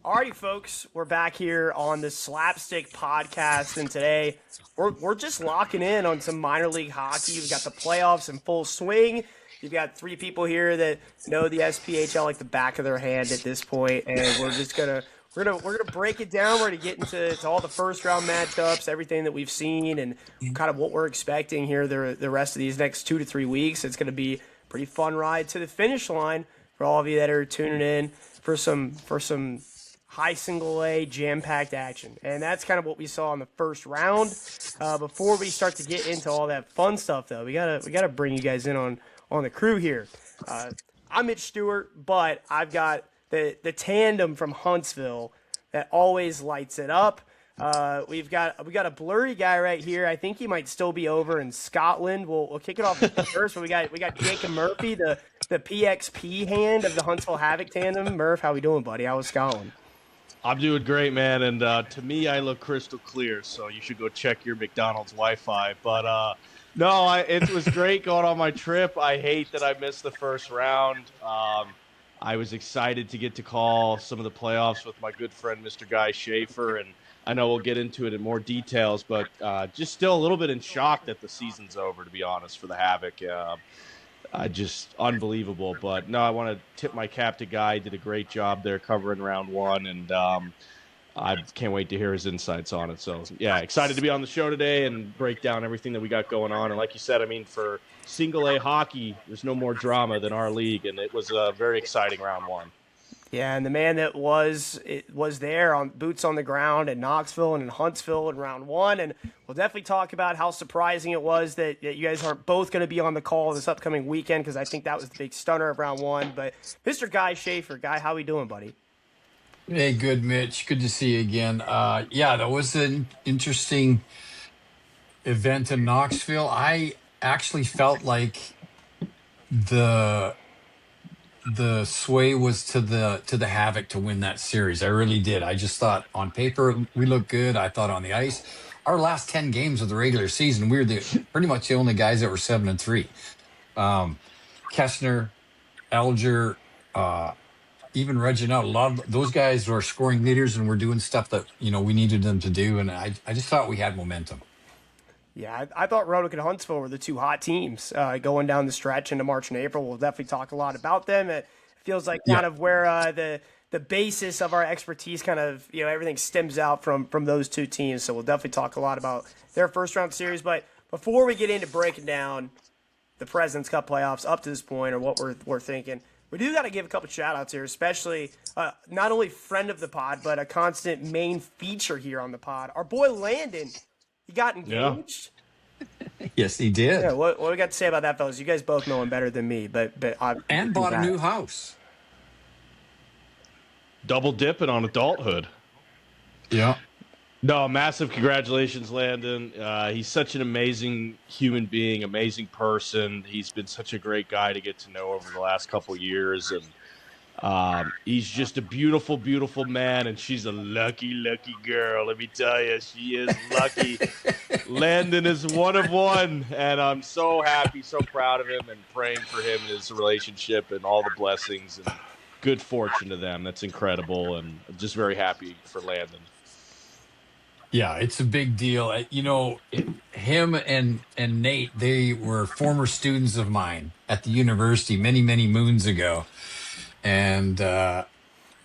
Alrighty, folks, we're back here on the Slapstick podcast, and today we're just locking in on some minor league hockey. We've got the playoffs in full swing. You've got three people here that know the SPHL like the back of their hand at this point, and we're gonna break it down. We're gonna get into all the first round matchups, everything that we've seen, and kind of what we're expecting here the rest of these next 2 to 3 weeks. It's gonna be a pretty fun ride to the finish line for all of you that are tuning in for some high single A jam-packed action. And that's kind of what we saw in the first round. Before we start to get into all that fun stuff, though, we gotta bring you guys in on the crew here. I'm Mitch Stewart, but I've got the tandem from Huntsville that always lights it up. We got a blurry guy right here. I think he might still be over in Scotland. We'll kick it off first. But we got Jacob Murphy, the PXP hand of the Huntsville Havoc tandem. Murph, how we doing, buddy? How was Scotland? I'm doing great, man, and to me, I look crystal clear, so you should go check your McDonald's Wi-Fi. But no, it was great going on my trip. I hate that I missed the first round. I was excited to get to call some of the playoffs with my good friend, Mr. Guy Schaefer, and I know we'll get into it in more details, but just still a little bit in shock that the season's over, to be honest, for the Havoc. Just unbelievable. But no, I want to tip my cap to Guy. Did a great job there covering round one, and I can't wait to hear his insights on it. So, yeah, excited to be on the show today and break down everything that we got going on. And like you said, I mean, for single A hockey, there's no more drama than our league, and it was a very exciting round one. Yeah, and the man that was there on boots on the ground in Knoxville and in Huntsville in round one, and we'll definitely talk about how surprising it was that you guys aren't both going to be on the call this upcoming weekend, because I think that was the big stunner of round one. But Mr. Guy Schaefer, Guy, how we doing, buddy? Hey, good, Mitch. Good to see you again. Yeah, that was an interesting event in Knoxville. I actually felt like the sway was to the Havoc to win that series. I really did. I just thought on paper we looked good. I thought on the ice, our last 10 games of the regular season, we were pretty much the only guys that were 7-3. Kessner, Elger, even Reginald, a lot of those guys were scoring leaders and were doing stuff that we needed them to do. And I just thought we had momentum. Yeah, I thought Roanoke and Huntsville were the two hot teams going down the stretch into March and April. We'll definitely talk a lot about them. It feels like kind of where the basis of our expertise kind of, everything stems out from those two teams. So we'll definitely talk a lot about their first round series. But before we get into breaking down the President's Cup playoffs up to this point, or what we're thinking, we do got to give a couple shout outs here, especially not only friend of the pod, but a constant main feature here on the pod. Our boy Landon. He got engaged. Yeah. Yes, he did. Yeah, what we got to say about that, fellas? You guys both know him better than me, but and bought a new house. Double dipping on adulthood. Yeah. No, massive congratulations, Landon. He's such an amazing human being, amazing person. He's been such a great guy to get to know over the last couple years, and he's just a beautiful, beautiful man, and she's a lucky, lucky girl. Let me tell you, she is lucky. Landon is one of one, and I'm so happy, so proud of him, and praying for him and his relationship and all the blessings and good fortune to them. That's incredible, and I'm just very happy for Landon. Yeah, it's a big deal. Him and Nate, they were former students of mine at the university many, many moons ago. And, of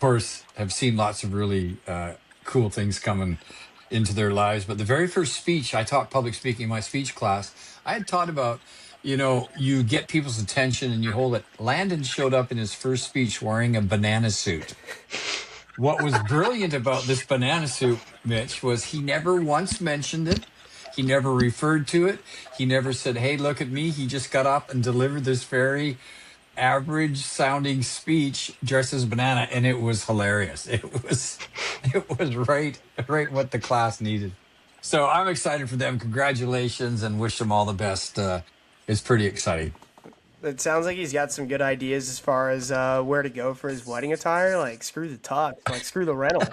course, have seen lots of really cool things coming into their lives. But the very first speech, I taught public speaking in my speech class, I had taught about, you get people's attention and you hold it. Landon showed up in his first speech wearing a banana suit. What was brilliant about this banana suit, Mitch, was he never once mentioned it. He never referred to it. He never said, hey, look at me. He just got up and delivered this very average sounding speech dressed as a banana, and it was hilarious. It was right what the class needed. So I'm excited for them. Congratulations, and wish them all the best. It's pretty exciting. It sounds like he's got some good ideas as far as where to go for his wedding attire. Like, screw the tux, like screw the rental.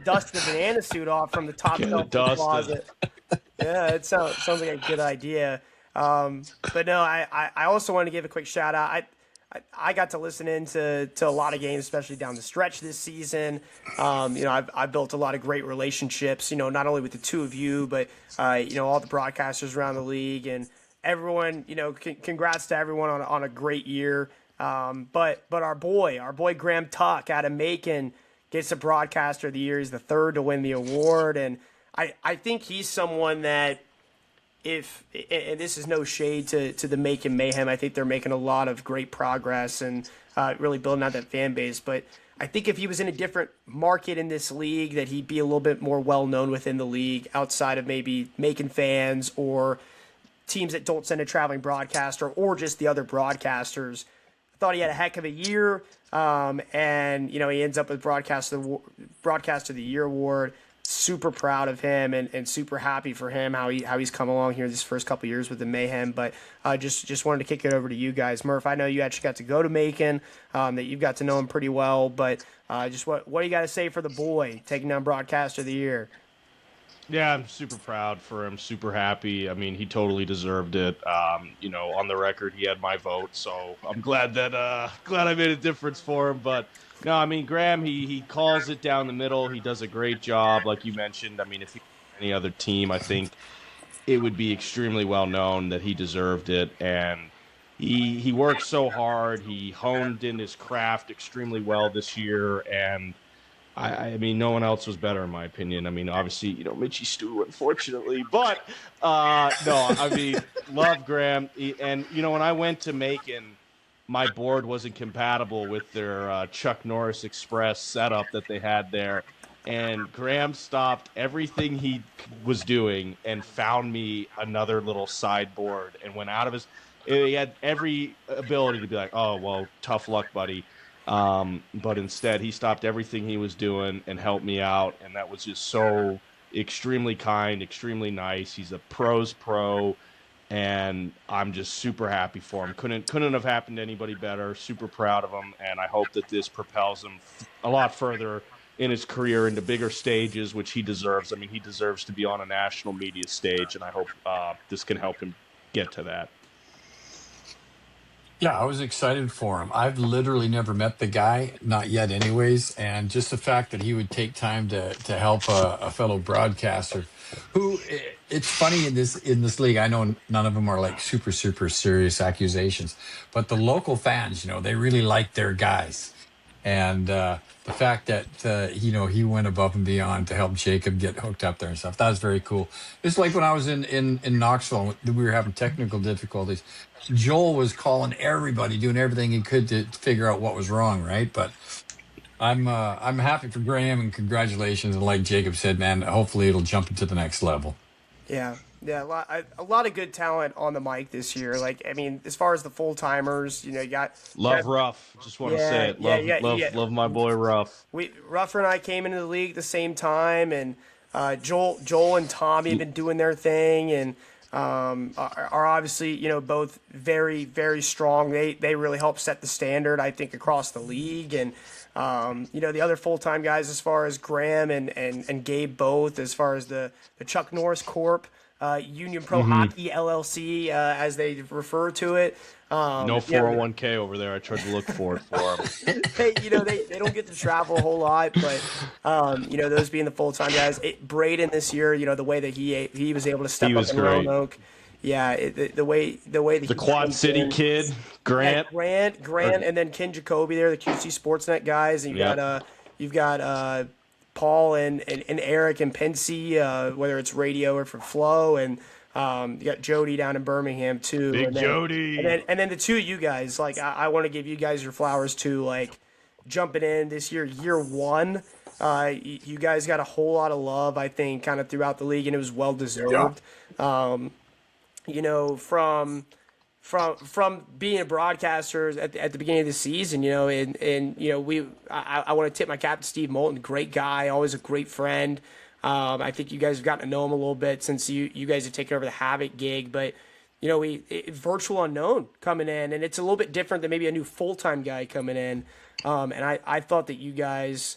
Dust the banana suit off from the top shelf of the closet. Yeah, it sounds like a good idea. But no, I also want to give a quick shout out. I got to listen in to a lot of games, especially down the stretch this season. I've built a lot of great relationships, not only with the two of you, but, all the broadcasters around the league and everyone, congrats to everyone on a great year. But our boy Graham Tuck out of Macon gets the broadcaster of the year. He's the third to win the award. And I think he's someone that, and this is no shade to the Macon Mayhem, I think they're making a lot of great progress and really building out that fan base. But I think if he was in a different market in this league, that he'd be a little bit more well known within the league outside of maybe Macon fans or teams that don't send a traveling broadcaster or just the other broadcasters. I thought he had a heck of a year, and he ends up with broadcast of the year award. Super proud of him and super happy for him how he's come along here this first couple of years with the Mayhem. But just wanted to kick it over to you guys. Murph, I know you actually got to go to Macon, that you've got to know him pretty well. But just what do you got to say for the boy taking down broadcaster of the year? Yeah, I'm super proud for him, super happy. I mean, he totally deserved it. On the record, he had my vote, so I'm glad I made a difference for him. But no, I mean, Graham, he calls it down the middle. He does a great job, like you mentioned. I mean, if he was any other team, I think it would be extremely well known that he deserved it. And he worked so hard. He honed in his craft extremely well this year, and I mean, no one else was better in my opinion. I mean, obviously, Mitchie Stew, unfortunately, but no, I mean, love Graham. And when I went to Macon, my board wasn't compatible with their Chuck Norris Express setup that they had there, and Graham stopped everything he was doing and found me another little sideboard and went out of his. He had every ability to be like, "Oh well, tough luck, buddy." But instead, he stopped everything he was doing and helped me out, and that was just so extremely kind, extremely nice. He's a pro's pro, and I'm just super happy for him. Couldn't have happened to anybody better. Super proud of him, and I hope that this propels him a lot further in his career into bigger stages, which he deserves. I mean, he deserves to be on a national media stage, and I hope this can help him get to that. Yeah, I was excited for him. I've literally never met the guy, not yet anyways, and just the fact that he would take time to help a fellow broadcaster who, it's funny in this league, I know none of them are like super serious accusations, but the local fans, they really like their guys. And the fact that he went above and beyond to help Jacob get hooked up there and stuff, that was very cool. It's like when I was in Knoxville, we were having technical difficulties. Joel was calling everybody, doing everything he could to figure out what was wrong, right? But I'm happy for Graham and congratulations. And like Jacob said, man, hopefully it'll jump into the next level. Yeah, a lot of good talent on the mic this year. Like, I mean, as far as the full timers, you got Ruff. Just want to say it. Love my boy Ruff. Ruffer and I came into the league at the same time, and Joel and Tommy have been doing their thing, and are obviously both very very strong. They really help set the standard, I think, across the league. And the other full-time guys, as far as Graham and Gabe, both as far as the Chuck Norris Corp, Union Pro Hockey LLC, as they refer to it. No 401k over there. I tried to look for it for them. they don't get to travel a whole lot, but those being the full-time guys. Braden this year, the way that he was able to step up in Roanoke. Yeah, the way that the Quad City kid, Grant, and then Ken Jacoby there, the QC Sportsnet guys, and you've got Paul and Eric and Pensy, whether it's radio or for Flow, and you got Jody down in Birmingham too. Big Jody. And then the two of you guys, like I want to give you guys your flowers too, like jumping in this year 1. You guys got a whole lot of love, I think, kind of throughout the league, and it was well deserved. Yeah. From being a broadcaster at the beginning of the season, I want to tip my cap to Steve Moulton, great guy, always a great friend. I think you guys have gotten to know him a little bit since you guys have taken over the Havoc gig, but virtual unknown coming in, and it's a little bit different than maybe a new full-time guy coming in. And I thought that you guys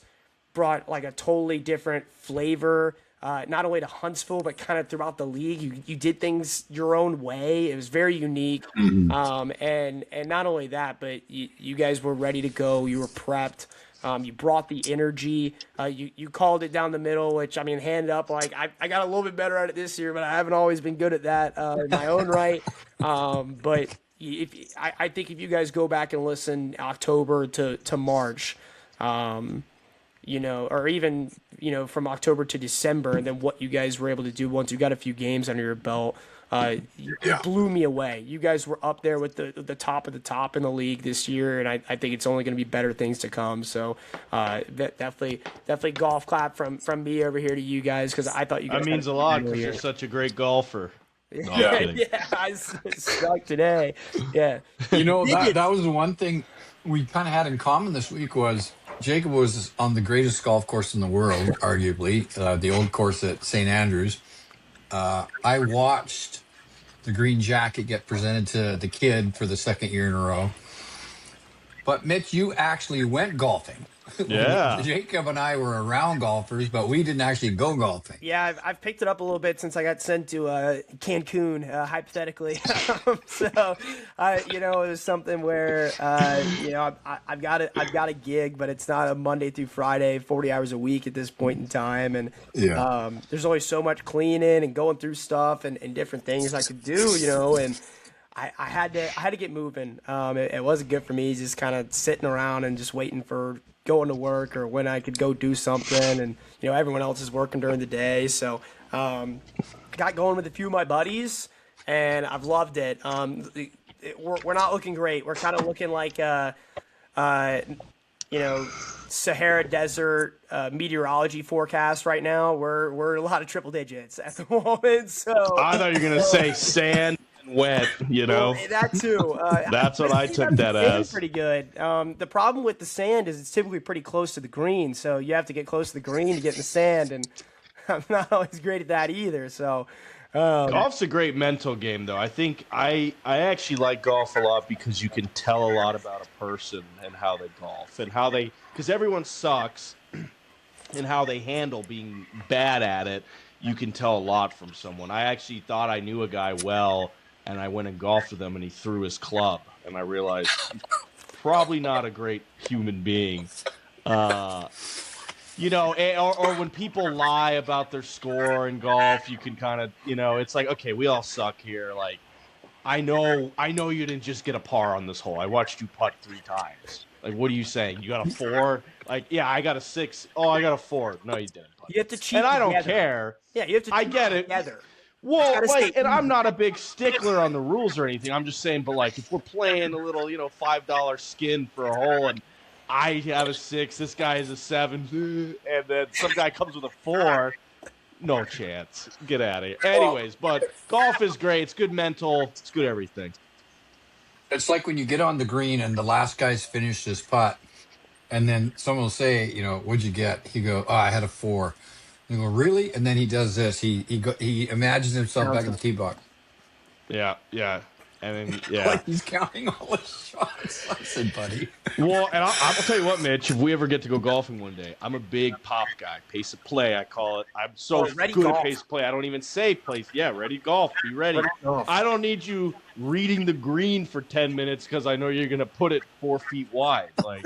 brought like a totally different flavor not only to Huntsville, but kind of throughout the league. You did things your own way. It was very unique. And not only that, but you guys were ready to go. You were prepped. You brought the energy. You called it down the middle, which, I mean, hand up, like, I got a little bit better at it this year, but I haven't always been good at that in my own right. But I think if you guys go back and listen October to March, or even, from October to December, and then what you guys were able to do once you got a few games under your belt, you blew me away. You guys were up there with the top of the top in the league this year, and I think it's only going to be better things to come. So definitely golf clap from me over here to you guys, because I thought you guys that means a lot because you're such a great golfer. No, I suck today. Yeah. That was one thing we kind of had in common this week was Jacob was on the greatest golf course in the world, arguably, the old course at St. Andrews. I watched the green jacket get presented to the kid for the second year in a row. But Mitch, you actually went golfing. Yeah. Jacob and I were around golfers, but we didn't actually go golfing. Yeah, I've picked it up a little bit since I got sent to Cancun, hypothetically. So, it was something where, I've got a gig, but it's not a Monday through Friday, 40 hours a week at this point in time. And there's always so much cleaning and going through stuff and different things I could do, and I had to get moving. It wasn't good for me just kind of sitting around and just waiting for going to work or when I could go do something, and everyone else is working during the day. So got going with a few of my buddies, and I've loved it. We're not looking great. We're kind of looking like Sahara Desert meteorology forecast right now. We're a lot of triple digits at the moment. So I thought you were gonna say sand and wet. Well, that too. That's what I took that as. Pretty good. The problem with the sand is it's typically pretty close to the green, so you have to get close to the green to get in the sand, and I'm not always great at that either. So. Golf's a great mental game, though. I think I actually like golf a lot because you can tell a lot about a person and how they golf and how they, because everyone sucks, and how they handle being bad at it. You can tell a lot from someone. I actually thought I knew a guy well, and I went and golfed with him, and he threw his club, and I realized he's probably not a great human being. Or when people lie about their score in golf, you can kind of, it's like, okay, we all suck here. Like, I know you didn't just get a par on this hole. I watched you putt 3 times. Like, what are you saying? You got a 4? Like, yeah, I got a 6. Oh, I got a 4. No, you didn't. You have to cheat. And I don't care. Yeah, you have to. I get it. Together. Well, and I'm not a big stickler on the rules or anything. I'm just saying, but like, if we're playing a little, $5 skin for a hole, and I have a 6, this guy has a 7, and then some guy comes with a 4. No chance. Get out of here. Anyways, but golf is great. It's good mental. It's good everything. It's like when you get on the green and the last guy's finished his putt, and then someone will say, what'd you get? He go, oh, I had a 4. You go, really? And then he does this. He imagines himself back in the tee box. Yeah. And then, yeah. Like he's counting all his shots. I said, buddy. Well, and I'll tell you what, Mitch, if we ever get to go golfing one day, I'm a big pop guy. Pace of play, I call it. I'm so good golf. at pace of play. I don't even say pace. Yeah, ready golf. Be ready. I don't need you reading the green for 10 minutes because I know you're going to put it 4 feet wide. Like,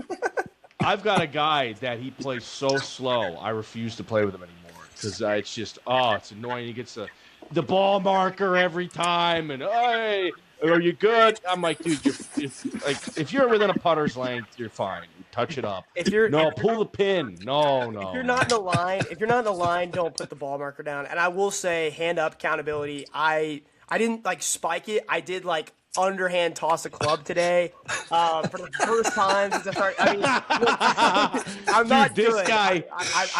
I've got a guy that he plays so slow, I refuse to play with him anymore because it's just, it's annoying. He gets the ball marker every time, and, hey, are you good? I'm like, dude, if you're within a putter's length, you're fine. You touch it up. Pull the pin. No. If you're not in the line, don't put the ball marker down. And I will say, hand up accountability. I didn't spike it. I did underhand toss a club today for the first time since I started. I mean, I'm not this good. guy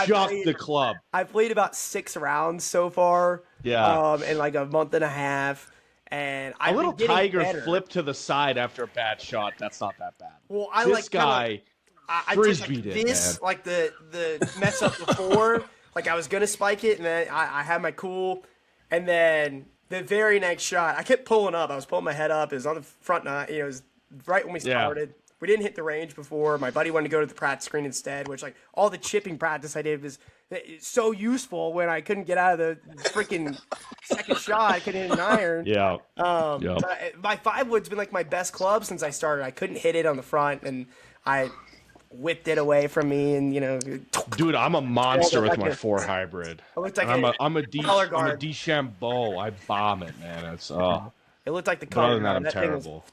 shot the club. I've played about 6 rounds so far. Yeah. In a month and a half. And a little tiger better. flip to the side after a bad shot. That's not that bad. Well, I this guy frisbeed it, this, man. The mess up before. I was gonna spike it, and then I had my cool, and then the very next shot, I kept pulling up. I was pulling my head up. It was on the front nine. It was right when we started. we didn't hit the range before. My buddy wanted to go to the practice screen instead, which like all the chipping practice I did was so useful when I couldn't get out of the freaking second shot. I couldn't hit an iron. Yeah. But my 5-wood's been like my best club since I started. I couldn't hit it on the front, and I whipped it away from me, and Dude, I'm a monster with my 4 hybrid. It looked like I'm a guard. DeChambeau. I bomb it, man. It's It looked like the But other color than that, guard. I'm terrible.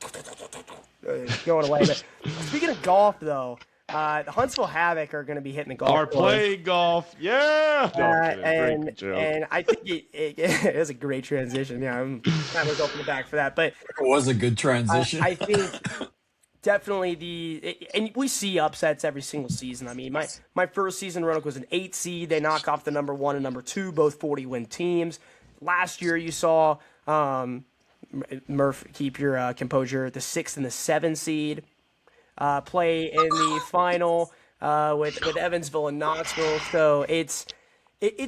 Going away. But speaking of golf, though, the Huntsville Havoc are going to be hitting the golf. Are playing golf, yeah. No, I'm kidding. Great joke. And I think it was a great transition. Yeah, I'm kind of open the back for that, but It was a good transition. I think definitely and we see upsets every single season. I mean, my first season Roanoke was an 8 seed. They knock off the number 1 and number 2, both 40-win teams. Last year you saw Murph, keep your composure, the 6 and the 7 seed play in the final with Evansville and Knoxville. So it's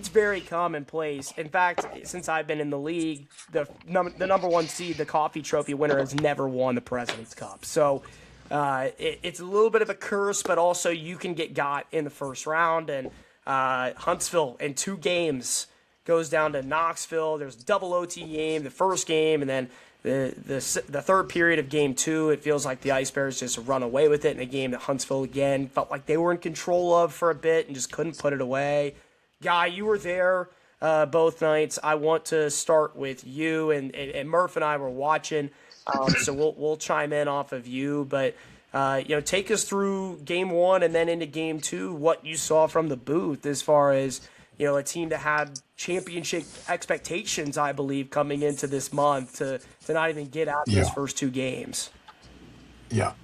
very commonplace. In fact, since I've been in the league, the number 1 seed, the Coffee Trophy winner, has never won the President's Cup. So it's a little bit of a curse, but also you can get got in the first round. And Huntsville in 2 games goes down to Knoxville. There's a double OT game, the first game, and then the third period of game 2, it feels like the Ice Bears just run away with it in a game that Huntsville, again, felt like they were in control of for a bit and just couldn't put it away. Guy, you were there both nights. I want to start with you, and Murph and I were watching, so we'll chime in off of you. But take us through game 1 and then into game 2, what you saw from the booth as far as a team that had championship expectations, I believe, coming into this month to not even get out of those first 2 games. Yeah.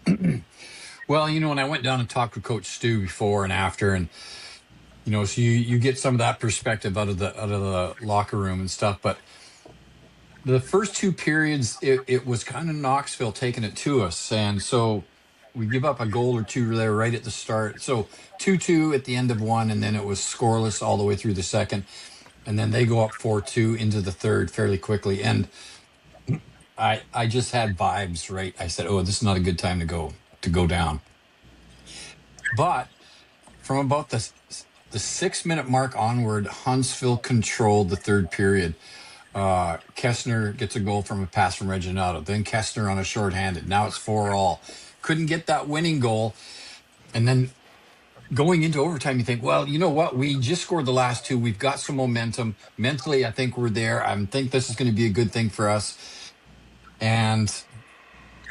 Well, when I went down and talked with Coach Stu before and after, and so you get some of that perspective out of the locker room and stuff. But the first 2 periods, it was kind of Knoxville taking it to us, and so we give up a goal or 2 there right at the start. So 2-2 at the end of 1, and then it was scoreless all the way through the second, and then they go up 4-2 into the third fairly quickly. And I just had vibes, right? I said, "Oh, this is not a good time to go down." But from about the 6-minute mark onward, Huntsville controlled the third period. Kestner gets a goal from a pass from Reginato. Then Kestner on a shorthanded. Now it's 4-all. Couldn't get that winning goal. And then going into overtime, you think, well, you know what? We just scored the last 2. We've got some momentum. Mentally, I think we're there. I think this is going to be a good thing for us. And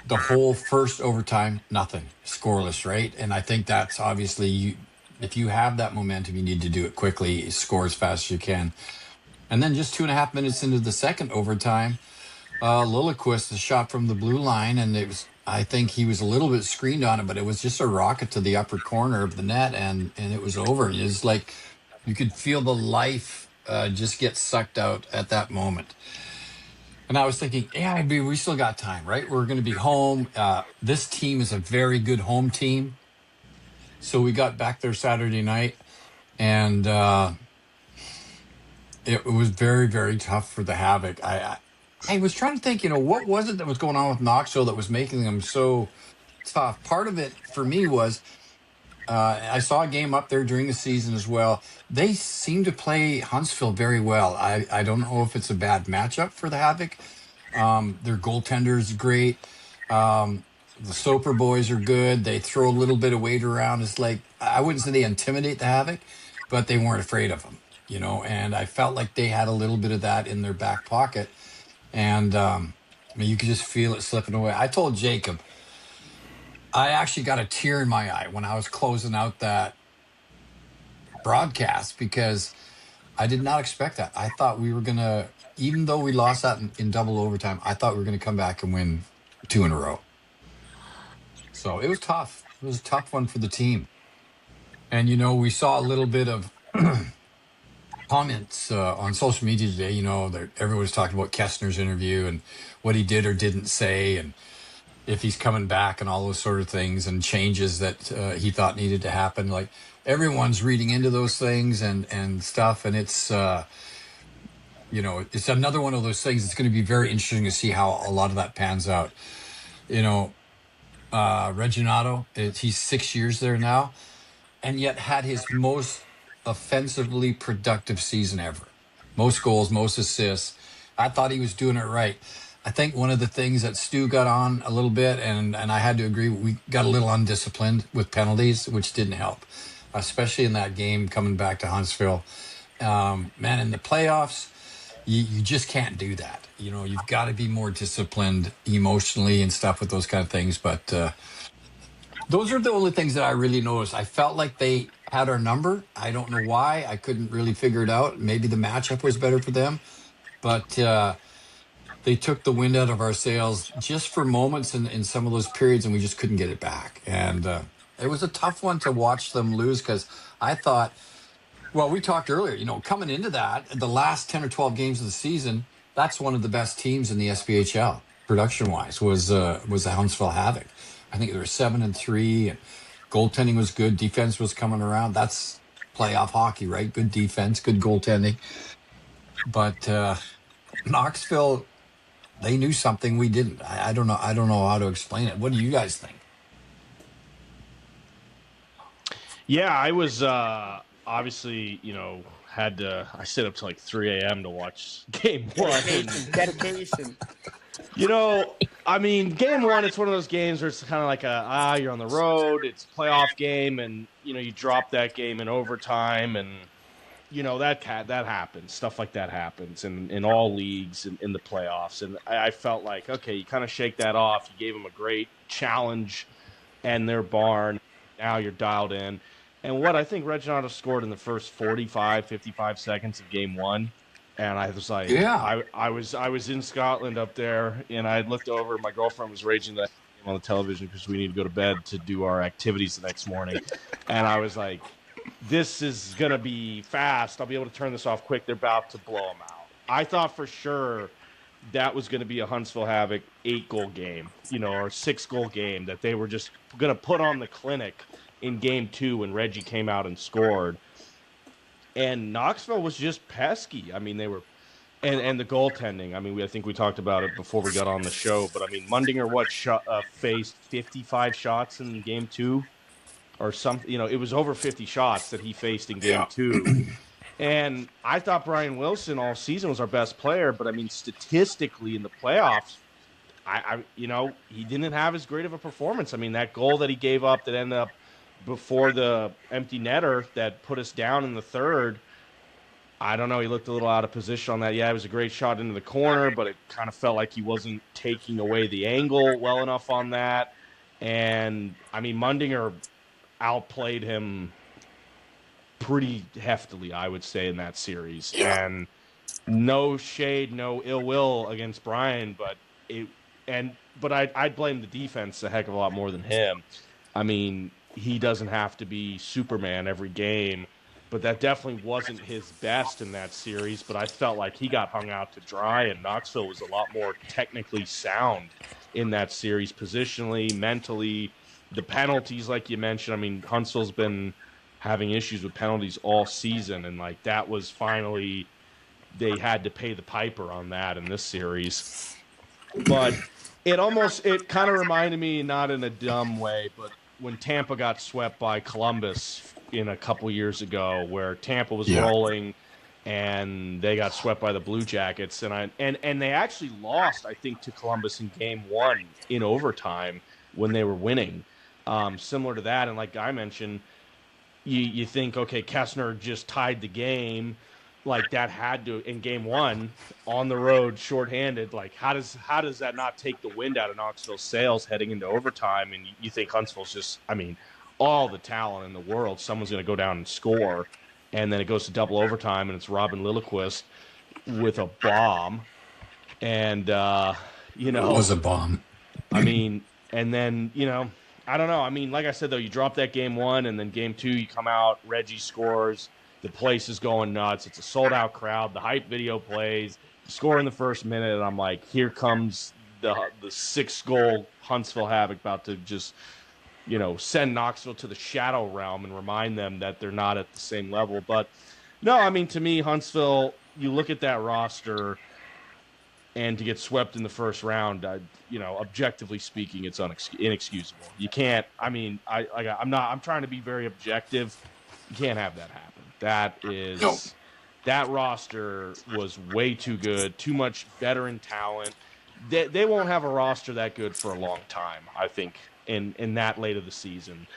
the whole first overtime, nothing. Scoreless, right? And I think that's obviously, if you have that momentum, you need to do it quickly, score as fast as you can. And then just 2.5 minutes into the second overtime, Lilliquist, a shot from the blue line, and I think he was a little bit screened on it, but it was just a rocket to the upper corner of the net, and it was over. It was like you could feel the life just get sucked out at that moment. And I was thinking, we still got time, right? We're going to be home. This team is a very good home team. So we got back there Saturday night, and it was very, very tough for the Havoc. I was trying to think, what was it that was going on with Knoxville that was making them so tough? Part of it for me was I saw a game up there during the season as well. They seem to play Huntsville very well. I don't know if it's a bad matchup for the Havoc. Their goaltender is great. The Soper boys are good. They throw a little bit of weight around. It's like, I wouldn't say they intimidate the Havoc, but they weren't afraid of them, and I felt like they had a little bit of that in their back pocket. And you could just feel it slipping away. I told Jacob, I actually got a tear in my eye when I was closing out that broadcast, because I did not expect that. I thought we were going to, even though we lost that in double overtime, I thought we were going to come back and win 2 in a row. So it was tough. It was a tough one for the team. And, we saw a little bit of comments on social media today, that everyone was talking about Kestner's interview and what he did or didn't say, and if he's coming back and all those sort of things, and changes that he thought needed to happen. Like, everyone's reading into those things and stuff. And it's, it's another one of those things. It's going to be very interesting to see how a lot of that pans out. Reginato. He's 6 years there now, and yet had his most offensively productive season ever. Most goals, most assists. I thought he was doing it right. I think one of the things that Stu got on a little bit, and I had to agree, we got a little undisciplined with penalties, which didn't help, especially in that game coming back to Huntsville. Man, in the playoffs, you just can't do that. You know, you've got to be more disciplined emotionally and stuff with those kind of things. But those are the only things that I really noticed. I felt like they had our number. I don't know why. I couldn't really figure it out. Maybe the matchup was better for them, but they took the wind out of our sails just for moments in some of those periods, and we just couldn't get it back. And it was a tough one to watch them lose because I thought, well, we talked earlier, you know, coming into that, the last 10 or 12 games of the season, that's one of the best teams in the SPHL production wise was the Huntsville Havoc. I think they were 7-3, and goaltending was good. Defense was coming around. That's playoff hockey, right? Good defense, good goaltending. But Knoxville, they knew something we didn't. I don't know. I don't know how to explain it. What do you guys think? Yeah, I was obviously, I stayed up till like 3 a.m. to watch game one. Dedication. Game one, it's one of those games where it's kind of like you're on the road, it's a playoff game, and, you drop that game in overtime, and, that happens. Stuff like that happens in all leagues in the playoffs. And I felt like, okay, you kind of shake that off. You gave them a great challenge and their barn. Now you're dialed in. And what I think Reginato scored in the first 45, 55 seconds of game one, and I was like, Yeah. I was in Scotland up there, and I looked over. My girlfriend was raging that game on the television because we need to go to bed to do our activities the next morning. And I was like, this is going to be fast. I'll be able to turn this off quick. They're about to blow them out. I thought for sure that was going to be a Huntsville Havoc 8-goal game, or 6-goal game, that they were just going to put on the clinic in game two when Reggie came out and scored. And Knoxville was just pesky. I mean, they were, and the goaltending. I mean, I think we talked about it before we got on the show, but I mean, Mundinger faced 55 shots in game two or something. It was over 50 shots that he faced in game two. And I thought Brian Wilson all season was our best player, but I mean, statistically in the playoffs, he didn't have as great of a performance. I mean, that goal that he gave up that ended up before the empty netter that put us down in the third, I don't know. He looked a little out of position on that. Yeah, it was a great shot into the corner, but it kind of felt like he wasn't taking away the angle well enough on that. And, I mean, Mundinger outplayed him pretty heftily, I would say, in that series. Yeah. And no shade, no ill will against Brian, but I'd blame the defense a heck of a lot more than him. I mean, he doesn't have to be Superman every game, but that definitely wasn't his best in that series. But I felt like he got hung out to dry, and Knoxville was a lot more technically sound in that series, positionally, mentally. The penalties, like you mentioned, I mean, Huntsville's been having issues with penalties all season, and like that was finally, they had to pay the piper on that in this series. But it kind of reminded me, not in a dumb way, but when Tampa got swept by Columbus in a couple years ago, where Tampa was rolling and they got swept by the Blue Jackets, and they actually lost, I think, to Columbus in game one in overtime when they were winning. Similar to that, and like I mentioned, you think, okay, Kessner just tied the game, like that had to, in game one on the road, shorthanded. Like how does that not take the wind out of Knoxville's sails heading into overtime? And you think Huntsville's just, I mean, all the talent in the world, someone's going to go down and score, and then it goes to double overtime, and it's Robin Lilliquist with a bomb, and It was a bomb. I mean, and then I don't know. I mean, like I said, though, you drop that game one, and then game two, you come out, Reggie scores. The place is going nuts. It's a sold-out crowd. The hype video plays. You score in the first minute, and I'm like, here comes the 6-goal Huntsville Havoc about to just, send Knoxville to the shadow realm and remind them that they're not at the same level. But, no, I mean, to me, Huntsville, you look at that roster, and to get swept in the first round, objectively speaking, it's inexcusable. You can't. I mean, I'm trying to be very objective. You can't have that happen. That roster was way too good, too much veteran talent. They won't have a roster that good for a long time, I think, in that late of the season.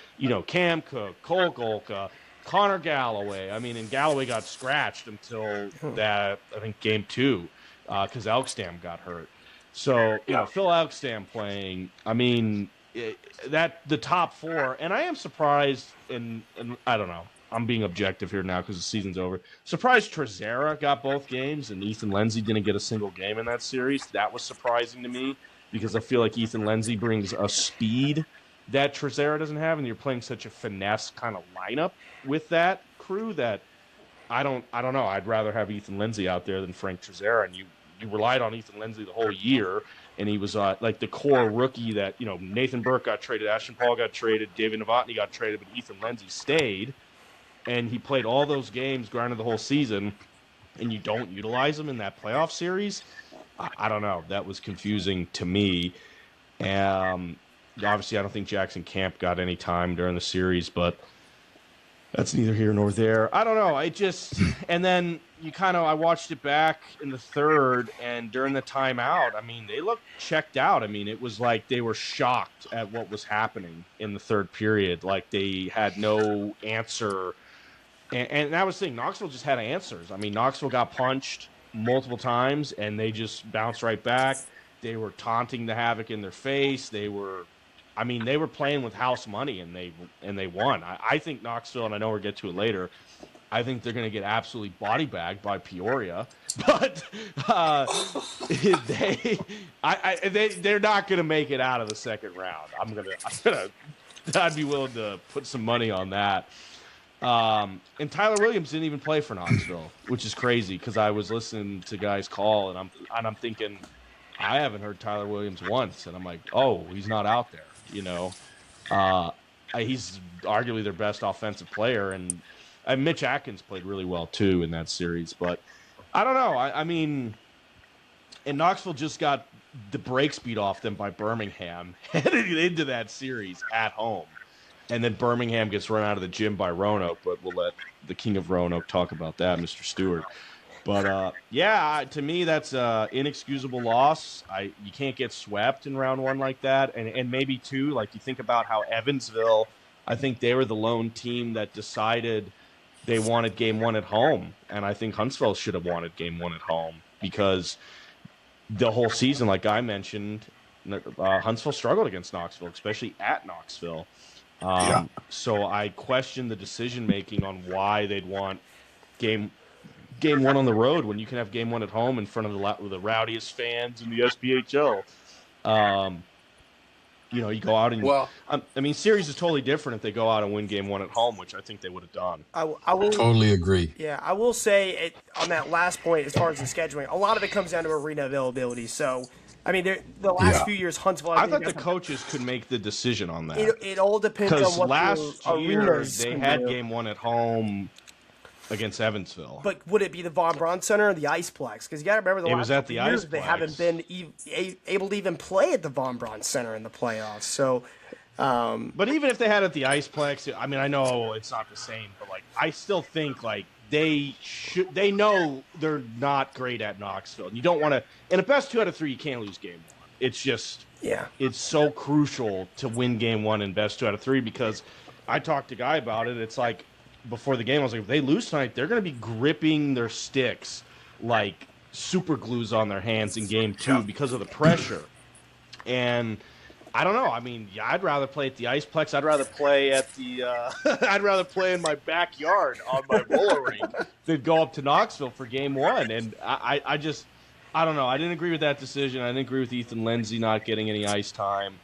Cam Cook, Cole Golka, Connor Galloway. I mean, and Galloway got scratched until that, I think, game 2, because Elkstam got hurt. So, Phil Elkstam playing, I mean, the top 4, and I am surprised, and I don't know, I'm being objective here now because the season's over. Surprised Trezera got both games and Ethan Lindsay didn't get a single game in that series. That was surprising to me because I feel like Ethan Lindsay brings a speed that Trezera doesn't have, and you're playing such a finesse kind of lineup with that crew that I don't know. I'd rather have Ethan Lindsay out there than Frank Trezera, and you relied on Ethan Lindsay the whole year, and he was like the core rookie that, Nathan Burke got traded, Ashton Paul got traded, David Novotny got traded, but Ethan Lindsay stayed. And he played all those games, grinded the whole season, and you don't utilize him in that playoff series? I don't know. That was confusing to me. Obviously, I don't think Jackson Camp got any time during the series, but that's neither here nor there. I don't know. And then I watched it back in the third, and during the timeout, I mean, they looked checked out. I mean, it was like they were shocked at what was happening in the third period. Like they had no answer. And that was the thing. Knoxville just had answers. I mean, Knoxville got punched multiple times, and they just bounced right back. They were taunting the Havoc in their face. They were playing with house money, and they won. I think Knoxville, and I know we'll get to it later, I think they're going to get absolutely body bagged by Peoria, but they're not going to make it out of the second round. I'd be willing to put some money on that. And Tyler Williams didn't even play for Knoxville, which is crazy because I was listening to guys call, and I'm thinking, I haven't heard Tyler Williams once, and I'm like, oh, he's not out there. He's arguably their best offensive player, and Mitch Atkins played really well too in that series. But I don't know. I mean, and Knoxville just got the brakes beat off them by Birmingham heading into that series at home. And then Birmingham gets run out of the gym by Roanoke, but we'll let the king of Roanoke talk about that, Mr. Stewart. But, to me, that's an inexcusable loss. You can't get swept in round 1 like that. And maybe, too, like you think about how Evansville, I think they were the lone team that decided they wanted game 1 at home. And I think Huntsville should have wanted game 1 at home because the whole season, like I mentioned, Huntsville struggled against Knoxville, especially at Knoxville. So I question the decision making on why they'd want game 1 on the road when you can have game 1 at home in front of the rowdiest fans in the SPHL. You go out and series is totally different if they go out and win game 1 at home, which I think they would have done. I will Totally agree. Yeah, I will say on that last point, as far as the scheduling, a lot of it comes down to arena availability. So, I mean, the last few years, Huntsville. I thought the coaches could make the decision on that. It all depends on what last year arenas they had game 1 at home against Evansville. But would it be the Von Braun Center or the Iceplex? Because you got to remember the last couple years they haven't been able to even play at the Von Braun Center in the playoffs. So, but even if they had it at the Iceplex, I mean, I know it's not the same, but like I still think like they know they're not great at Knoxville. And you don't want to. In a best 2 out of 3, you can't lose game 1. It's just it's so crucial to win game 1 in best 2 out of 3 because I talked to Guy about it. It's like before the game, I was like, if they lose tonight, they're going to be gripping their sticks like super glues on their hands in game 2 because of the pressure. And I don't know. I mean, I'd rather play at the Iceplex. I'd rather play at the. I'd rather play in my backyard on my roller rink than go up to Knoxville for game 1. And I don't know. I didn't agree with that decision. I didn't agree with Ethan Lindsay not getting any ice time.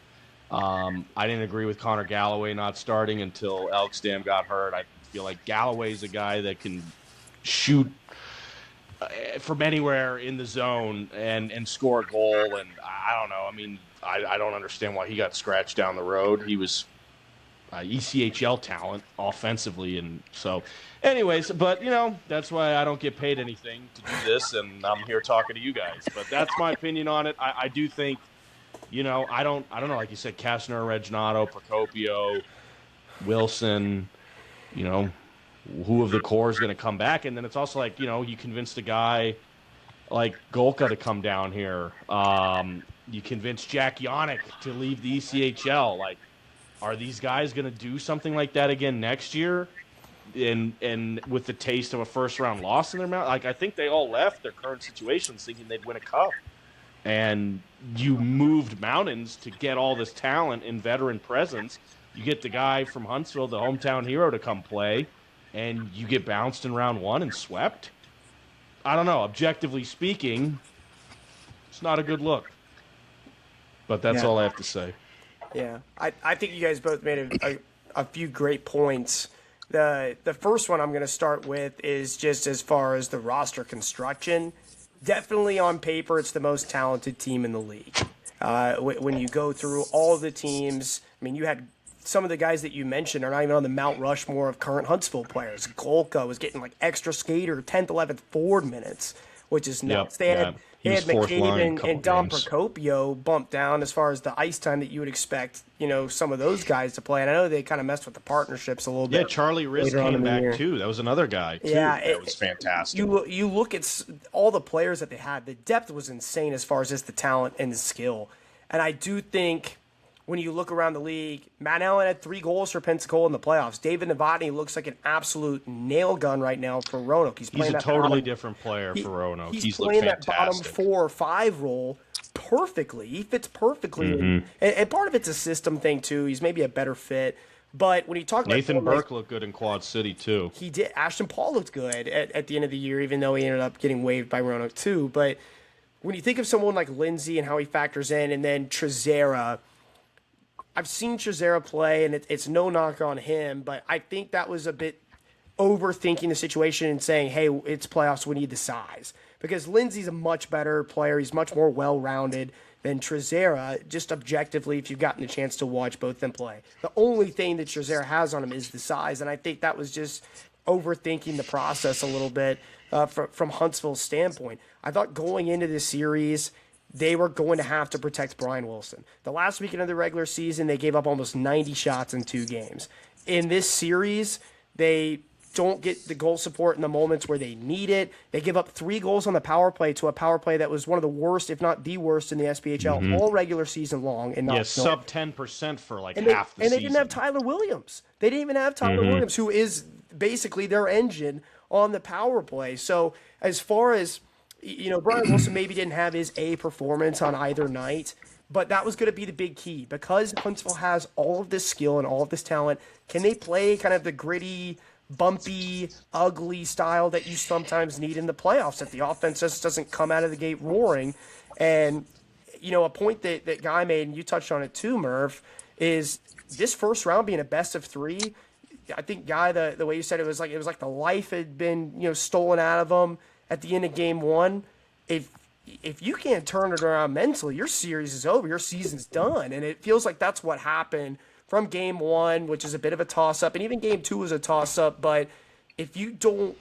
I didn't agree with Connor Galloway not starting until Elkstam got hurt. I feel like Galloway's a guy that can shoot from anywhere in the zone and score a goal. And I don't know. I mean, I don't understand why he got scratched down the road. He was ECHL talent offensively. And so, anyways, but, that's why I don't get paid anything to do this, and I'm here talking to you guys. But that's my opinion on it. I do think, I don't know, like you said, Kastner, Reginato, Procopio, Wilson, who of the core is going to come back. And then it's also like, you convinced a guy like Golka to come down here. You convinced Jack Yannick to leave the ECHL. Like, are these guys going to do something like that again next year? And with the taste of a first-round loss in their mouth? Like, I think they all left their current situations thinking they'd win a cup. And you moved mountains to get all this talent and veteran presence. You get the guy from Huntsville, the hometown hero, to come play, and you get bounced in round one and swept? I don't know. Objectively speaking, it's not a good look. But that's all I have to say. Yeah, I think you guys both made a few great points. The first one I'm going to start with is just as far as the roster construction. Definitely on paper, it's the most talented team in the league. When you go through all the teams, I mean, you had some of the guys that you mentioned are not even on the Mount Rushmore of current Huntsville players. Golka was getting like extra skater, 10th, 11th forward minutes, which is nuts. They had McCabe and Don Procopio bumped down as far as the ice time that you would expect, some of those guys to play. And I know they kind of messed with the partnerships a little bit. Yeah, Charlie Risk came back too. That was another guy too. Yeah, it was fantastic. You look at all the players that they had. The depth was insane as far as just the talent and the skill. And I do think when you look around the league, Matt Allen had 3 goals for Pensacola in the playoffs. David Novotny looks like an absolute nail gun right now for Roanoke. He's a totally different player for Roanoke. He's playing that bottom 4 or 5 role perfectly. He fits perfectly. Mm-hmm. And part of it's a system thing, too. He's maybe a better fit. But when you talk about Nathan Burke looked good in Quad City, too. He did. Ashton Paul looked good at the end of the year, even though he ended up getting waived by Roanoke, too. But when you think of someone like Lindsay and how he factors in, and then Trezera, I've seen Trezera play, and it's no knock on him, but I think that was a bit overthinking the situation and saying, hey, it's playoffs, we need the size. Because Lindsay's a much better player. He's much more well-rounded than Trezera, just objectively, if you've gotten the chance to watch both of them play. The only thing that Trezera has on him is the size, and I think that was just overthinking the process a little bit from Huntsville's standpoint. I thought going into this series, they were going to have to protect Brian Wilson. The last weekend of the regular season, they gave up almost 90 shots in 2 games. In this series, they don't get the goal support in the moments where they need it. They give up 3 goals on the power play to a power play that was one of the worst, if not the worst, in the SPHL all regular season long. Sub 10% for half the season. And they didn't have season. Tyler Williams. They didn't even have Tyler Williams, who is basically their engine on the power play. So as far as, Brian Wilson maybe didn't have his A performance on either night, but that was going to be the big key. Because Huntsville has all of this skill and all of this talent, can they play kind of the gritty, bumpy, ugly style that you sometimes need in the playoffs if the offense just doesn't come out of the gate roaring? And, a point that Guy made, and you touched on it too, Murph, is this first round being a best of 3. I think, Guy, the way you said it was like the life had been, stolen out of them at the end of game 1. If you can't turn it around mentally, your series is over. Your season's done. And it feels like that's what happened from game 1, which is a bit of a toss-up, and even game 2 was a toss-up. But if you don't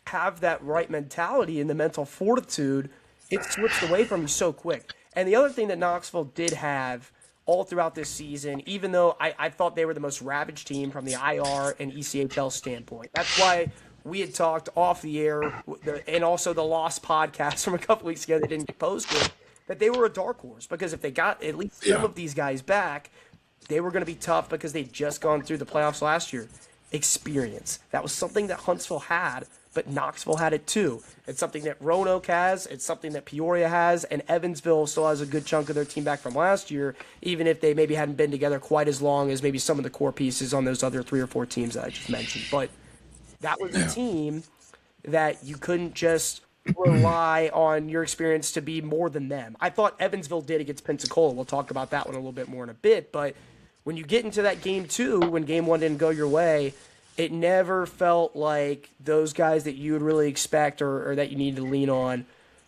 have that right mentality and the mental fortitude, it switched away from you so quick. And the other thing that Knoxville did have all throughout this season, even though I thought they were the most ravaged team from the IR and ECHL standpoint. That's why we had talked off the air, and also the Lost podcast from a couple weeks ago that didn't get posted, that they were a dark horse. Because if they got at least some of these guys back, they were going to be tough because they'd just gone through the playoffs last year. Experience. That was something that Huntsville had, but Knoxville had it too. It's something that Roanoke has. It's something that Peoria has. And Evansville still has a good chunk of their team back from last year, even if they maybe hadn't been together quite as long as maybe some of the core pieces on those other 3 or 4 teams that I just mentioned. But that was a team that you couldn't just rely on your experience to be more than them. I thought Evansville did against Pensacola. We'll talk about that one a little bit more in a bit. But when you get into that game 2, when game 1 didn't go your way, it never felt like those guys that you would really expect or that you needed to lean on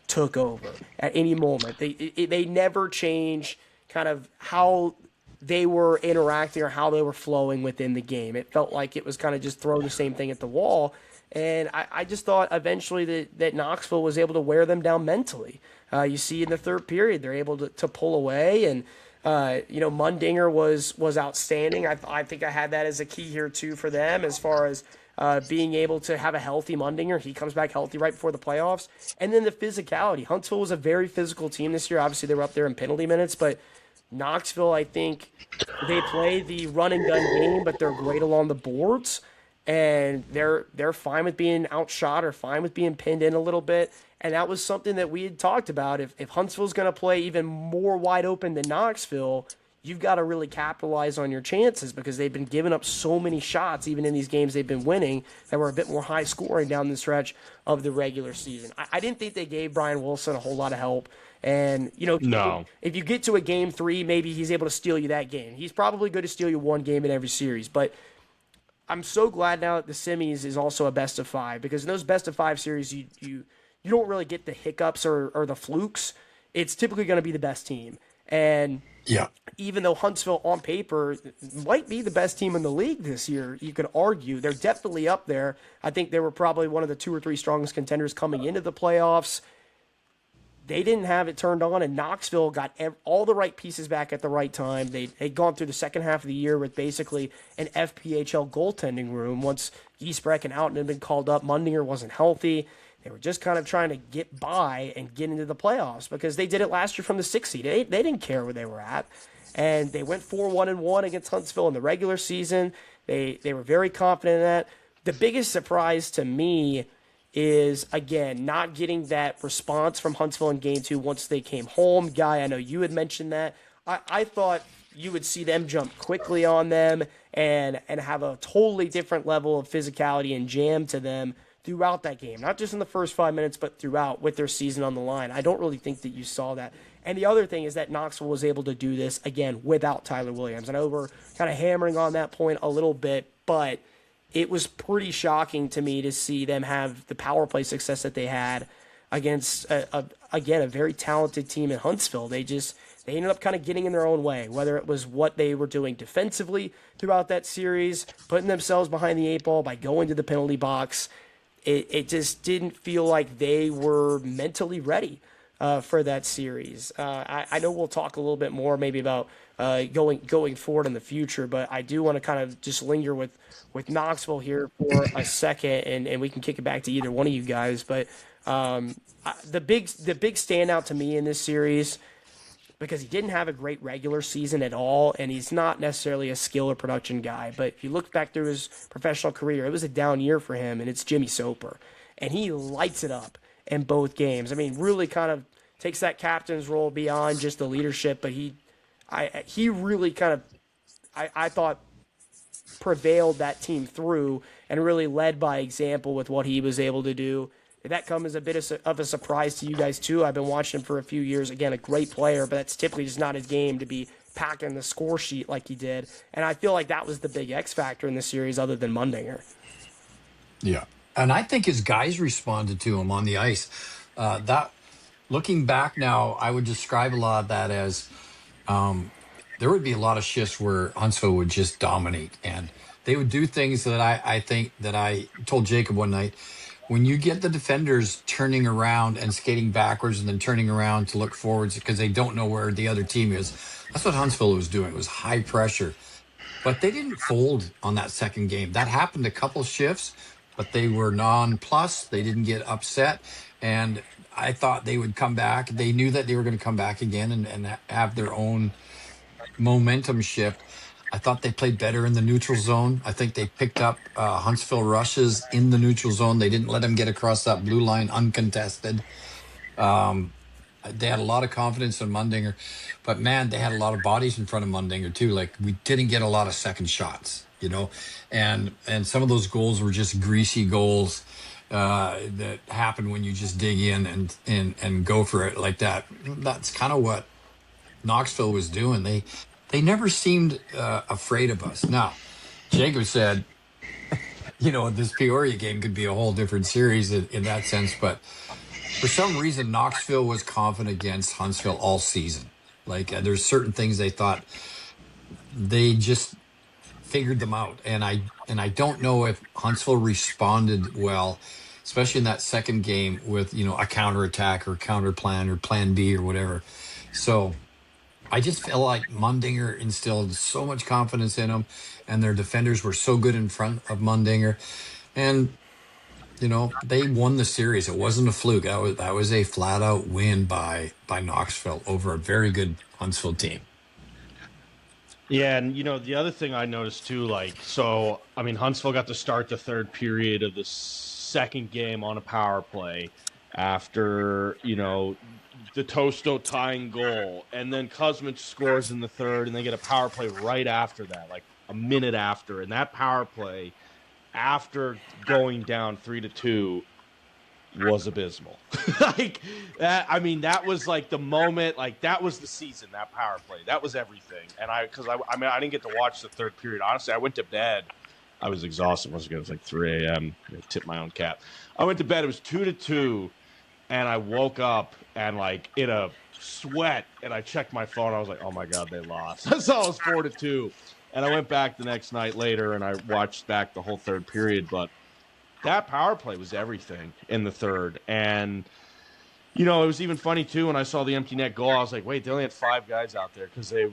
took over at any moment. They never change kind of how they were interacting or how they were flowing within the game. It felt like it was kind of just throw the same thing at the wall. And I just thought eventually that Knoxville was able to wear them down mentally. You see in the third period, they're able to pull away. And, Mundinger was outstanding. I think I had that as a key here, too, for them as far as being able to have a healthy Mundinger. He comes back healthy right before the playoffs. And then the physicality. Huntsville was a very physical team this year. Obviously, they were up there in penalty minutes, but Knoxville, I think they play the run and gun game, but they're great along the boards, and they're fine with being outshot or fine with being pinned in a little bit. And that was something that we had talked about. If Huntsville's going to play even more wide open than Knoxville, you've got to really capitalize on your chances because they've been giving up so many shots, even in these games they've been winning, that were a bit more high scoring down the stretch of the regular season. I didn't think they gave Brian Wilson a whole lot of help. And, if you get to a game 3, maybe he's able to steal you that game. He's probably going to steal you one game in every series. But I'm so glad now that the semis is also a best of 5, because in those best of 5 series, you don't really get the hiccups or the flukes. It's typically going to be the best team. And even though Huntsville on paper might be the best team in the league this year, you could argue they're definitely up there. I think they were probably one of the 2 or 3 strongest contenders coming into the playoffs. They didn't have it turned on, and Knoxville got all the right pieces back at the right time. They'd gone through the second half of the year with basically an SPHL goaltending room. Once Giesbrecht and Outen had been called up, Mundinger wasn't healthy. They were just kind of trying to get by and get into the playoffs because they did it last year from the 6th seed. They didn't care where they were at, and they went 4-1-1 against Huntsville in the regular season. They were very confident in that. The biggest surprise to me is, again, not getting that response from Huntsville in Game 2 once they came home. Guy, I know you had mentioned that. I thought you would see them jump quickly on them and have a totally different level of physicality and jam to them throughout that game. Not just in the first 5 minutes, but throughout with their season on the line. I don't really think that you saw that. And the other thing is that Knoxville was able to do this, again, without Tyler Williams. I know we're kind of hammering on that point a little bit, but it was pretty shocking to me to see them have the power play success that they had against, a very talented team in Huntsville. They ended up kind of getting in their own way, whether it was what they were doing defensively throughout that series, putting themselves behind the 8 ball by going to the penalty box. It just didn't feel like they were mentally ready for that series. I know we'll talk a little bit more maybe about going forward in the future, but I do want to kind of just linger with Knoxville here for a second, and we can kick it back to either one of you guys. But the big standout to me in this series, because he didn't have a great regular season at all, and he's not necessarily a skill or production guy, but if you look back through his professional career, it was a down year for him, and it's Jimmy Soper. And he lights it up in both games. I mean, really kind of takes that captain's role beyond just the leadership, but he really kind of, I thought, prevailed that team through and really led by example with what he was able to do. Did that come as a bit of a surprise to you guys too? I've been watching him for a few years. Again, a great player, but that's typically just not his game to be packing the score sheet like he did. And I feel like that was the big X factor in the series other than Mundinger. Yeah. And I think his guys responded to him on the ice. That, looking back now, I would describe a lot of that as there would be a lot of shifts where Huntsville would just dominate, and they would do things that I think that I told Jacob one night. When you get the defenders turning around and skating backwards and then turning around to look forwards because they don't know where the other team is, that's what Huntsville was doing. It was high pressure. But they didn't fold on that second game. That happened a couple shifts, but they were nonplussed. They didn't get upset. And I thought they would come back. They knew that they were going to come back again and have their own momentum shift. I thought they played better in the neutral zone. I think they picked up Huntsville rushes in the neutral zone. They didn't let them get across that blue line uncontested. They had a lot of confidence in Mundinger. But, man, they had a lot of bodies in front of Mundinger, too. Like, we didn't get a lot of second shots, And some of those goals were just greasy goals that happen when you just dig in and go for it like that. That's kind of what Knoxville was doing. They never seemed afraid of us. Now, Jacob said, this Peoria game could be a whole different series in that sense, but for some reason, Knoxville was confident against Huntsville all season. Like, there's certain things they thought they just figured them out. And I don't know if Huntsville responded well, especially in that second game with, a counterattack or counter plan or plan B or whatever. So I just feel like Mundinger instilled so much confidence in them, and their defenders were so good in front of Mundinger. And, they won the series. It wasn't a fluke. That was a flat out win by Knoxville over a very good Huntsville team. Yeah, and the other thing I noticed too, Huntsville got to start the third period of the second game on a power play after, the Tosto tying goal, and then Kuzmich scores in the third, and they get a power play right after that, like a minute after, and that power play after going down 3-2 was abysmal. That was like the moment, like that was the season, that power play. That was everything. And I didn't get to watch the third period. Honestly, I went to bed. I was exhausted. Once again, it was like 3 a.m. I tipped my own cap. I went to bed. It was 2-2. And I woke up and like in a sweat, and I checked my phone. I was like, oh my God, they lost. I saw it was 4-2. And I went back the next night later and I watched back the whole third period. But that power play was everything in the third. And, it was even funny, too, when I saw the empty net goal. I was like, wait, they only had 5 guys out there because they,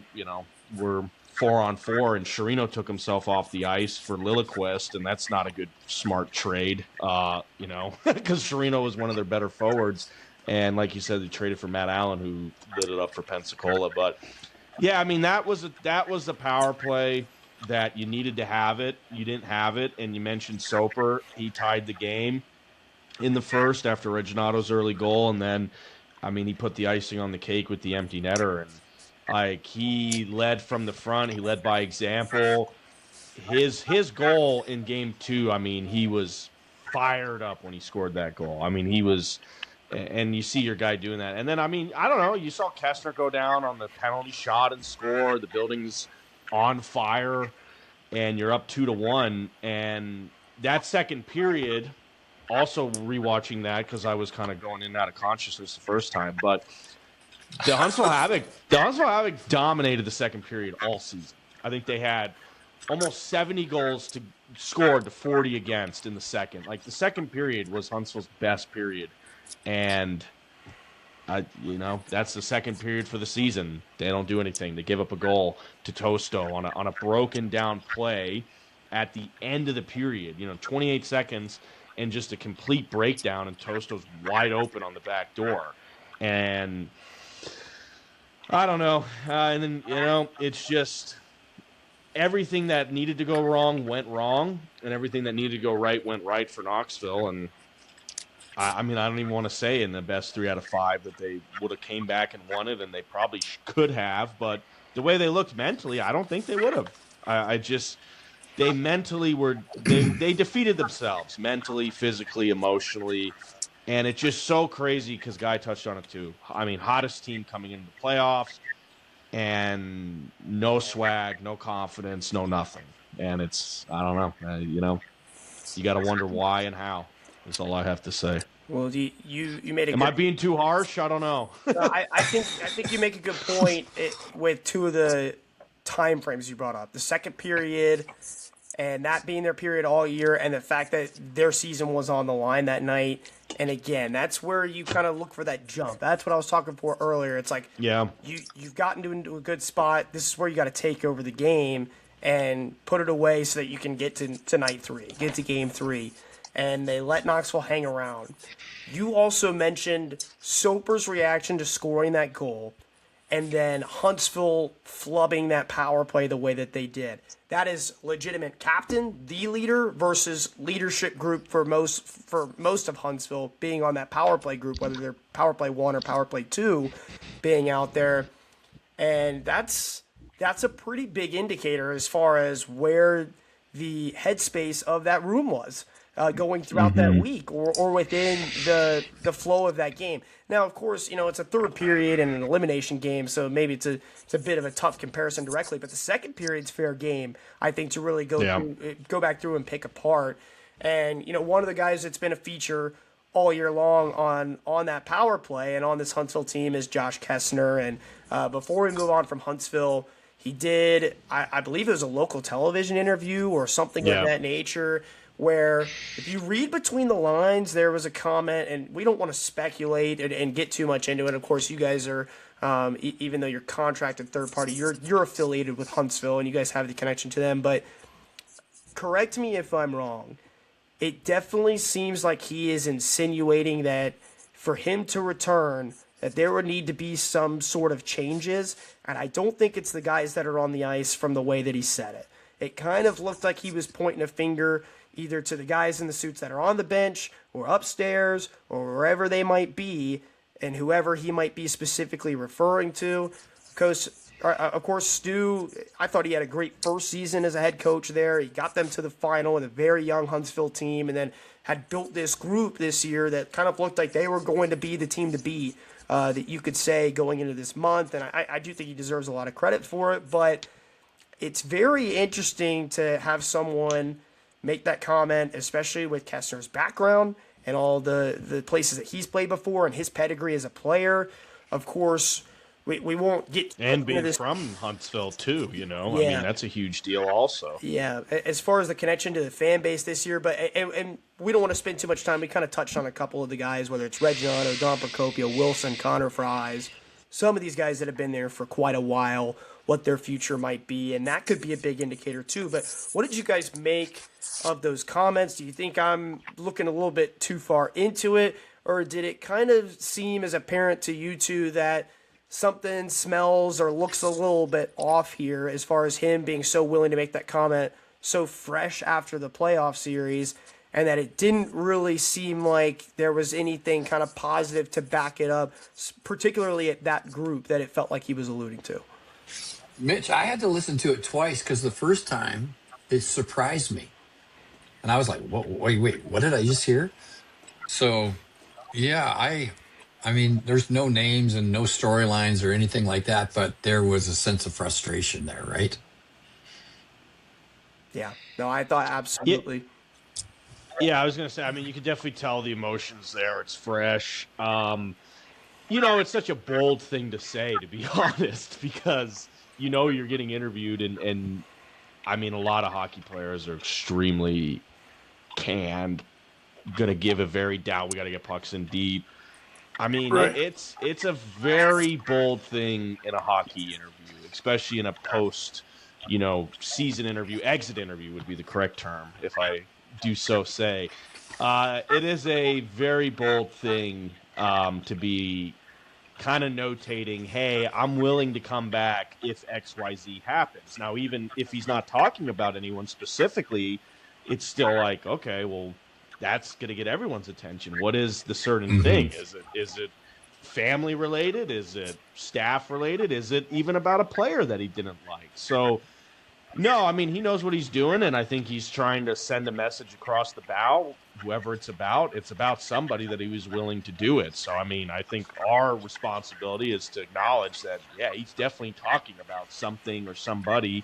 were 4-on-4. And Chirino took himself off the ice for Lilliquist, and that's not a good, smart trade, because Chirino was one of their better forwards. And like you said, they traded for Matt Allen, who lit it up for Pensacola. But, yeah, that was the power play that you needed to have it. You didn't have it, and you mentioned Soper. He tied the game in the first after Reginato's early goal, and then, he put the icing on the cake with the empty netter, and he led from the front. He led by example. His goal in game 2, he was fired up when he scored that goal. He was, and you see your guy doing that, and then I don't know. You saw Kessner go down on the penalty shot and score. The building's on fire, and you're up 2-1. And that second period, also rewatching that because I was kind of going in and out of consciousness the first time, but the Huntsville Havoc dominated the second period all season. I think they had almost 70 goals scored to 40 against in the second. Like the second period was Huntsville's best period, and that's the second period for the season. They don't do anything. They give up a goal to Tosto on a broken down play at the end of the period. 28 seconds and just a complete breakdown, and Tosto's wide open on the back door. And I don't know. And then, it's just everything that needed to go wrong went wrong, and everything that needed to go right went right for Knoxville. And I don't even want to say in the best 3 out of 5 that they would have came back and won it, and they probably could have. But the way they looked mentally, I don't think they would have. They mentally they defeated themselves mentally, physically, emotionally. And it's just so crazy because Guy touched on it too. Hottest team coming into the playoffs, and no swag, no confidence, no nothing. And it's, I don't know, you got to wonder why and how. That's all I have to say. Well, you made a Am I being too harsh? I don't know. I think you make a good point with 2 of the time frames you brought up. The second period, and that being their period all year, and the fact that their season was on the line that night. And again, that's where you kind of look for that jump. That's what I was talking for earlier. It's like, yeah, you've gotten into a good spot. This is where you got to take over the game and put it away so that you can get to night 3, get to game 3. And they let Knoxville hang around. You also mentioned Soper's reaction to scoring that goal, and then Huntsville flubbing that power play the way that they did. That is legitimate captain, the leader, versus leadership group for most of Huntsville being on that power play group, whether they're power play 1 or power play 2 being out there. And that's a pretty big indicator as far as where the headspace of that room was. Going throughout that week or within the flow of that game. Now, of course, it's a third period and an elimination game, so maybe it's a bit of a tough comparison directly. But the second period's fair game, I think, to really go back through and pick apart. And one of the guys that's been a feature all year long on that power play and on this Huntsville team is Josh Kessner. And before we move on from Huntsville, He did, I believe it was a local television interview or something of Yeah. that nature, where if you read between the lines, there was a comment, and we don't want to speculate and get too much into it. Of course, you guys are, even though you're contracted third party, you're affiliated with Huntsville, and you guys have the connection to them. But correct me if I'm wrong. It definitely seems like he is insinuating that for him to return, that there would need to be some sort of changes, and I don't think it's the guys that are on the ice from the way that he said it. It kind of looked like he was pointing a finger either to the guys in the suits that are on the bench or upstairs or wherever they might be, and whoever he might be specifically referring to. Because, of course, Stu, I thought he had a great first season as a head coach there. He got them to the final with a very young Huntsville team, and then had built this group this year that kind of looked like they were going to be the team to beat, that you could say going into this month. And I do think he deserves a lot of credit for it, but it's very interesting to have someone make that comment, especially with Kessner's background and all the places that he's played before and his pedigree as a player. Of course, we won't get And being into this. from Huntsville too, Yeah. I mean, that's a huge deal also. Yeah, as far as the connection to the fan base this year, but and we don't want to spend too much time. We kind of touched on a couple of the guys, whether it's Reggiano, Don Procopio, Wilson, Connor Fries, some of these guys that have been there for quite a while, what their future might be, and that could be a big indicator too. But what did you guys make of those comments? Do you think I'm looking a little bit too far into it, or did it kind of seem as apparent to you two that something smells or looks a little bit off here as far as him being so willing to make that comment so fresh after the playoff series, and that it didn't really seem like there was anything kind of positive to back it up, particularly at that group that it felt like he was alluding to? Mitch, I had to listen to it twice because the first time it surprised me. And I was like, wait, what did I just hear? So, yeah, I mean, there's no names and no storylines or anything like that, but there was a sense of frustration there, right? Yeah. No, I thought absolutely. Yeah, I was going to say, I mean, you can definitely tell the emotions there. It's fresh. It's such a bold thing to say, to be honest, because, you're getting interviewed and I mean, a lot of hockey players are extremely canned, going to give a very down, we got to get pucks in deep. I mean, Right. it's a very bold thing in a hockey interview, especially in a post, season interview. Exit interview would be the correct term, if I do so say. It is a very bold thing to be kind of notating, hey, I'm willing to come back if XYZ happens. Now, even if he's not talking about anyone specifically, it's still like, okay, well, that's going to get everyone's attention. What is the certain thing? Is it family related? Is it staff related? Is it even about a player that he didn't like? So, no, I mean, he knows what he's doing, and I think he's trying to send a message across the bow, whoever it's about somebody that he was willing to do it. So, I mean, I think our responsibility is to acknowledge that, yeah, he's definitely talking about something or somebody,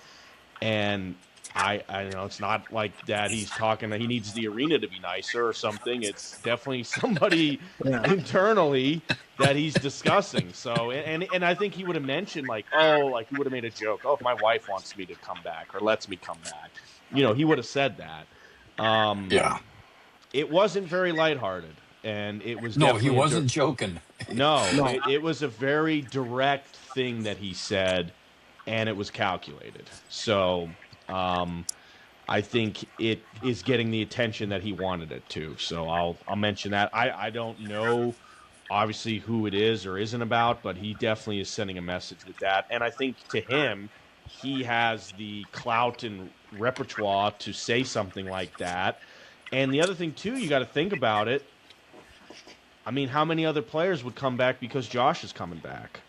and I know it's not like that he's talking that he needs the arena to be nicer or something. It's definitely somebody internally that he's discussing. So, and I think he would have mentioned he would have made a joke. Oh, if my wife wants me to come back or lets me come back, he would have said that. Yeah. It wasn't very lighthearted, and it was No, he wasn't joking. No. It was a very direct thing that he said, and it was calculated. So, I think it is getting the attention that he wanted it to. So I'll mention that. I don't know, obviously, who it is or isn't about, but he definitely is sending a message with that. And I think to him, he has the clout and repertoire to say something like that. And the other thing, too, you got to think about it. I mean, how many other players would come back because Josh is coming back?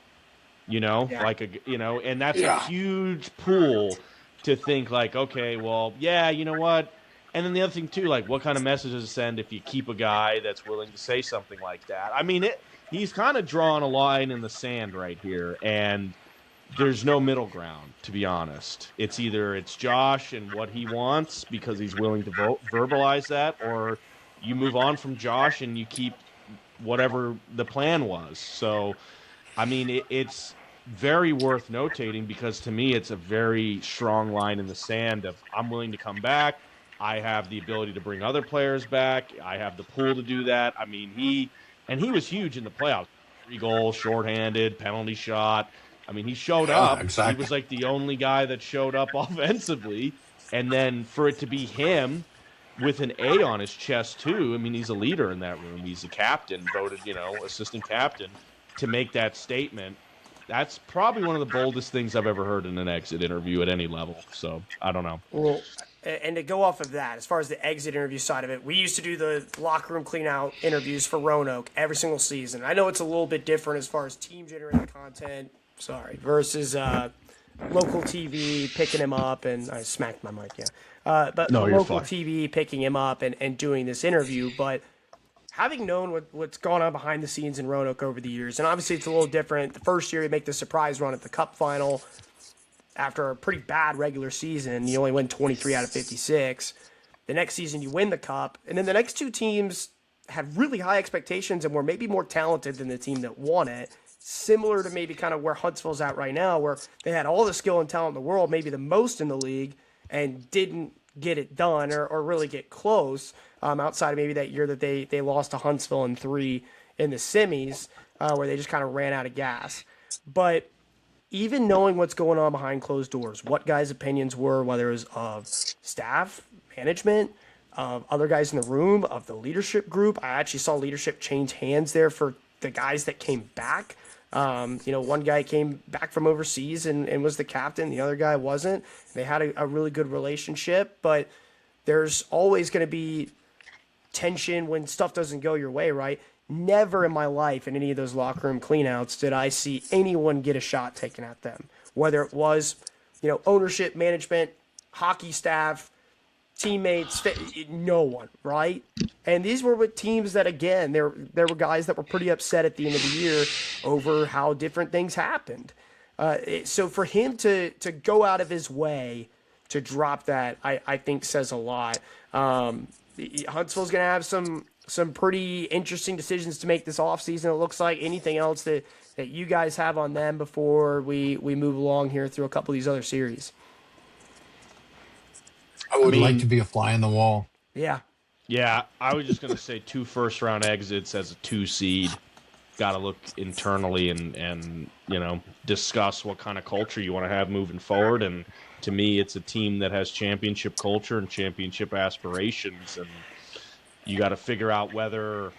And that's a huge pool to think like, okay, well, yeah, you know what? And then the other thing too, like what kind of message does it send if you keep a guy that's willing to say something like that? I mean, he's kind of drawing a line in the sand right here, and there's no middle ground, to be honest. It's either it's Josh and what he wants because he's willing to verbalize that, or you move on from Josh and you keep whatever the plan was. So, I mean, it's very worth notating because to me it's a very strong line in the sand of I'm willing to come back. I have the ability to bring other players back. I have the pool to do that. I mean, he was huge in the playoffs. 3 goals, shorthanded, penalty shot. I mean, he showed Yeah, up. He exactly. was like the only guy that showed up offensively. And then for it to be him with an A on his chest too. I mean, he's a leader in that room. He's a captain, voted, assistant captain, to make that statement. That's probably one of the boldest things I've ever heard in an exit interview at any level. So I don't know. Well, and to go off of that, as far as the exit interview side of it, we used to do the locker room clean out interviews for Roanoke every single season. I know it's a little bit different as far as team generated content, versus local TV picking him up, and I smacked my mic, yeah. But No, you're local fine. TV picking him up and doing this interview, but having known what's gone on behind the scenes in Roanoke over the years, and obviously it's a little different. The first year you make the surprise run at the Cup final after a pretty bad regular season. You only win 23 out of 56. The next season you win the Cup, and then the next two teams had really high expectations and were maybe more talented than the team that won it. Similar to maybe kind of where Huntsville's at right now, where they had all the skill and talent in the world, maybe the most in the league, and didn't get it done or really get close, outside of maybe that year that they lost to Huntsville in 3 in the semis, where they just kind of ran out of gas. But even knowing what's going on behind closed doors, what guys' opinions were, whether it was of staff, management, of other guys in the room, of the leadership group. I actually saw leadership change hands there for the guys that came back. One guy came back from overseas and was the captain. The other guy wasn't. They had a really good relationship, but there's always going to be tension when stuff doesn't go your way, right? Never in my life in any of those locker room cleanouts did I see anyone get a shot taken at them, whether it was, ownership, management, hockey staff, teammates, no one, right? And these were with teams that, again, there were guys that were pretty upset at the end of the year over how different things happened. So for him to go out of his way to drop that, I think says a lot. Huntsville's going to have some pretty interesting decisions to make this offseason. It looks like. Anything else that you guys have on them before we move along here through a couple of these other series? I would like to be a fly on the wall. Yeah. Yeah, I was just going to say 2 first-round exits as a 2 seed. Got to look internally and discuss what kind of culture you want to have moving forward. And to me, it's a team that has championship culture and championship aspirations. And you got to figure out whether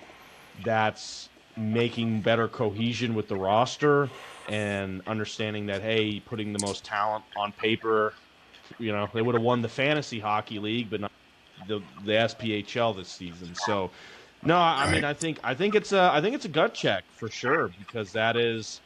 that's making better cohesion with the roster and understanding that, hey, putting the most talent on paper, they would have won the fantasy hockey league, but not the SPHL this season. So, no, I mean, I think it's a gut check for sure, because that is,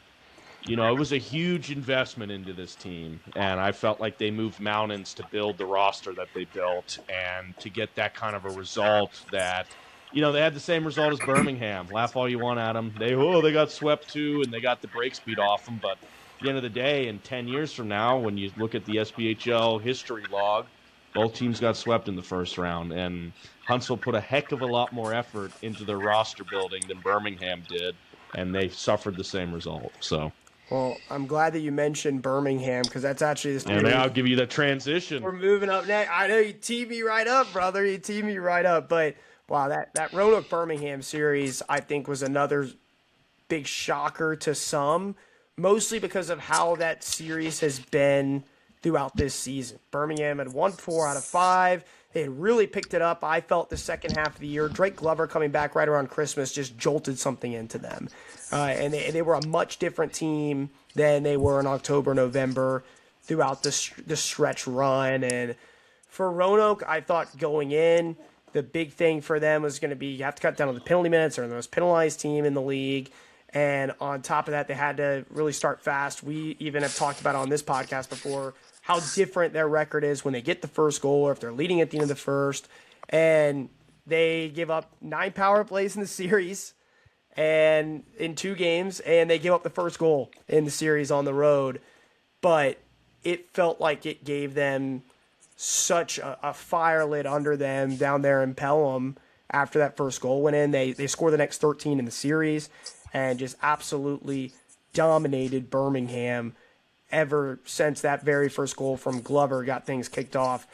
it was a huge investment into this team, and I felt like they moved mountains to build the roster that they built, and to get that kind of a result that, they had the same result as Birmingham. Laugh all you want at them. They got swept too, and they got the break speed off them, but at the end of the day, in 10 years from now, when you look at the SPHL history log, both teams got swept in the first round, and Huntsville put a heck of a lot more effort into their roster building than Birmingham did, and they suffered the same result. So, Well, I'm glad that you mentioned Birmingham, because that's actually this. And I'll give you the transition. We're moving up next. I know you teed me right up, brother. You teed me right up. But wow, that Roanoke Birmingham series, I think, was another big shocker to some, mostly because of how that series has been throughout this season. Birmingham had won 4 out of 5. They had really picked it up, I felt, the second half of the year. Drake Glover coming back right around Christmas just jolted something into them. And they were a much different team than they were in October, November throughout the stretch run. And for Roanoke, I thought going in, the big thing for them was going to be you have to cut down on the penalty minutes. They're the most penalized team in the league. And on top of that, they had to really start fast. We even have talked about on this podcast before how different their record is when they get the first goal or if they're leading at the end of the first. And they give up 9 power plays in the series and in 2 games, and they give up the first goal in the series on the road. But it felt like it gave them such a fire lit under them down there in Pelham after that first goal went in. They score the next 13 in the series and just absolutely dominated Birmingham ever since that very first goal from Glover got things kicked off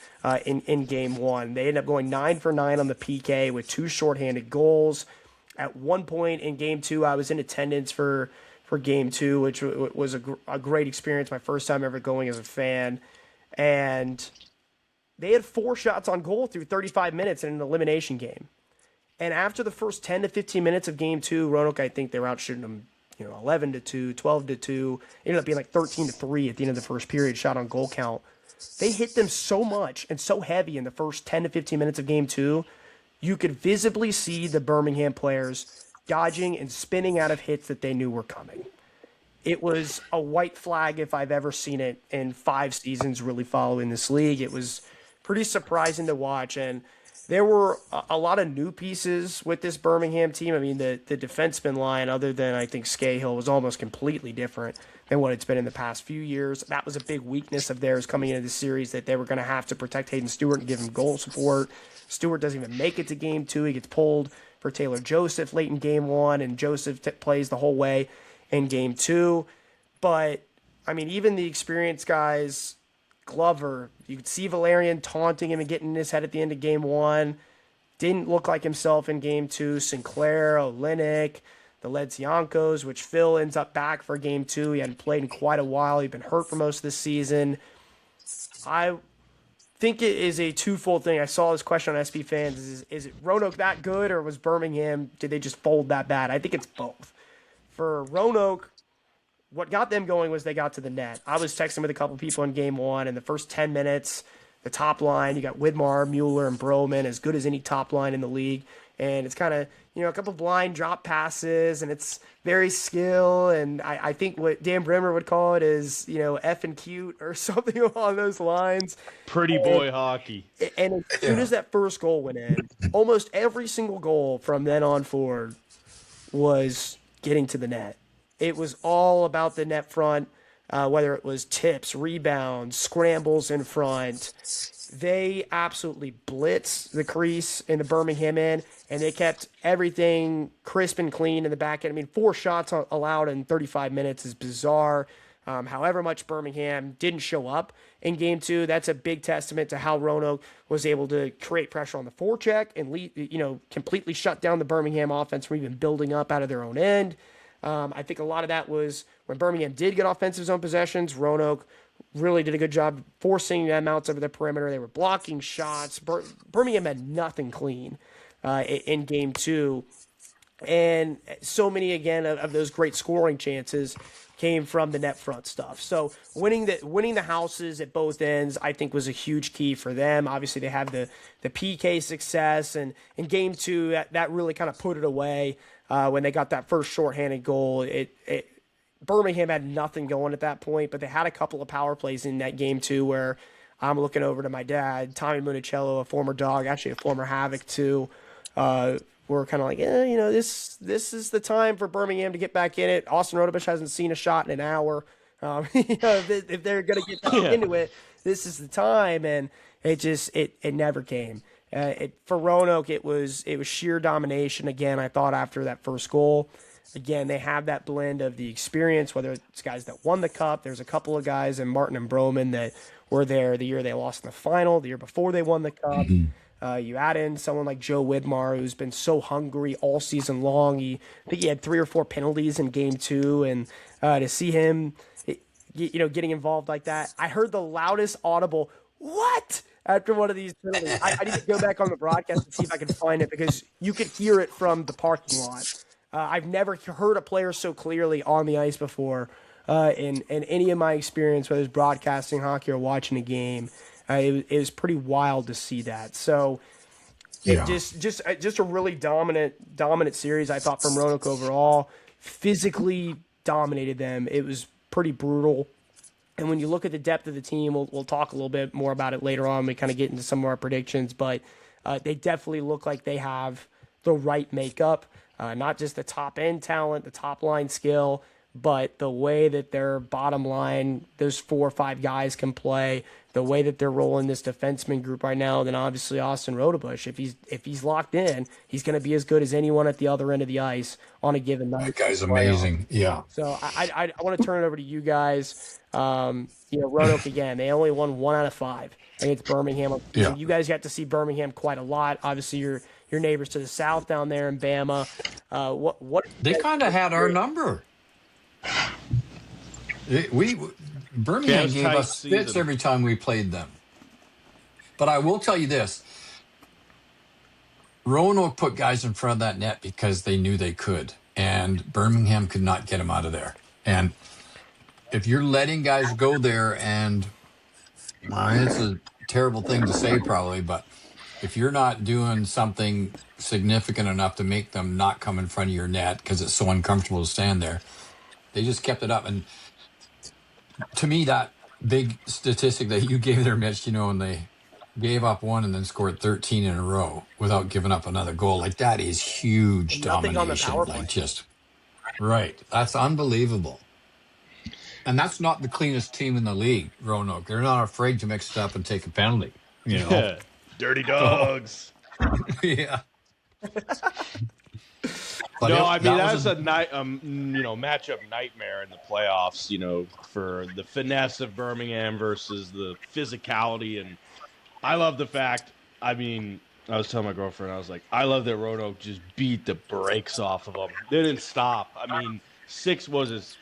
in game one. They ended up going 9 for 9 on the PK with 2 shorthanded goals. At one point in game two, I was in attendance for game two, which was a great experience, my first time ever going as a fan. And they had 4 shots on goal through 35 minutes in an elimination game. And after the first 10 to 15 minutes of game two, Roanoke, I think they were out shooting them 11-2, 12-2, ended up being like 13-3 at the end of the first period, shot on goal count. They hit them so much and so heavy in the first 10 to 15 minutes of game two, you could visibly see the Birmingham players dodging and spinning out of hits that they knew were coming. It was a white flag if I've ever seen it in 5 seasons really following this league. It was pretty surprising to watch, and there were a lot of new pieces with this Birmingham team. I mean, the defenseman line, other than I think Scahill, was almost completely different than what it's been in the past few years. That was a big weakness of theirs coming into the series, that they were going to have to protect Hayden Stewart and give him goal support. Stewart doesn't even make it to game two. He gets pulled for Taylor Joseph late in game one, and Joseph plays the whole way in game two. But, I mean, even the experienced guys, Glover, you could see Valerian taunting him and getting in his head at the end of game one. Didn't look like himself in game two. Sinclair, Olenek, the Ledziankos, which Phil ends up back for game two. He hadn't played in quite a while. He'd been hurt for most of the season. I think it is a twofold thing. I saw this question on SB Fans. Is it Roanoke that good, or was Birmingham, did they just fold that bad? I think it's both. For Roanoke, what got them going was they got to the net. I was texting with a couple people in game one, and the first 10 minutes, the top line, you got Widmar, Mueller, and Broman, as good as any top line in the league. And it's kind of, a couple blind drop passes, and it's very skill. And I think what Dan Brimmer would call it is, effing cute or something along those lines. Pretty boy hockey. And as soon as that first goal went in, almost every single goal from then on forward was getting to the net. It was all about the net front, whether it was tips, rebounds, scrambles in front. They absolutely blitzed the crease in the Birmingham end, and they kept everything crisp and clean in the back end. I mean, 4 shots allowed in 35 minutes is bizarre. However much Birmingham didn't show up in game two, that's a big testament to how Roanoke was able to create pressure on the forecheck and completely shut down the Birmingham offense from even building up out of their own end. I think a lot of that was when Birmingham did get offensive zone possessions, Roanoke really did a good job forcing them out over the perimeter. They were blocking shots. Birmingham had nothing clean in game two. And so many, again, of those great scoring chances came from the net front stuff. So winning the houses at both ends, I think, was a huge key for them. Obviously, they had the PK success, and in game two, that really kind of put it away. When they got that first shorthanded goal, Birmingham had nothing going at that point, but they had a couple of power plays in that game too, where I'm looking over to my dad, Tommy Municello, a former Dog, actually a former Havoc too. We're kind of like, this is the time for Birmingham to get back in it. Austin Rodebush hasn't seen a shot in an hour. If they're going to get back into it, this is the time, and it never came. For Roanoke, it was sheer domination again. I thought after that first goal, again, they have that blend of the experience, whether it's guys that won the cup. There's a couple of guys, and Martin and Broman, that were there the year they lost in the final, the year before they won the cup. You add in someone like Joe Widmar, who's been so hungry all season long. I think he had 3 or 4 penalties in game two, and to see him, getting involved like that, I heard the loudest audible "what" after one of these penalties. I need to go back on the broadcast and see if I can find it, because you could hear it from the parking lot. I've never heard a player so clearly on the ice before in any of my experience, whether it's broadcasting hockey or watching a game. It was pretty wild to see that. So just a really dominant series, I thought, from Roanoke overall. Physically dominated them. It was pretty brutal. And when you look at the depth of the team, we'll talk a little bit more about it later on. We kind of get into some of our predictions, but they definitely look like they have the right makeup. Not just the top end talent, the top line skill, but the way that their bottom line, those 4 or 5 guys can play, the way that they're rolling this defenseman group right now, then obviously Austin Rodebush, if he's locked in, he's going to be as good as anyone at the other end of the ice on a given night. That guy's amazing. Yeah. So I want to turn it over to you guys. Roanoke again, they only won 1 out of 5 against Birmingham. Yeah. You guys got to see Birmingham quite a lot. Obviously, your neighbors to the south down there in Bama. What They kind of had our number. Birmingham gave us fits every time we played them. But I will tell you this. Roanoke put guys in front of that net because they knew they could. And Birmingham could not get them out of there. And if you're letting guys go there, and it's a terrible thing to say probably, but if you're not doing something significant enough to make them not come in front of your net because it's so uncomfortable to stand there, they just kept it up. And to me, that big statistic that you gave there, Mitch, and they gave up 1 and then scored 13 in a row without giving up another goal, like that is huge Nothing domination. on the power play. Like just right. That's unbelievable. And that's not the cleanest team in the league, Roanoke. They're not afraid to mix it up and take a penalty. Yeah. Dirty dogs. Yeah. That's a matchup nightmare in the playoffs, for the finesse of Birmingham versus the physicality. And I love the fact, I was telling my girlfriend, I was like, I love that Roanoke just beat the brakes off of them. They didn't stop. 6-0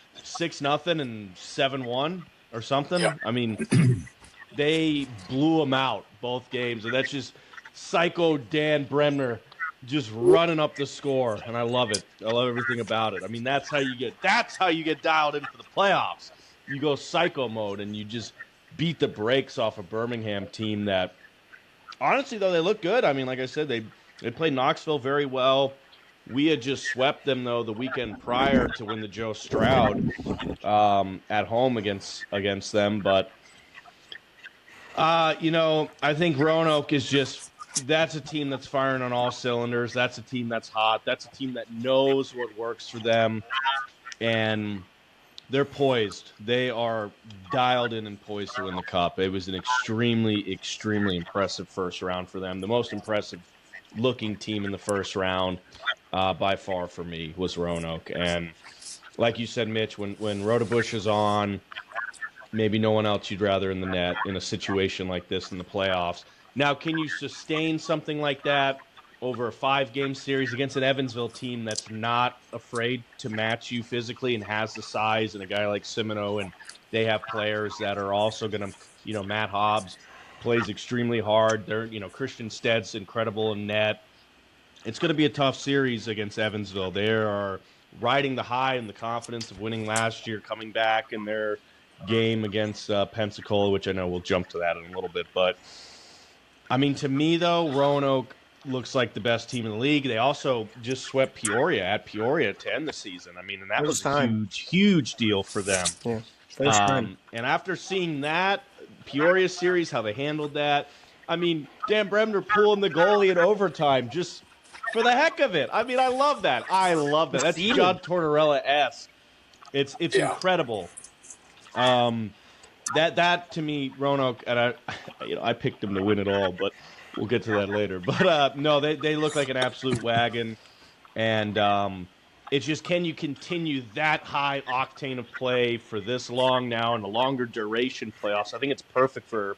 and 7-1 or something. Yeah. They blew them out both games. And that's just psycho Dan Bremner just running up the score, and I love it. I love everything about it. That's how you get dialed in for the playoffs. You go psycho mode, and you just beat the brakes off a Birmingham team that, honestly, though, they look good. Like I said, they played Knoxville very well. We had just swept them, though, the weekend prior to win the Joe Stroud at home against them. But, I think Roanoke is just – that's a team that's firing on all cylinders. That's a team that's hot. That's a team that knows what works for them. And they're poised. They are dialed in and poised to win the Cup. It was an extremely, extremely impressive first round for them. The most impressive looking team in the first round by far for me was Roanoke. And like you said, Mitch, when Rodebush is on, maybe no one else you'd rather in the net in a situation like this in the playoffs. Now, can you sustain something like that over a 5-game series against an Evansville team that's not afraid to match you physically and has the size, and a guy like Simoneau, and they have players that are also going to, Matt Hobbs plays extremely hard. They're, Christian Stead's incredible in net. It's going to be a tough series against Evansville. They are riding the high and the confidence of winning last year, coming back in their game against Pensacola, which I know we'll jump to that in a little bit, but to me, though, Roanoke looks like the best team in the league. They also just swept Peoria to end the season. And that was a huge, huge deal for them. Yeah. And after seeing that Peoria series, how they handled that, Dan Bremner pulling the goalie in overtime just for the heck of it. I love that. That's John Tortorella-esque. It's incredible. That to me, Roanoke, and I picked them to win it all, but we'll get to that later. But no, they look like an absolute wagon, and it's just, can you continue that high octane of play for this long now in a longer duration playoffs? I think it's perfect for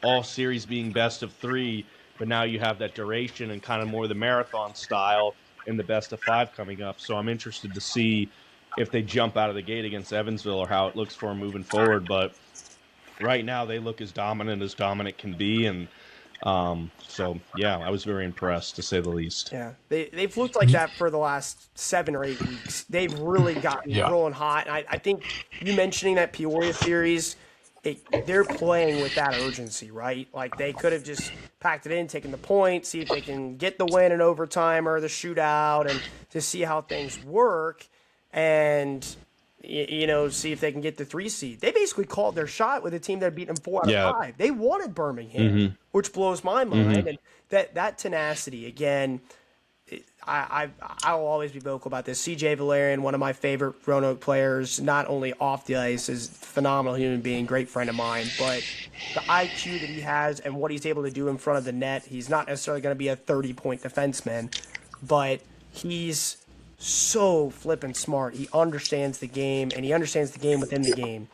all series being best of 3, but now you have that duration and kind of more the marathon style in the best of 5 coming up. So I'm interested to see if they jump out of the gate against Evansville or how it looks for them moving forward. But right now they look as dominant can be, and so yeah, I was very impressed, to say the least. Yeah, they've looked like that for the last 7 or 8 weeks. They've really gotten rolling hot. And I think you mentioning that Peoria series, they're playing with that urgency, right? Like, they could have just packed it in, taken the point, see if they can get the win in overtime or the shootout, and just see how things work, and see if they can get the 3 seed. They basically called their shot with a team that beat them 4 out of 5. They wanted Birmingham, which blows my mind. And that tenacity, again, I'll always be vocal about this. CJ Valerian, one of my favorite Roanoke players, not only off the ice, is a phenomenal human being, great friend of mine, but the IQ that he has and what he's able to do in front of the net, he's not necessarily going to be a 30-point defenseman, but he's so flippin' smart. He understands the game, and he understands the game within the game.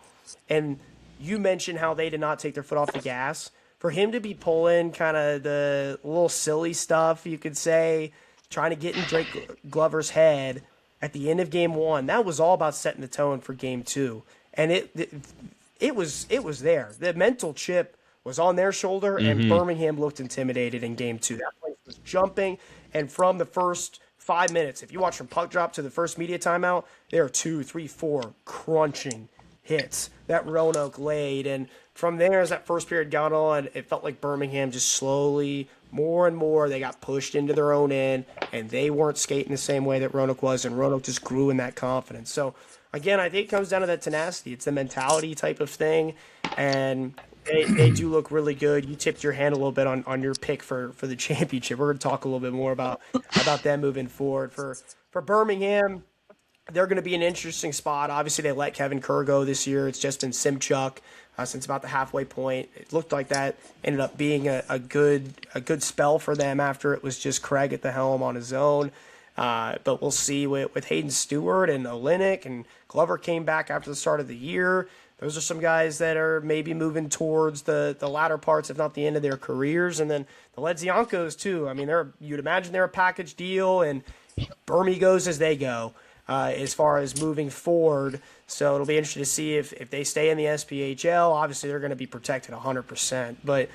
And you mentioned how they did not take their foot off the gas. For him to be pulling kind of the little silly stuff, you could say, trying to get in Drake Glover's head at the end of game one, that was all about setting the tone for game two. And it was there. The mental chip was on their shoulder, and Birmingham looked intimidated in game two. That place was jumping, and from the first 5 minutes, if you watch from puck drop to the first media timeout, there are 2, 3, 4 crunching hits that Roanoke laid. And from there, as that first period got on, it felt like Birmingham just slowly, more and more, they got pushed into their own end, and they weren't skating the same way that Roanoke was, and Roanoke just grew in that confidence. So, again, I think it comes down to that tenacity. It's the mentality type of thing, and they do look really good. You tipped your hand a little bit on your pick for the championship. We're going to talk a little bit more about them moving forward. For Birmingham, they're going to be an interesting spot. Obviously, they let Kevin Kerr go this year. It's Justin Simchuk since about the halfway point. It looked like that ended up being a good spell for them after it was just Craig at the helm on his own. But we'll see with Hayden Stewart and Olenek, and Glover came back after the start of the year. Those are some guys that are maybe moving towards the latter parts, if not the end of their careers. And then the Ledziankos, too. I mean, you'd imagine they're a package deal, and Burmy goes as they go as far as moving forward. So it'll be interesting to see if they stay in the SPHL. Obviously, they're going to be protected 100%. But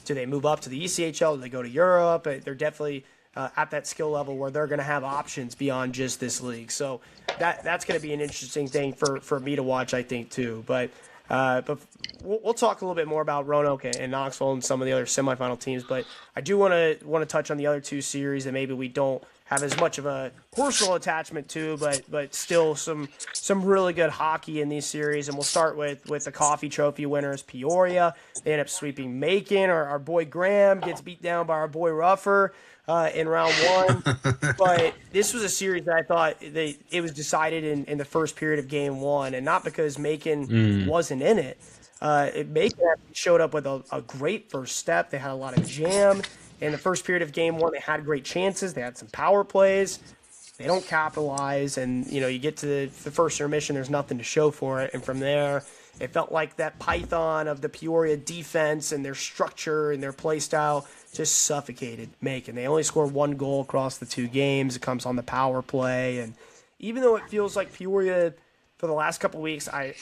do they move up to the ECHL? Do they go to Europe? They're definitely at that skill level where they're going to have options beyond just this league. So that's going to be an interesting thing for me to watch, I think, too. But we'll talk a little bit more about Roanoke and Knoxville and some of the other semifinal teams. But I do want to touch on the other two series that maybe we don't have as much of a personal attachment to, but still some really good hockey in these series. And we'll start with the Coffee Trophy winners, Peoria. They end up sweeping Macon. Our boy Graham gets beat down by our boy Ruffer in round one. But this was a series that I thought it was decided in the first period of game one, and not because Macon wasn't in it. Macon showed up with a great first step. They had a lot of jam. In the first period of game one, they had great chances. They had some power plays. They don't capitalize, and you get to the first intermission, there's nothing to show for it. And from there, it felt like that python of the Peoria defense and their structure and their play style just suffocated Macon. They only scored one goal across the two games. It comes on the power play, and even though it feels like Peoria for the last couple of weeks, I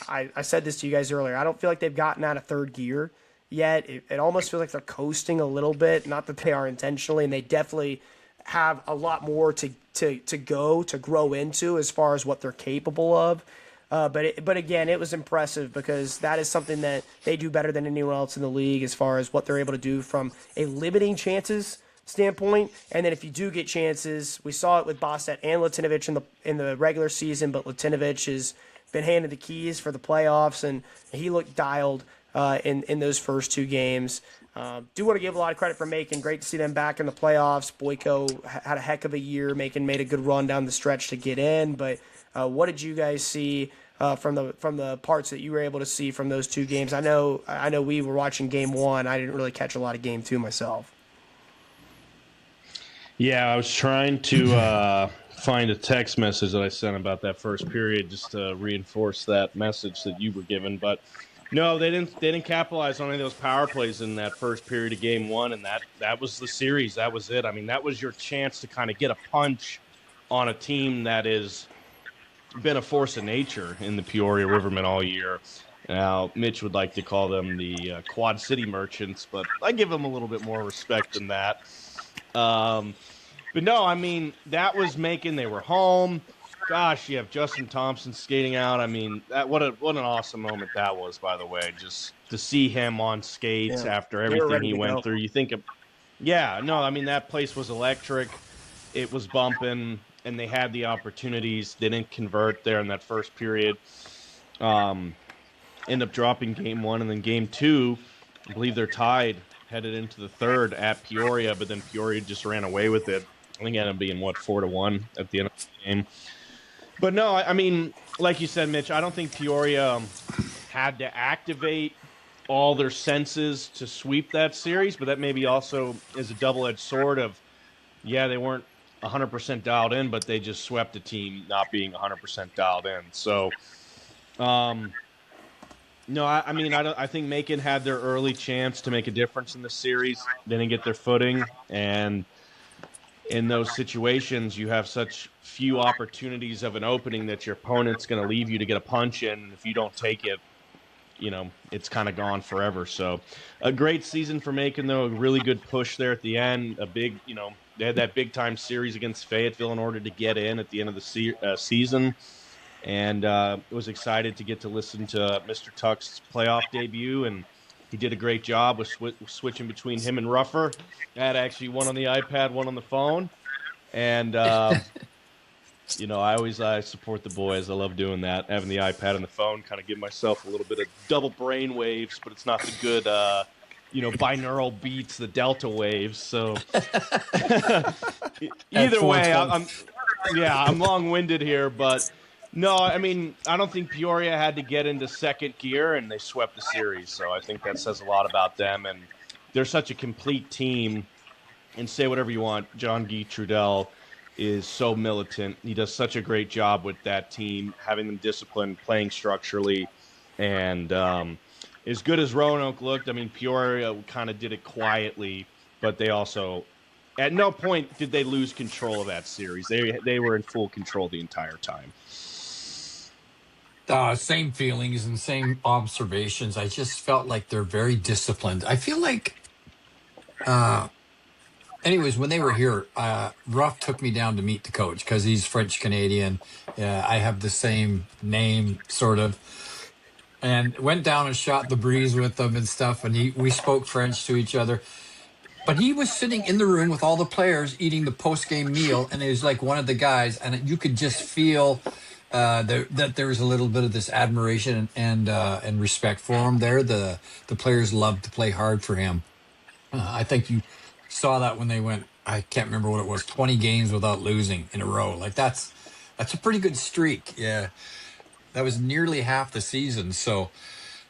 said this to you guys earlier, I don't feel like they've gotten out of third gear yet. It almost feels like they're coasting a little bit. Not that they are intentionally, and they definitely have a lot more to grow into as far as what they're capable of. But again, it was impressive because that is something that they do better than anyone else in the league as far as what they're able to do from a limiting chances standpoint. And then if you do get chances, we saw it with Bostet and Latinovich in the regular season, but Latinovich has been handed the keys for the playoffs, and he looked dialed in those first two games. Do want to give a lot of credit for Macon. Great to see them back in the playoffs. Boyko had a heck of a year. Macon made a good run down the stretch to get in. But what did you guys see from the parts that you were able to see from those two games? I know we were watching game one. I didn't really catch a lot of game two myself. Yeah, I was trying to find a text message that I sent about that first period just to reinforce that message that you were given, but no, they didn't capitalize on any of those power plays in that first period of game one, and that was the series. That was it. I mean, that was your chance to kind of get a punch on a team that has been a force of nature in the Peoria Rivermen all year. Now, Mitch would like to call them the Quad City Merchants, but I give them a little bit more respect than that. But no, I mean, that was Macon. They were home. Gosh, you have Justin Thompson skating out. I mean, what an awesome moment that was, by the way, just to see him on skates after everything he went through. You think of, I mean, that place was electric. It was bumping, and they had the opportunities. They didn't convert there in that first period. End up dropping game one, and then game two, I believe they're tied, headed into the third at Peoria, but then Peoria just ran away with it. I think it ended up being, 4-1 at the end of the game. But no, I mean, like you said, Mitch, I don't think Peoria had to activate all their senses to sweep that series, but that maybe also is a double-edged sword of, yeah, they weren't 100% dialed in, but they just swept a team not being 100% dialed in. So, no, I mean, I think Macon had their early chance to make a difference in the series. They didn't get their footing, and in those situations, you have such few opportunities of an opening that your opponent's going to leave you to get a punch in. And if you don't take it, it's kind of gone forever. So a great season for Macon, though. A really good push there at the end. A big, they had that big time series against Fayetteville in order to get in at the end of the season. And was excited to get to listen to Mr. Tuck's playoff debut. And he did a great job with switching between him and Ruffer. I had actually one on the iPad, one on the phone. And, I support the boys. I love doing that. Having the iPad and the phone, kind of give myself a little bit of double brain waves, but it's not the good, binaural beats, the delta waves. So either way, I'm long-winded here, but no, I mean, I don't think Peoria had to get into second gear, and they swept the series. So I think that says a lot about them, and they're such a complete team. And say whatever you want, John Guy Trudell is so militant. He does such a great job with that team, having them disciplined, playing structurally, and as good as Roanoke looked, I mean, Peoria kind of did it quietly, but they also, at no point did they lose control of that series. They were in full control the entire time. Same feelings and same observations. I just felt like they're very disciplined. I feel like, anyways, when they were here, Ruff took me down to meet the coach because he's French Canadian. I have the same name, sort of, and went down and shot the breeze with them and stuff. And we spoke French to each other. But he was sitting in the room with all the players eating the post-game meal, and it was like one of the guys, and you could just feel that there was a little bit of this admiration and respect for him there. The players loved to play hard for him. I think you saw that when they went, I can't remember what it was, 20 games without losing in a row. Like that's a pretty good streak. Yeah. That was nearly half the season. So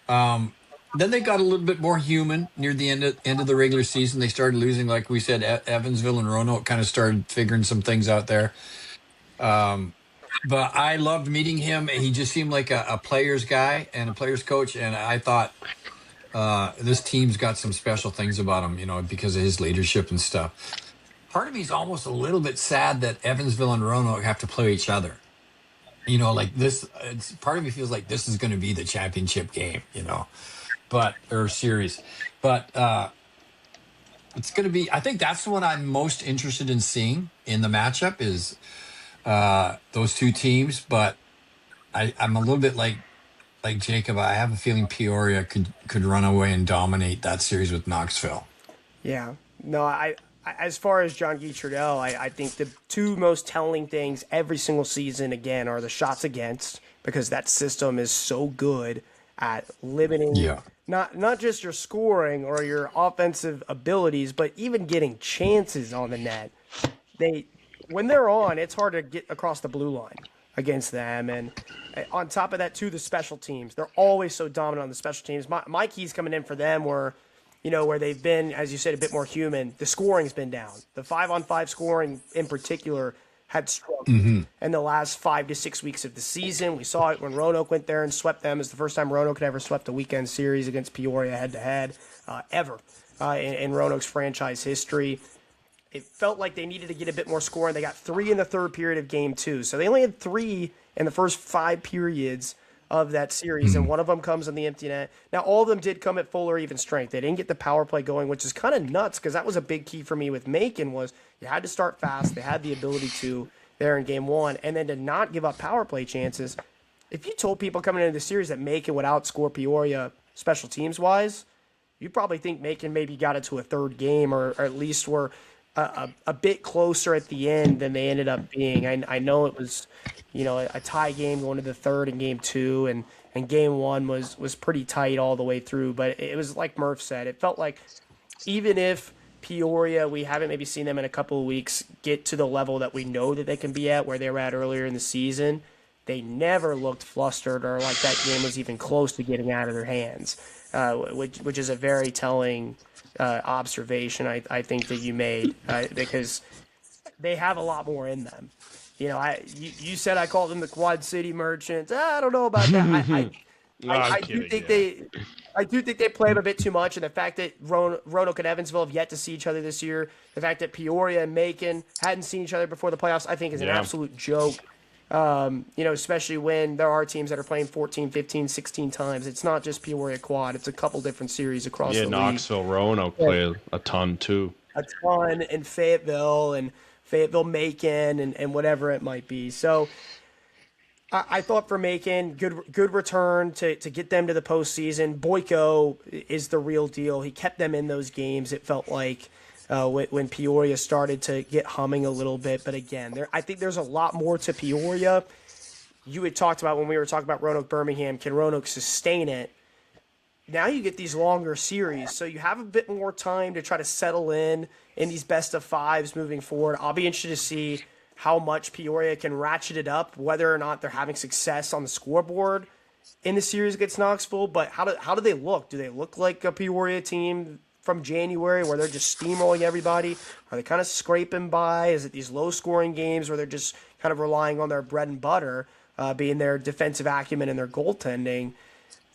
then they got a little bit more human near the end of the regular season. They started losing, like we said, Evansville and Roanoke kind of started figuring some things out there. But I loved meeting him. He just seemed like a player's guy and a player's coach. And I thought this team's got some special things about him, because of his leadership and stuff. Part of me is almost a little bit sad that Evansville and Roanoke have to play each other. Like this, part of me feels like this is going to be the championship game, or series. But it's going to be, I think that's the one I'm most interested in seeing in the matchup is those two teams. But I'm a little bit like Jacob. I have a feeling Peoria could run away and dominate that series with Knoxville. Yeah. No, I as far as John Guy Trudell, I think the two most telling things every single season, again, are the shots against, because that system is so good at limiting not just your scoring or your offensive abilities, but even getting chances on the net. When they're on, it's hard to get across the blue line against them. And on top of that, too, the special teams. They're always so dominant on the special teams. My key's coming in for them where they've been, as you said, a bit more human. The scoring's been down. The 5-on-5 scoring in particular had struggled in the last 5 to 6 weeks of the season. We saw it when Roanoke went there and swept them. It's the first time Roanoke had ever swept a weekend series against Peoria head-to-head ever in Roanoke's franchise history. It felt like they needed to get a bit more scoring. They got 3 in the third period of game 2. So they only had 3 in the first 5 periods of that series, and one of them comes on the empty net. Now, all of them did come at full or even strength. They didn't get the power play going, which is kind of nuts because that was a big key for me with Macon was you had to start fast. They had the ability to there in game 1, and then to not give up power play chances. If you told people coming into the series that Macon would outscore Peoria special teams-wise, you'd probably think Macon maybe got it to a third game or at least were a bit closer at the end than they ended up being. I know it was, a tie game going to the third in game 2, and game 1 was pretty tight all the way through. But it was like Murph said, it felt like even if Peoria, we haven't maybe seen them in a couple of weeks get to the level that we know that they can be at, where they were at earlier in the season. They never looked flustered or like that game was even close to getting out of their hands, which is a very telling observation I think that you made, because they have a lot more in them. You said I called them the Quad City Merchants. I don't know about that. I do think I do think they play them a bit too much, and the fact that Roanoke and Evansville have yet to see each other this year, the fact that Peoria and Macon hadn't seen each other before the playoffs, I think is an absolute joke. Especially when there are teams that are playing 14, 15, 16 times. It's not just Peoria Quad. It's a couple different series across the league. Knoxville, Roanoke play a ton too. A ton, and Fayetteville Macon and whatever it might be. So I thought for Macon, good return to get them to the postseason. Boyko is the real deal. He kept them in those games. It felt like when Peoria started to get humming a little bit. But again, I think there's a lot more to Peoria. You had talked about when we were talking about Roanoke Birmingham, can Roanoke sustain it? Now you get these longer series, so you have a bit more time to try to settle in these best of fives moving forward. I'll be interested to see how much Peoria can ratchet it up, whether or not they're having success on the scoreboard in the series against Knoxville. But how do they look? Do they look like a Peoria team from January where they're just steamrolling everybody? Are they kind of scraping by? Is it these low-scoring games where they're just kind of relying on their bread and butter, being their defensive acumen and their goaltending?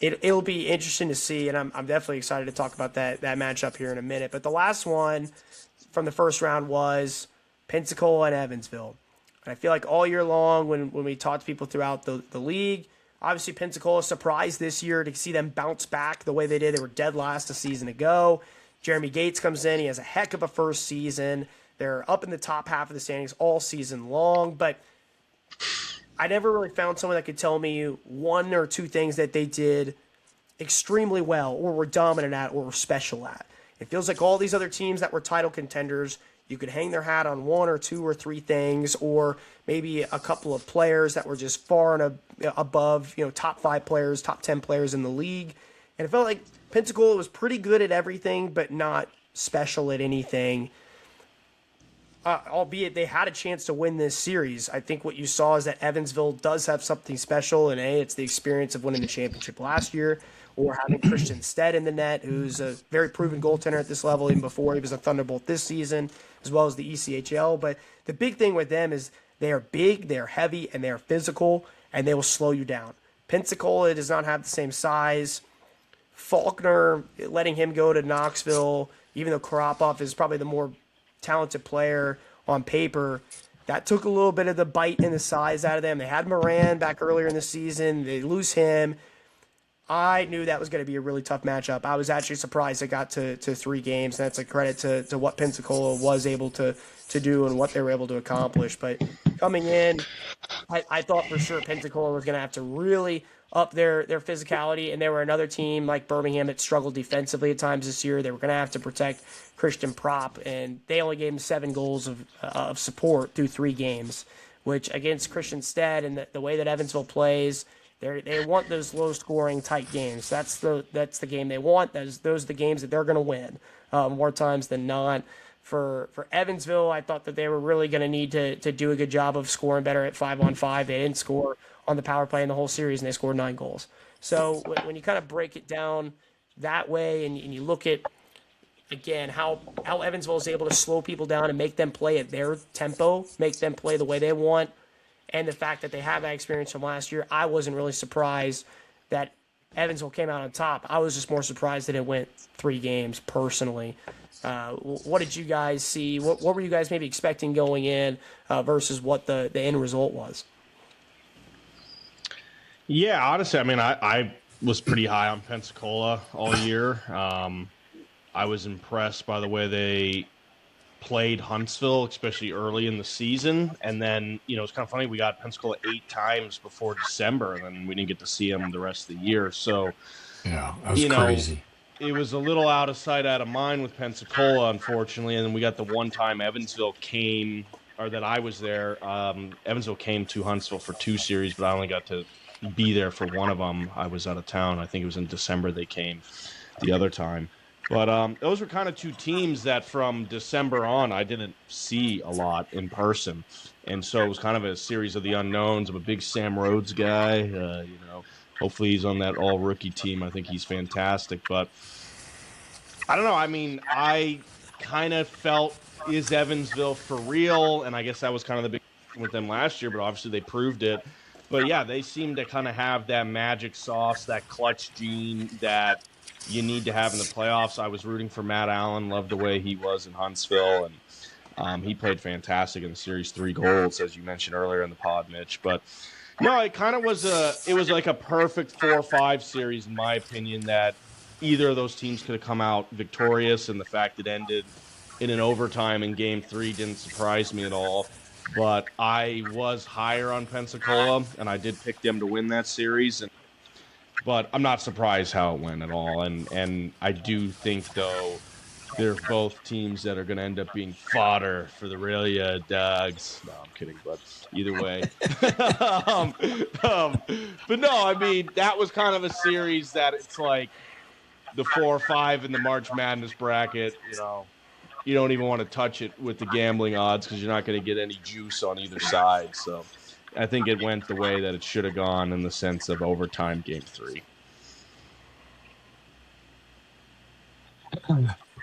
It'll be interesting to see, and I'm definitely excited to talk about that matchup here in a minute. But the last one from the first round was Pensacola and Evansville. And I feel like all year long when we talk to people throughout the league, obviously Pensacola surprised this year to see them bounce back the way they did. They were dead last a season ago. Jeremy Gates comes in. He has a heck of a first season. They're up in the top half of the standings all season long, but I never really found someone that could tell me one or two things that they did extremely well or were dominant at or were special at. It feels like all these other teams that were title contenders, you could hang their hat on one or two or three things, or maybe a couple of players that were just far and above, top 5 players, top 10 players in the league. And it felt like Pensacola was pretty good at everything, but not special at anything. Albeit they had a chance to win this series. I think what you saw is that Evansville does have something special, and it's the experience of winning the championship last year, or having Christian Stead in the net, who's a very proven goaltender at this level, even before he was a Thunderbolt this season, as well as the ECHL. But the big thing with them is they are big, they are heavy, and they are physical, and they will slow you down. Pensacola does not have the same size. Faulkner, letting him go to Knoxville, even though Karapov is probably the more talented player on paper, that took a little bit of the bite and the size out of them. They had Moran back earlier in the season. They lose him. I knew that was going to be a really tough matchup. I was actually surprised it got to 3 games. That's a credit to what Pensacola was able to do and what they were able to accomplish. But coming in, I thought for sure Pensacola was going to have to really up their physicality, and they were another team like Birmingham that struggled defensively at times this year. They were going to have to protect Christian Prop, and they only gave him 7 goals of support through 3 games, which against Christian Stead and the way that Evansville plays, they want those low-scoring, tight games. That's the game they want. Those are the games that they're going to win more times than not. For Evansville, I thought that they were really going to need to do a good job of scoring better at 5-on-5. They didn't score on the power play in the whole series, and they scored 9 goals. So when you kind of break it down that way and you look at, again, how Evansville is able to slow people down and make them play at their tempo, make them play the way they want, and the fact that they have that experience from last year, I wasn't really surprised that Evansville came out on top. I was just more surprised that it went 3 games personally. What did you guys see? What were you guys maybe expecting going in versus what the end result was? Yeah, honestly, I mean, I was pretty high on Pensacola all year. I was impressed by the way they played Huntsville, especially early in the season. And then, it's kind of funny. We got Pensacola 8 times before December, and then we didn't get to see them the rest of the year. So, yeah, that was crazy. It was a little out of sight, out of mind with Pensacola, unfortunately. And then we got the one time Evansville came, or that I was there. Evansville came to Huntsville for 2 series, but I only got to be there for one of them. I was out of town. I think it was in December they came the other time. But those were kind of two teams that from December on I didn't see a lot in person, and so it was kind of a series of the unknowns. I'm a big Sam Rhodes guy. Hopefully he's on that all rookie team. I think he's fantastic. But I don't know. I mean, I kind of felt, is Evansville for real? And I guess that was kind of the big question with them last year, but obviously they proved it. But yeah, they seem to kind of have that magic sauce, that clutch gene that you need to have in the playoffs. I was rooting for Matt Allen, loved the way he was in Huntsville, and he played fantastic in the series, 3 goals, as you mentioned earlier in the pod, Mitch. But no, it kind of was like a perfect 4-5 series, in my opinion, that either of those teams could have come out victorious, and the fact it ended in an overtime in Game 3 didn't surprise me at all. But I was higher on Pensacola, and I did pick them to win that series. But I'm not surprised how it went at all. And I do think, though, they're both teams that are going to end up being fodder for the Aurelia Dogs. No, I'm kidding, but either way. But no, I mean, that was kind of a series that it's like the 4 or 5 in the March Madness bracket. You don't even want to touch it with the gambling odds because you're not going to get any juice on either side. So I think it went the way that it should have gone in the sense of overtime Game 3.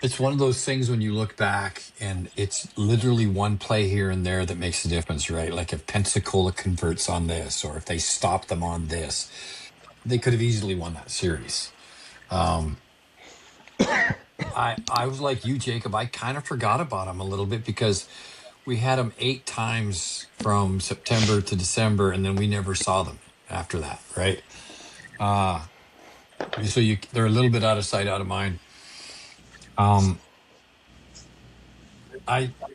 It's one of those things when you look back and it's literally one play here and there that makes a difference, right? Like if Pensacola converts on this, or if they stop them on this, they could have easily won that series. I was like you, Jacob. I kind of forgot about them a little bit because we had them 8 times from September to December, and then we never saw them after that, right? So they're a little bit out of sight, out of mind. I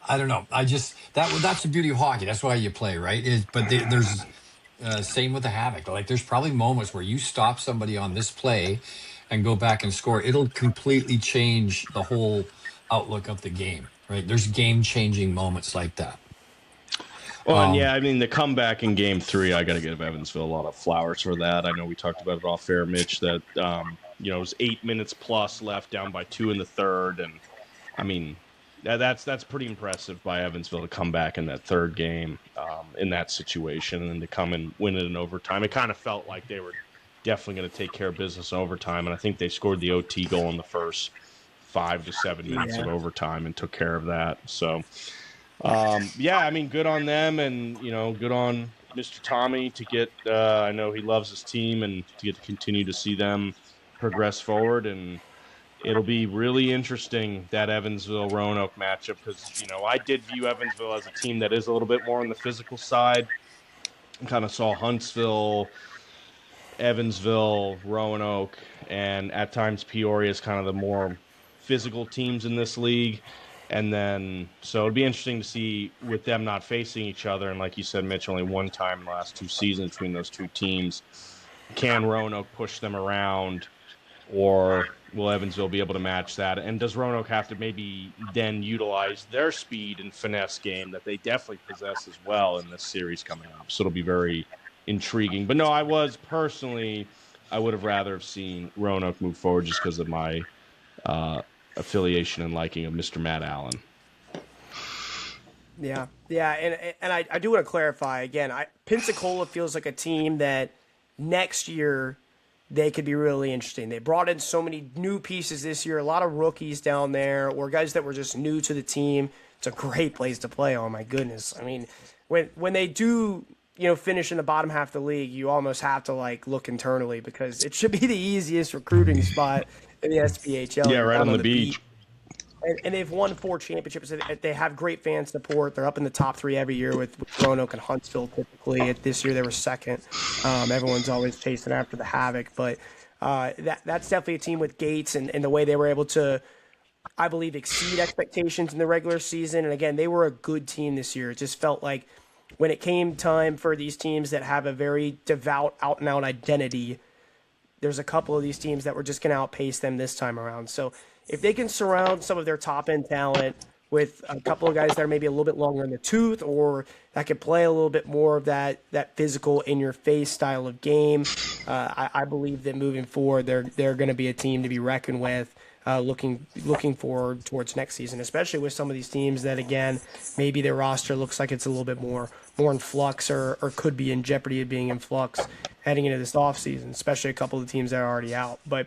don't know. I just that's the beauty of hockey. That's why you play, right? There's same with the Havoc. Like there's probably moments where you stop somebody on this play and go back and score. It'll completely change the whole outlook of the game, right? There's game-changing moments like that. Well, and yeah, I mean, the comeback in Game 3, I got to give Evansville a lot of flowers for that. I know we talked about it off air, Mitch, that, it was 8 minutes plus left, down by 2 in the third. And, I mean, that's pretty impressive by Evansville to come back in that third game in that situation and to come and win it in overtime. It kind of felt like they were definitely going to take care of business in overtime, and I think they scored the OT goal in the first 5 to 7 minutes of overtime and took care of that. So, I mean, good on them, and good on Mr. Tommy to get. I know he loves his team, and to get to continue to see them progress forward, and it'll be really interesting, that Evansville Roanoke matchup, because I did view Evansville as a team that is a little bit more on the physical side. Kind of saw Huntsville, Evansville, Roanoke, and at times Peoria is kind of the more physical teams in this league. And then, so it'd be interesting to see with them not facing each other. And like you said, Mitch, only one time in the last 2 seasons between those two teams. Can Roanoke push them around, or will Evansville be able to match that? And does Roanoke have to maybe then utilize their speed and finesse game that they definitely possess as well in this series coming up? So it'll be very intriguing. But no, I would have rather have seen Roanoke move forward just because of my affiliation and liking of Mr. Matt Allen. Yeah, and I do want to clarify again. Pensacola feels like a team that next year they could be really interesting. They brought in so many new pieces this year, a lot of rookies down there, or guys that were just new to the team. It's a great place to play. Oh my goodness! I mean, when they do finish in the bottom half of the league, you almost have to look internally because it should be the easiest recruiting spot in the SPHL. Yeah, right on the beach. And they've won 4 championships. They have great fan support. They're up in the top 3 every year with Roanoke and Huntsville typically. This year they were second. Everyone's always chasing after the Havoc. But that's definitely a team with Gates and the way they were able to, I believe, exceed expectations in the regular season. And again, they were a good team this year. It just felt like when it came time for these teams that have a very devout, out-and-out identity, there's a couple of these teams that were just going to outpace them this time around. So if they can surround some of their top-end talent with a couple of guys that are maybe a little bit longer in the tooth, or that could play a little bit more of that physical, in-your-face style of game, I believe that moving forward, they're going to be a team to be reckoned with. looking forward towards next season, especially with some of these teams that, again, maybe their roster looks like it's a little bit more in flux or could be in jeopardy of being in flux heading into this offseason, especially a couple of the teams that are already out. But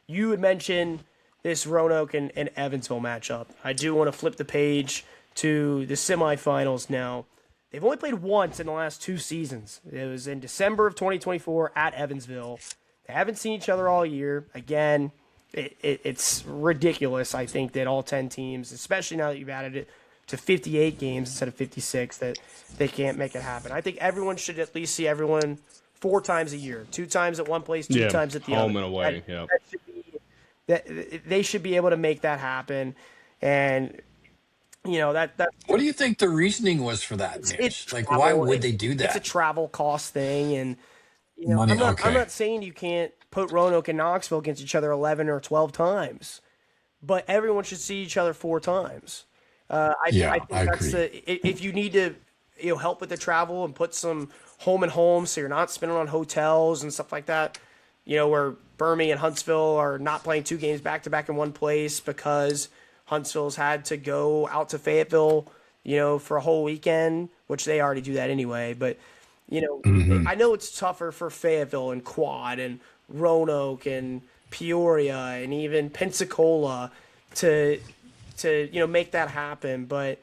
you had mentioned this Roanoke and Evansville matchup. I do want to flip the page to the semifinals now. They've only played once in the last 2 seasons. It was in December of 2024 at Evansville. They haven't seen each other all year. Again, it's ridiculous, I think, that all 10 teams, especially now that you've added it to 58 games instead of 56, that they can't make it happen. I think everyone should at least see everyone 4 times a year, 2 times at one place, 2 times at the other. Home and away, They should be able to make that happen. And that What do you think the reasoning was for that, Mitch? Like, why would they do that? It's a travel cost thing, and Money, I'm not saying you can't put Roanoke and Knoxville against each other 11 or 12 times, but everyone should see each other 4 times. I think that's if you need to help with the travel and put some home and home so you're not spending on hotels and stuff like that, where Birmingham and Huntsville are not playing 2 games back to back in one place because Huntsville's had to go out to Fayetteville, for a whole weekend, which they already do that anyway. But, I know it's tougher for Fayetteville and Quad and Roanoke and Peoria and even Pensacola to make that happen. But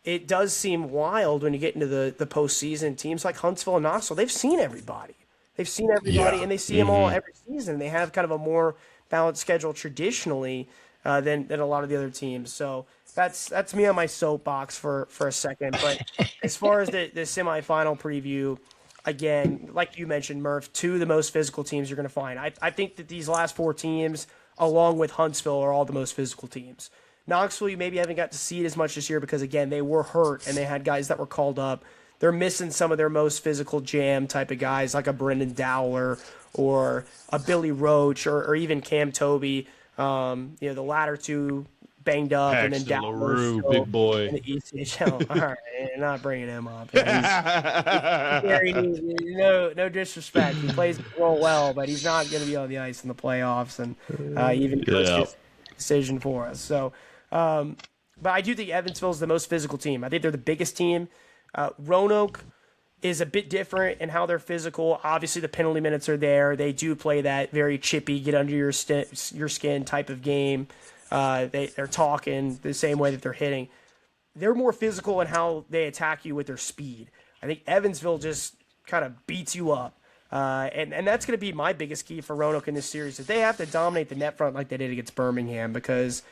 it does seem wild when you get into the postseason. Teams like Huntsville and Knoxville, they've seen everybody. And they see them all every season. They have kind of a more balanced schedule traditionally than a lot of the other teams. So that's me on my soapbox for a second. But as far as the semifinal preview, again, like you mentioned, Murph, 2 of the most physical teams you're going to find. I think that these last 4 teams, along with Huntsville, are all the most physical teams. Knoxville, you maybe haven't got to see it as much this year because, again, they were hurt and they had guys that were called up. They're missing some of their most physical jam type of guys like a Brendan Dowler or a Billy Roach or even Cam Toby. The latter 2 banged up, Paxton and then Dowler LaRue, big boy. in the ECHL. All right, not bringing him up. No disrespect. He plays the role well, but he's not going to be on the ice in the playoffs, and even coached decision for us. So, but I do think Evansville is the most physical team. I think they're the biggest team. Roanoke is a bit different in how they're physical. Obviously, the penalty minutes are there. They do play that very chippy, get under your skin type of game. They're talking the same way that they're hitting. They're more physical in how they attack you with their speed. I think Evansville just kind of beats you up. And that's going to be my biggest key for Roanoke in this series, that they have to dominate the net front like they did against Birmingham, because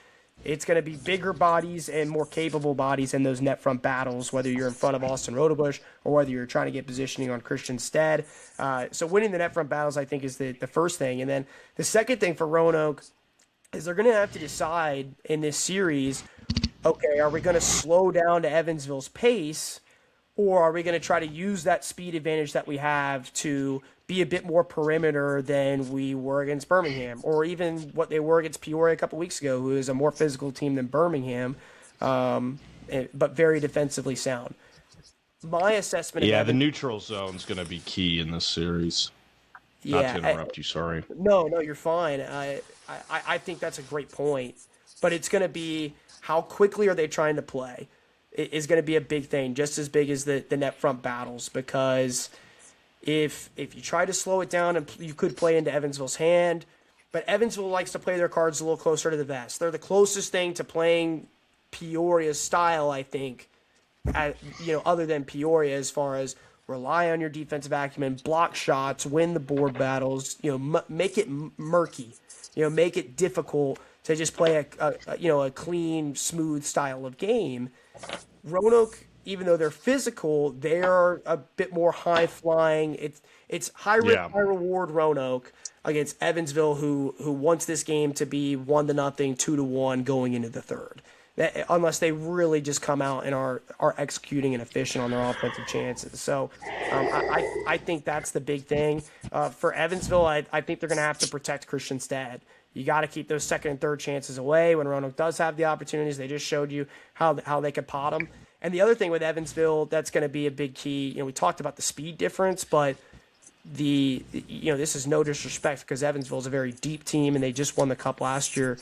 it's going to be bigger bodies and more capable bodies in those net front battles, whether you're in front of Austin Rodebush or whether you're trying to get positioning on Christian Stead. So winning the net front battles, I think, is the first thing. And then the second thing for Roanoke is they're going to have to decide in this series, okay, are we going to slow down to Evansville's pace, or are we going to try to use that speed advantage that we have to be a bit more perimeter than we were against Birmingham, or even what they were against Peoria a couple weeks ago, who is a more physical team than Birmingham, but very defensively sound. My assessment. Yeah, the neutral zone is going to be key in this series. Not to interrupt you, sorry. No, you're fine. I think that's a great point, but it's going to be how quickly are they trying to play is going to be a big thing, just as big as the net front battles, because if you try to slow it down, and you could play into Evansville's hand, but Evansville likes to play their cards a little closer to the vest. They're the closest thing to playing Peoria's style, I think, other than Peoria, as far as rely on your defensive acumen, block shots, win the board battles, make it murky, make it difficult to just play a clean, smooth style of game. Roanoke, even though they're physical, they are a bit more high flying. It's high risk, high reward Roanoke against Evansville, who wants this game to be 1-0, 2-1 going into the third. Unless they really just come out and are executing and efficient on their offensive chances. So I think that's the big thing. For Evansville, I think they're going to have to protect Christian Stead. You got to keep those second and third chances away when Roanoke does have the opportunities. They just showed you how they could pot them. And the other thing with Evansville that's going to be a big key, we talked about the speed difference, but this is no disrespect because Evansville is a very deep team and they just won the Cup last year.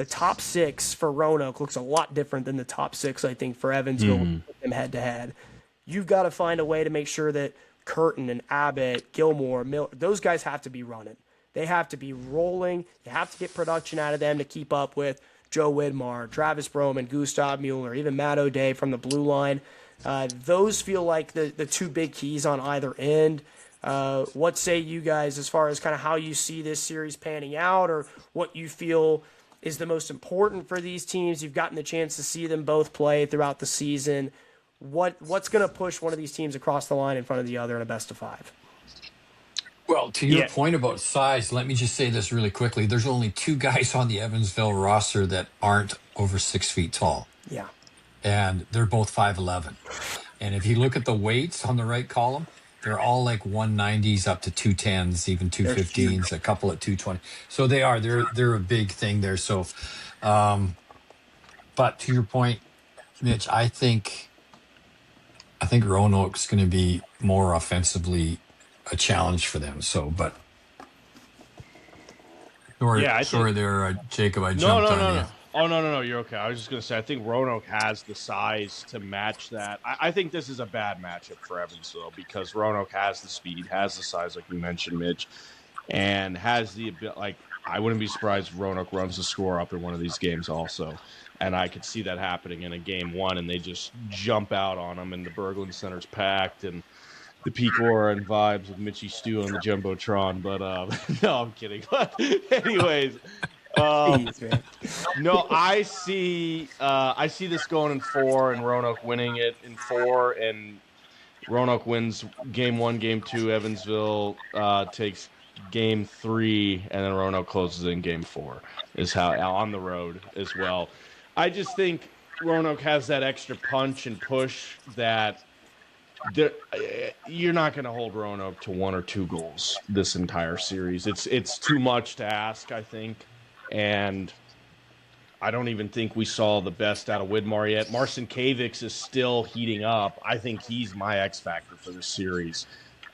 the top 6 for Roanoke looks a lot different than the top 6, I think, for Evansville, them head-to-head. You've got to find a way to make sure that Curtin and Abbott, Gilmore, those guys have to be running. They have to be rolling. You have to get production out of them to keep up with Joe Widmar, Travis Broman, Gustav Mueller, even Matt O'Day from the blue line. Those feel like the two big keys on either end. What say you guys as far as kind of how you see this series panning out, or what you feel is the most important for these teams? You've gotten the chance to see them both play throughout the season. What's going to push one of these teams across the line in front of the other in a best of 5? Well, to your point about size, let me just say this really quickly. There's only 2 guys on the Evansville roster that aren't over 6 feet tall. Yeah. And they're both 5'11". And if you look at the weights on the right column, they're all like 190s up to 210s, even 215s, a couple at 220. So they're a big thing there. So, but to your point, Mitch, I think Roanoke's going to be more offensively a challenge for them. So, but sorry there, Jacob. I jumped on you. Oh, no, you're okay. I was just going to say, I think Roanoke has the size to match that. I think this is a bad matchup for Evansville because Roanoke has the speed, has the size, like you mentioned, Mitch, and has the ability. Like, I wouldn't be surprised if Roanoke runs the score up in one of these games also. And I could see that happening in a game 1, and they just jump out on them, and the Berglund Center's packed, and the peak aura and vibes with Mitchie Stew on the Jumbotron. But, no, I'm kidding. But anyways, no, I see this going in 4 and Roanoke winning it in 4, and Roanoke wins game 1, game 2. Evansville takes game 3, and then Roanoke closes in game 4 is how on the road as well. I just think Roanoke has that extra punch and push that you're not going to hold Roanoke to 1 or 2 goals this entire series. It's too much to ask, I think. And I don't even think we saw the best out of Widmar yet. Marcin Kavix is still heating up. I think he's my X factor for this series.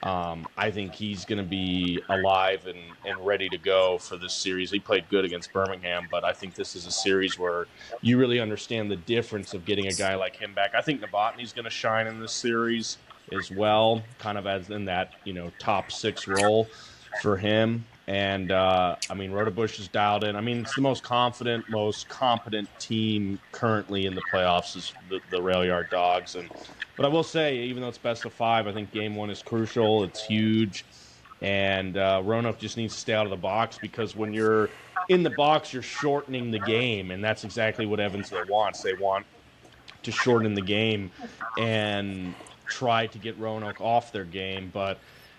I think he's going to be alive and ready to go for this series. He played good against Birmingham, but I think this is a series where you really understand the difference of getting a guy like him back. I think Novotny's going to shine in this series as well, kind of as in that, top 6 role for him. And, Rodebush is dialed in. I mean, it's the most confident, most competent team currently in the playoffs is the Rail Yard Dogs. But I will say, even though it's best of 5, I think game 1 is crucial. It's huge. And Roanoke just needs to stay out of the box because when you're in the box, you're shortening the game. And that's exactly what Evansville wants. They want to shorten the game and try to get Roanoke off their game. But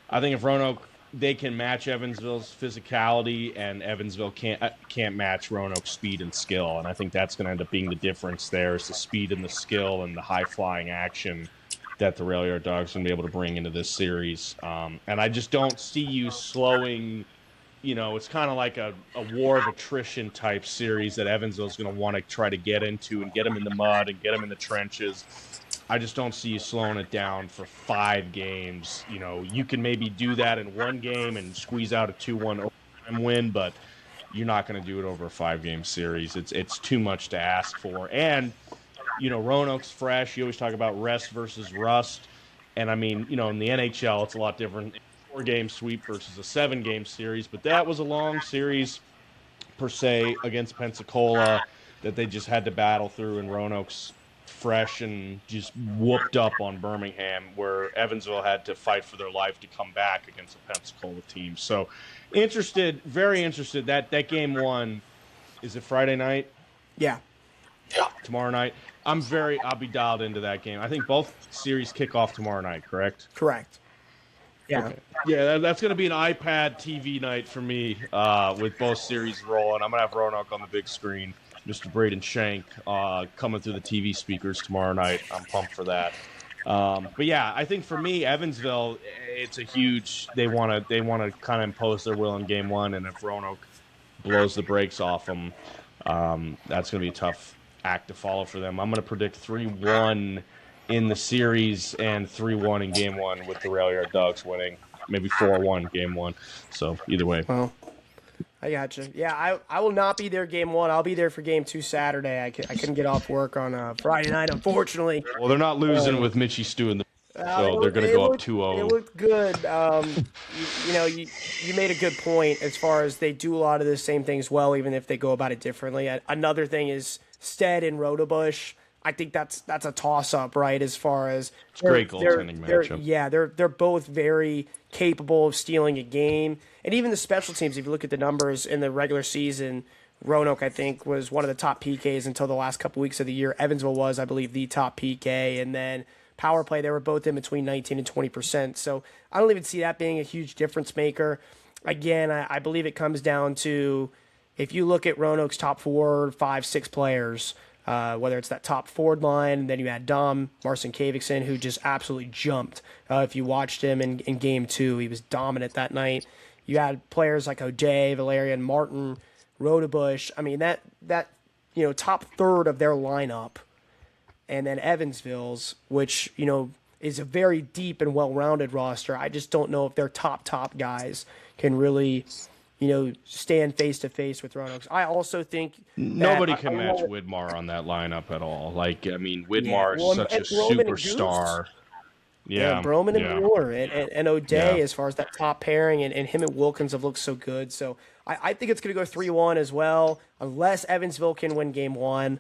I think if Roanoke, they can match Evansville's physicality, and Evansville can't match Roanoke's speed and skill. And I think that's going to end up being the difference there is the speed and the skill and the high-flying action that the Rail Yard Dogs are going to be able to bring into this series. And I just don't see you slowing. It's kind of like a war of attrition type series that Evansville is going to want to try to get into and get them in the mud and get them in the trenches. I just don't see you slowing it down for 5 games. You can maybe do that in 1 game and squeeze out a 2-1 overtime win, but you're not going to do it over a 5-game series. It's too much to ask for. And, Roanoke's fresh. You always talk about rest versus rust. And, in the NHL, it's a lot different. 4-game sweep versus a 7-game series. But that was a long series, per se, against Pensacola that they just had to battle through, and Roanoke's fresh and just whooped up on Birmingham, where Evansville had to fight for their life to come back against a Pensacola team. So very interested. That game 1, is it Friday night? Yeah. Tomorrow night. I'll be dialed into that game. I think both series kick off tomorrow night, correct? Correct. Yeah. Okay. Yeah, that's going to be an iPad TV night for me with both series rolling. I'm going to have Roanoke on the big screen. Mr. Braden Shank coming through the TV speakers tomorrow night. I'm pumped for that. But yeah, I think for me, Evansville, it's a huge. They want to kind of impose their will in game 1, and if Roanoke blows the brakes off them, that's going to be a tough act to follow for them. I'm going to predict 3-1 in the series and 3-1 in game 1 with the Rail Yard Dogs winning. Maybe 4-1 game 1. So either way. Well, I gotcha. Yeah, I will not be there game 1. I'll be there for game 2 Saturday. I couldn't get off work on Friday night, unfortunately. Well, they're not losing with Mitchie Stew in the so they're going to go up 2-0. It looked good. You made a good point as far as they do a lot of the same things well, even if they go about it differently. Another thing is Stead and Rotobush. I think that's a toss up, right? As far as it's a great goaltending matchup. Yeah, they're both very capable of stealing a game, and even the special teams. If you look at the numbers in the regular season, Roanoke I think was one of the top PKs until the last couple weeks of the year. Evansville was, I believe, the top PK, and then power play they were both in between 19 and 20%. So I don't even see that being a huge difference maker. Again, I believe it comes down to if you look at Roanoke's top 4, 5, 6 players. Whether it's that top forward line, and then you had Dom Marcin Kavikson, who just absolutely jumped. If you watched him in game 2, he was dominant that night. You had players like O'Day, Valerian, Martin, Rotobush. I mean, that top third of their lineup, and then Evansville's, which is a very deep and well-rounded roster. I just don't know if their top guys can really stand face to face with Roanoke. I also think nobody can match Widmar on that lineup at all. Widmar is such a superstar. Yeah, Broman and Mueller and O'Day as far as that top pairing, and him and Wilkins have looked so good. So I think it's going to go 3-1 as well, unless Evansville can win game 1.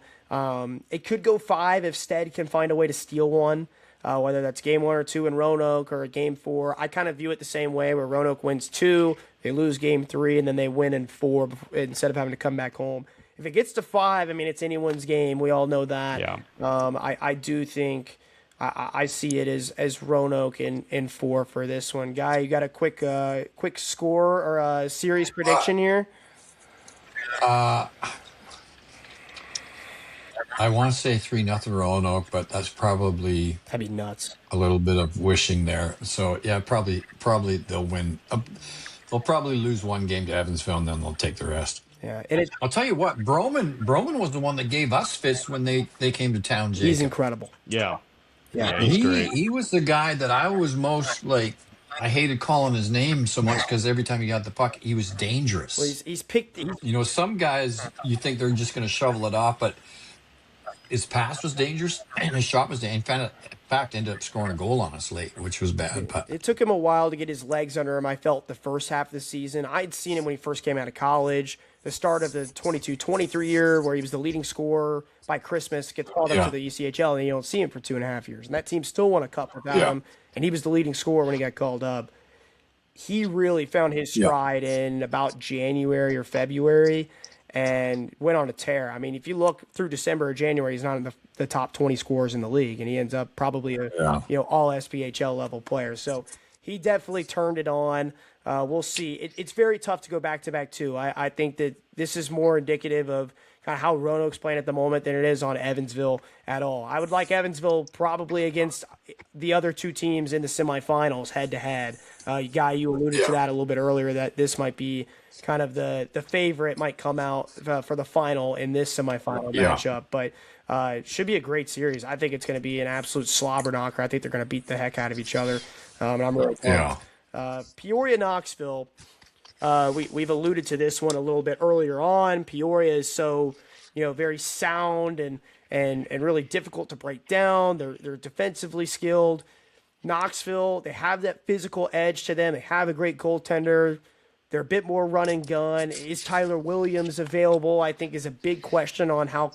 It could go 5 if Stead can find a way to steal one. Whether that's game 1 or 2 in Roanoke or game 4. I kind of view it the same way, where Roanoke wins 2, they lose game 3, and then they win in 4 instead of having to come back home. If it gets to 5, I mean, it's anyone's game. We all know that. Yeah. I do think I see it as Roanoke in 4 for this one. Guy, you got a quick score or a series prediction here? I want to say 3-0 Roanoke, but that's probably that'd be nuts. A little bit of wishing there. So yeah, probably they'll win. They'll probably lose one game to Evansville, and then they'll take the rest. Yeah, and I'll tell you what, Broman was the one that gave us fits when they came to town. Jacob. He's incredible. Yeah, he's great. He was the guy that I was most like. I hated calling his name so much because every time he got the puck, he was dangerous. Well, he's picked. Some guys you think they're just going to shovel it off, but his pass was dangerous and his shot was dangerous. In fact, ended up scoring a goal on us late, which was bad. But it took him a while to get his legs under him. I felt the first half of the season. I'd seen him when he first came out of college, the start of the 22-23 year, where he was the leading scorer by Christmas, gets called up to the ECHL, and you don't see him for 2.5 years. And that team still won a cup without him, and he was the leading scorer when he got called up. He really found his stride in about January or February, and went on a tear. I mean, if you look through December or January, he's not in the top 20 scorers in the league, and he ends up probably a all SPHL level player. So he definitely turned it on. We'll see. It's very tough to go back-to-back, too. I think that this is more indicative of kind of how Roanoke's playing at the moment than it is on Evansville at all. I would like Evansville probably against the other 2 teams in the semifinals head-to-head. Guy, you alluded to that a little bit earlier, that this might be kind of the favorite might come out for the final in this semifinal matchup. But it should be a great series. I think it's going to be an absolute slobber knocker. I think they're going to beat the heck out of each other. And I'm really pumped. Peoria-Knoxville, we've alluded to this one a little bit earlier on. Peoria is so very sound and really difficult to break down. They're defensively skilled. Knoxville, they have that physical edge to them. They have a great goaltender. They're a bit more run and gun. Is Tyler Williams available? I think is a big question on how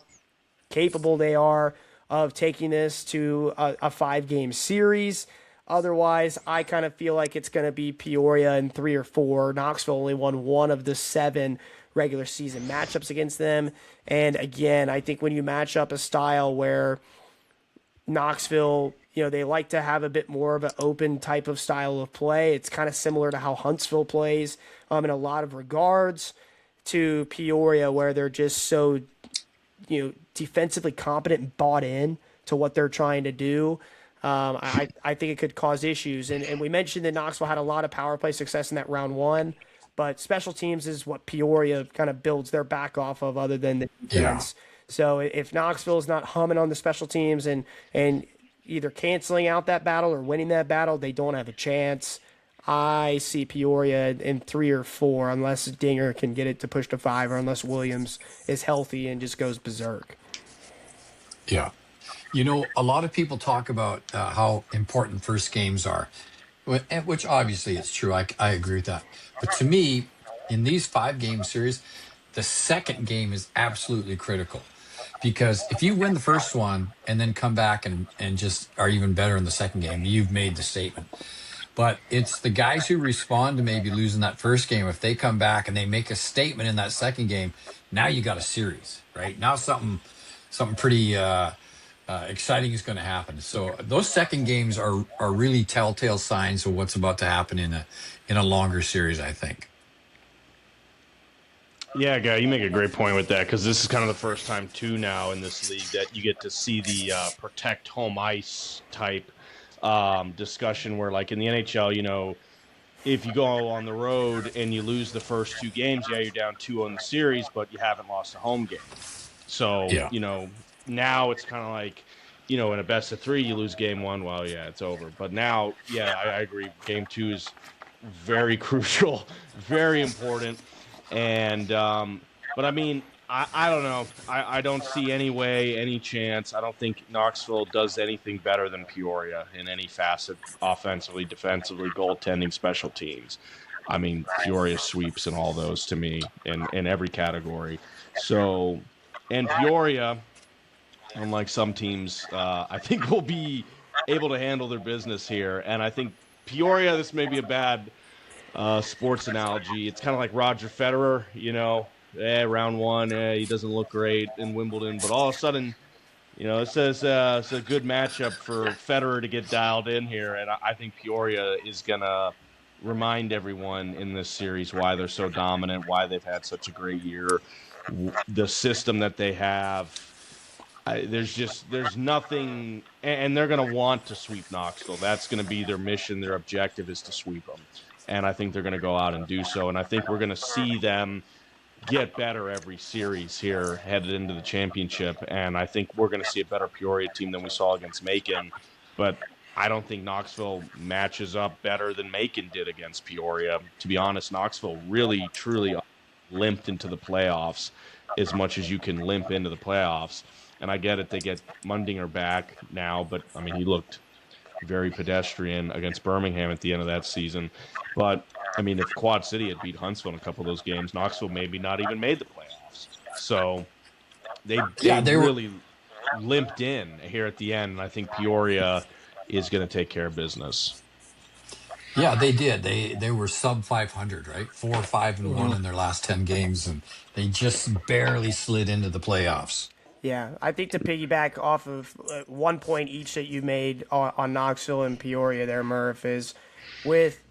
capable they are of taking this to a 5-game series. Otherwise, I kind of feel like it's going to be Peoria in 3 or 4. Knoxville only won 1 of the 7 regular season matchups against them. And again, I think when you match up a style where Knoxville, they like to have a bit more of an open type of style of play. It's kind of similar to how Huntsville plays in a lot of regards, to Peoria, where they're just so, defensively competent and bought in to what they're trying to do. I think it could cause issues. And we mentioned that Knoxville had a lot of power play success in that round 1, but special teams is what Peoria kind of builds their back off of, other than the defense. So if Knoxville is not humming on the special teams and either canceling out that battle or winning that battle, they don't have a chance. I see Peoria in 3 or 4, unless Dinger can get it to push to 5, or unless Williams is healthy and just goes berserk. Yeah. You know, a lot of people talk about how important first games are, which obviously it's true. I agree with that. But to me, in these 5-game series, the second game is absolutely critical. Because if you win the first one and then come back and just are even better in the second game, you've made the statement. But it's the guys who respond to maybe losing that first game. If they come back and they make a statement in that second game, now you got a series, right? Now something pretty exciting is going to happen. So those second games are really telltale signs of what's about to happen in a longer series, I think. Yeah, Guy, you make a great point with that, because this is kind of the first time, too, now in this league that you get to see the protect home ice type discussion where, like in the NHL, you know, if you go on the road and you lose the first 2 games, yeah, you're down 2 on the series, but you haven't lost a home game. So, Yeah. you know, now it's kind of like, you know, in a best of 3, you lose game 1, well, yeah, it's over. But now, yeah, I agree. Game 2 is very crucial, very important. And, but I mean, I don't know. I don't see any way, any chance. I don't think Knoxville does anything better than Peoria in any facet, offensively, defensively, goaltending, special teams. I mean, Peoria sweeps in all those to me in every category. So, and Peoria, unlike some teams, I think will be able to handle their business here. And I think Peoria, this may be a bad sports analogy. It's kind of like Roger Federer, you know, round 1, he doesn't look great in Wimbledon, but all of a sudden, you know, it says it's a good matchup for Federer to get dialed in here, and I think Peoria is gonna remind everyone in this series why they're so dominant, why they've had such a great year, the system that they have. There's nothing, and they're going to want to sweep Knoxville. That's going to be their mission. Their objective is to sweep them. And I think they're going to go out and do so. And I think we're going to see them get better every series here headed into the championship. And I think we're going to see a better Peoria team than we saw against Macon. But I don't think Knoxville matches up better than Macon did against Peoria. To be honest, Knoxville really, truly limped into the playoffs as much as you can limp into the playoffs. And I get it, they get Mundinger back now, but, I mean, he looked very pedestrian against Birmingham at the end of that season. But, I mean, if Quad City had beat Huntsville in a couple of those games, Knoxville maybe not even made the playoffs. So they really limped in here at the end, and I think Peoria is going to take care of business. Yeah, they did. They were sub 500, right? 4-5-1 in their last 10 games, and they just barely slid into the playoffs. Yeah, I think to piggyback off of 1 point each that you made on Knoxville and Peoria there, Murph, is with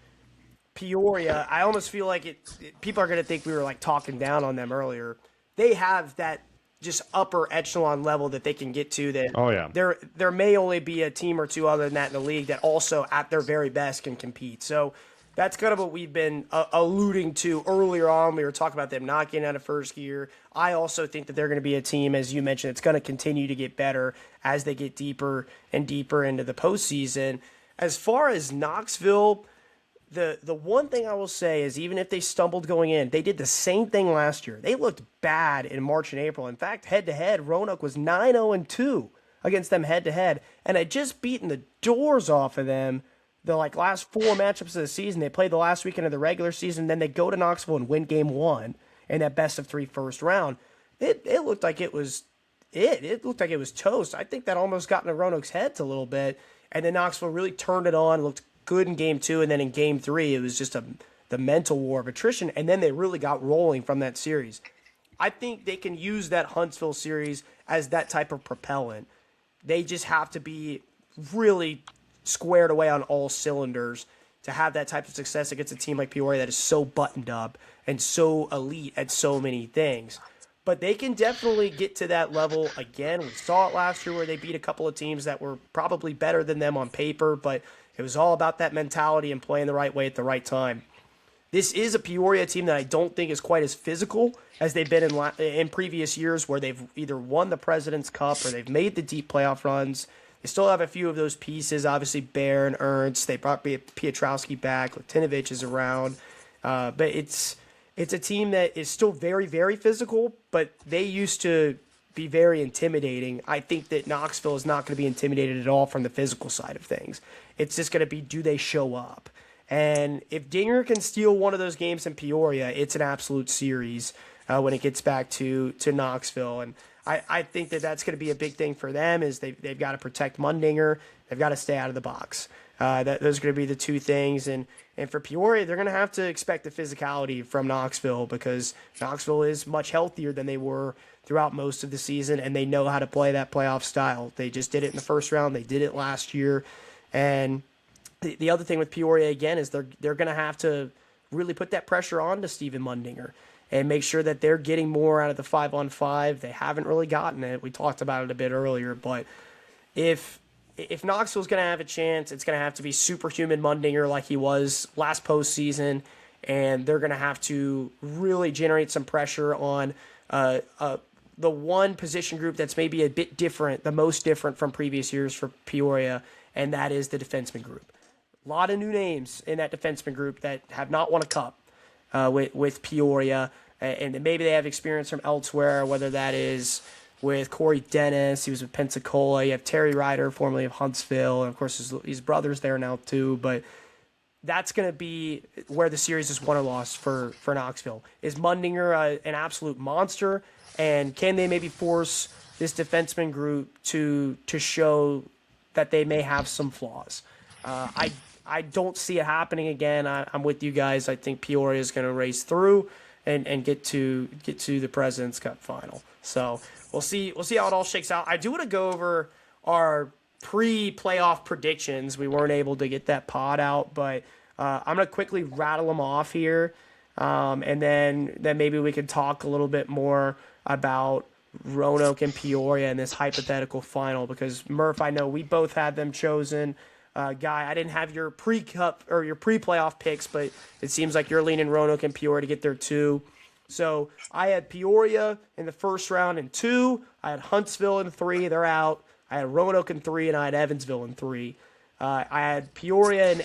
Peoria, I almost feel like people are going to think we were like talking down on them earlier. They have that just upper echelon level that they can get to. That Oh, yeah. there may only be a team or two other than that in the league that also at their very best can compete. So that's kind of what we've been alluding to earlier on. We were talking about them not getting out of first gear. I also think that they're going to be a team, as you mentioned, it's going to continue to get better as they get deeper and deeper into the postseason. As far as Knoxville, the one thing I will say is even if they stumbled going in, they did the same thing last year. They looked bad in March and April. In fact, head-to-head, Roanoke was 9-0-2 against them head-to-head, and had just beaten the doors off of them the last 4 matchups of the season. They played the last weekend of the regular season, then they go to Knoxville and win game 1 in that best of 3 first round. It looked like it was it looked like it was toast. I think that almost got into Roanoke's heads a little bit, and then Knoxville really turned it on, looked good in game 2, and then in game 3 it was just the mental war of attrition, and then they really got rolling from that series. I think they can use that Huntsville series as that type of propellant. They just have to be really squared away on all cylinders to have that type of success against a team like Peoria that is so buttoned up and so elite at so many things. But they can definitely get to that level again. We saw it last year where they beat a couple of teams that were probably better than them on paper, but it was all about that mentality and playing the right way at the right time. This is a Peoria team that I don't think is quite as physical as they've been in previous years, where they've either won the President's Cup or they've made the deep playoff runs. They still have a few of those pieces. Obviously, Bear and Ernst. They brought Pietrowski back. Latinovich is around. But it's a team that is still very, very physical, but they used to be very intimidating. I think that Knoxville is not going to be intimidated at all from the physical side of things. It's just going to be, do they show up? And if Dinger can steal one of those games in Peoria, it's an absolute series when it gets back to Knoxville. And I think that that's going to be a big thing for them is they've got to protect Mundinger. They've got to stay out of the box. Those are going to be the two things. And for Peoria, they're going to have to expect the physicality from Knoxville because Knoxville is much healthier than they were throughout most of the season, and they know how to play that playoff style. They just did it in the first round. They did it last year. And the other thing with Peoria, again, is they're going to have to really put that pressure on to Steven Mundinger and make sure that they're getting more out of the 5-on-5. They haven't really gotten it. We talked about it a bit earlier, but if Knoxville's going to have a chance, it's going to have to be superhuman Mundinger like he was last postseason, and they're going to have to really generate some pressure on the one position group that's maybe a bit different, the most different from previous years for Peoria, and that is the defenseman group. A lot of new names in that defenseman group that have not won a cup with Peoria, and maybe they have experience from elsewhere, whether that is with Corey Dennis, he was with Pensacola. You have Terry Ryder, formerly of Huntsville, and of course his brother's there now too. But that's going to be where the series is won or lost for Knoxville. Is Mundinger an absolute monster, and can they maybe force this defenseman group to show that they may have some flaws? I don't see it happening again. I'm with you guys. I think Peoria is going to race through and get to the President's Cup final. So we'll see how it all shakes out. I do want to go over our pre-playoff predictions. We weren't able to get that pod out, but I'm going to quickly rattle them off here, and then maybe we could talk a little bit more about Roanoke and Peoria in this hypothetical final, because Murph, I know we both had them chosen. Guy, I didn't have your pre-cup or your pre-playoff picks, but it seems like you're leaning Roanoke and Peoria to get there too. So I had Peoria in the first round in 2. I had Huntsville in 3. They're out. I had Roanoke in 3, and I had Evansville in 3. I had Peoria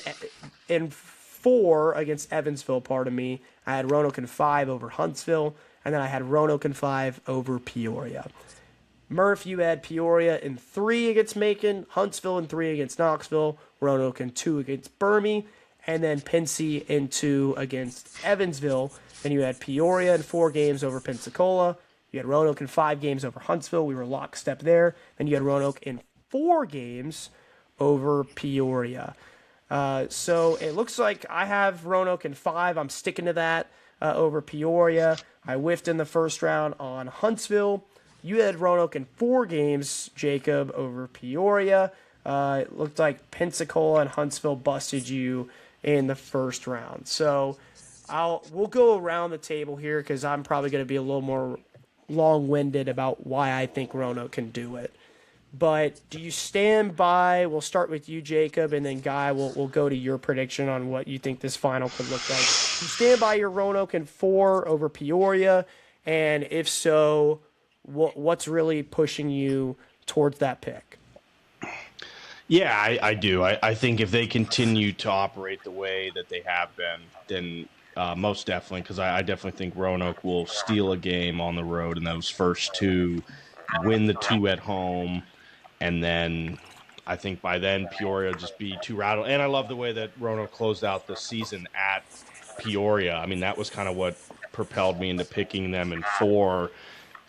in 4 against Evansville, pardon me. I had Roanoke in 5 over Huntsville, and then I had Roanoke in 5 over Peoria. Murph, you had Peoria in 3 against Macon, Huntsville in 3 against Knoxville, Roanoke in 2 against Burmy, and then Pincy in 2 against Evansville. Then you had Peoria in 4 games over Pensacola. You had Roanoke in 5 games over Huntsville. We were lockstep there. Then you had Roanoke in 4 games over Peoria. So it looks like I have Roanoke in 5. I'm sticking to that over Peoria. I whiffed in the first round on Huntsville. You had Roanoke in 4 games, Jacob, over Peoria. It looked like Pensacola and Huntsville busted you in the first round. So we'll go around the table here because I'm probably going to be a little more long-winded about why I think Roanoke can do it. But do you stand by? We'll start with you, Jacob, and then Guy, we'll go to your prediction on what you think this final could look like. Do you stand by your Roanoke in 4 over Peoria? And if so, what's really pushing you towards that pick? Yeah, I do. I think if they continue to operate the way that they have been, then most definitely, because I definitely think Roanoke will steal a game on the road in those first 2, win the 2 at home, and then I think by then Peoria will just be too rattled. And I love the way that Roanoke closed out the season at Peoria. I mean, that was kind of what propelled me into picking them in 4.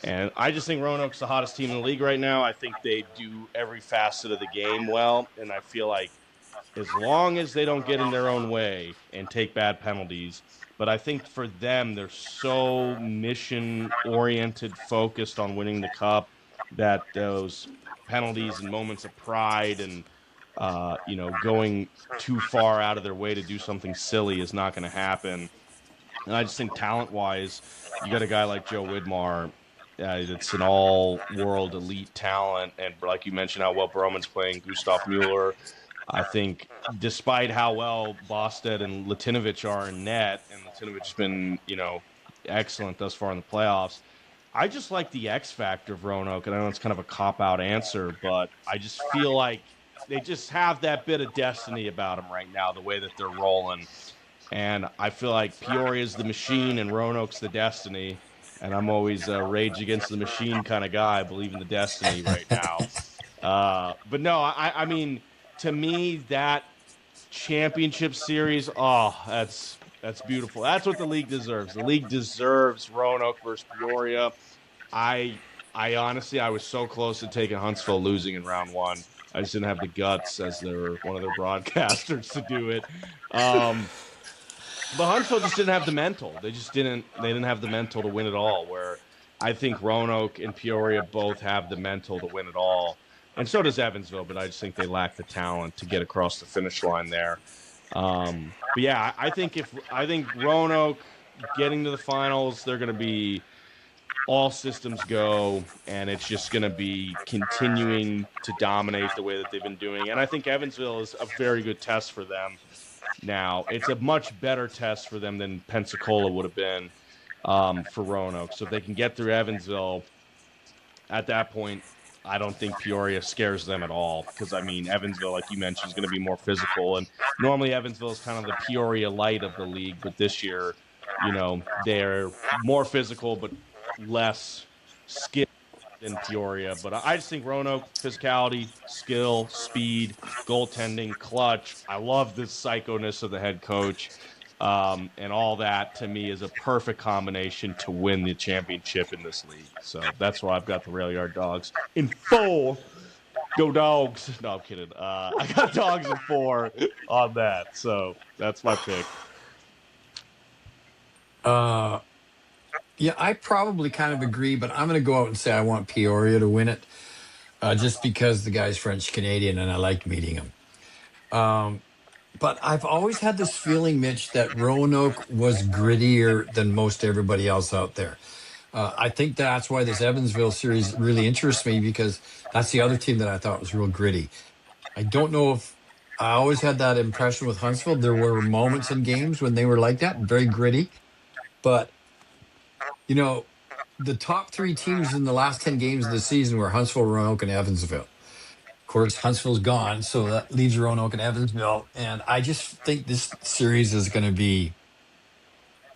And I just think Roanoke's the hottest team in the league right now. I think they do every facet of the game well, and I feel like as long as they don't get in their own way and take bad penalties, but I think for them, they're so mission-oriented, focused on winning the cup, that those penalties and moments of pride and going too far out of their way to do something silly is not going to happen. And I just think talent-wise, you got a guy like Joe Widmar. It's an all-world elite talent, and like you mentioned, how well Broman's playing, Gustav Mueller. I think despite how well Bosted and Latinovich are in net, and Latinovich has been, excellent thus far in the playoffs, I just like the X factor of Roanoke, and I know it's kind of a cop-out answer, but I just feel like they just have that bit of destiny about them right now, the way that they're rolling. And I feel like Peoria's the machine and Roanoke's the destiny. And I'm always a rage against the machine kind of guy. I believe in the destiny right now. But no, I mean, to me, that championship series, oh, that's beautiful. That's what the league deserves. The league deserves Roanoke versus Peoria. I honestly, I was so close to taking Huntsville losing in round one. I just didn't have the guts as one of their broadcasters to do it. But Huntsville just didn't have the mental. They didn't have the mental to win it all. Where I think Roanoke and Peoria both have the mental to win it all, and so does Evansville. But I just think they lack the talent to get across the finish line there. But yeah, I think Roanoke getting to the finals, they're going to be all systems go, and it's just going to be continuing to dominate the way that they've been doing. And I think Evansville is a very good test for them. Now, it's a much better test for them than Pensacola would have been for Roanoke. So if they can get through Evansville, at that point, I don't think Peoria scares them at all. Because, I mean, Evansville, like you mentioned, is going to be more physical. And normally Evansville is kind of the Peoria light of the league. But this year, they're more physical but less skilled than Peoria. But I just think Roanoke, physicality, skill, speed, goaltending, clutch. I love the psychoness of the head coach. And all that, to me, is a perfect combination to win the championship in this league. So that's why I've got the Rail Yard Dogs in 4. Go Dogs. No, I'm kidding. I got Dogs in 4 on that. So that's my pick. Yeah, I probably kind of agree, but I'm going to go out and say I want Peoria to win it, just because the guy's French Canadian and I like meeting him. But I've always had this feeling, Mitch, that Roanoke was grittier than most everybody else out there. I think that's why this Evansville series really interests me, because that's the other team that I thought was real gritty. I don't know if I always had that impression with Huntsville. There were moments in games when they were like that, very gritty. But, the top 3 teams in the last 10 games of the season were Huntsville, Roanoke, and Evansville. Of course, Huntsville's gone, so that leaves Roanoke and Evansville. And I just think this series is going to be,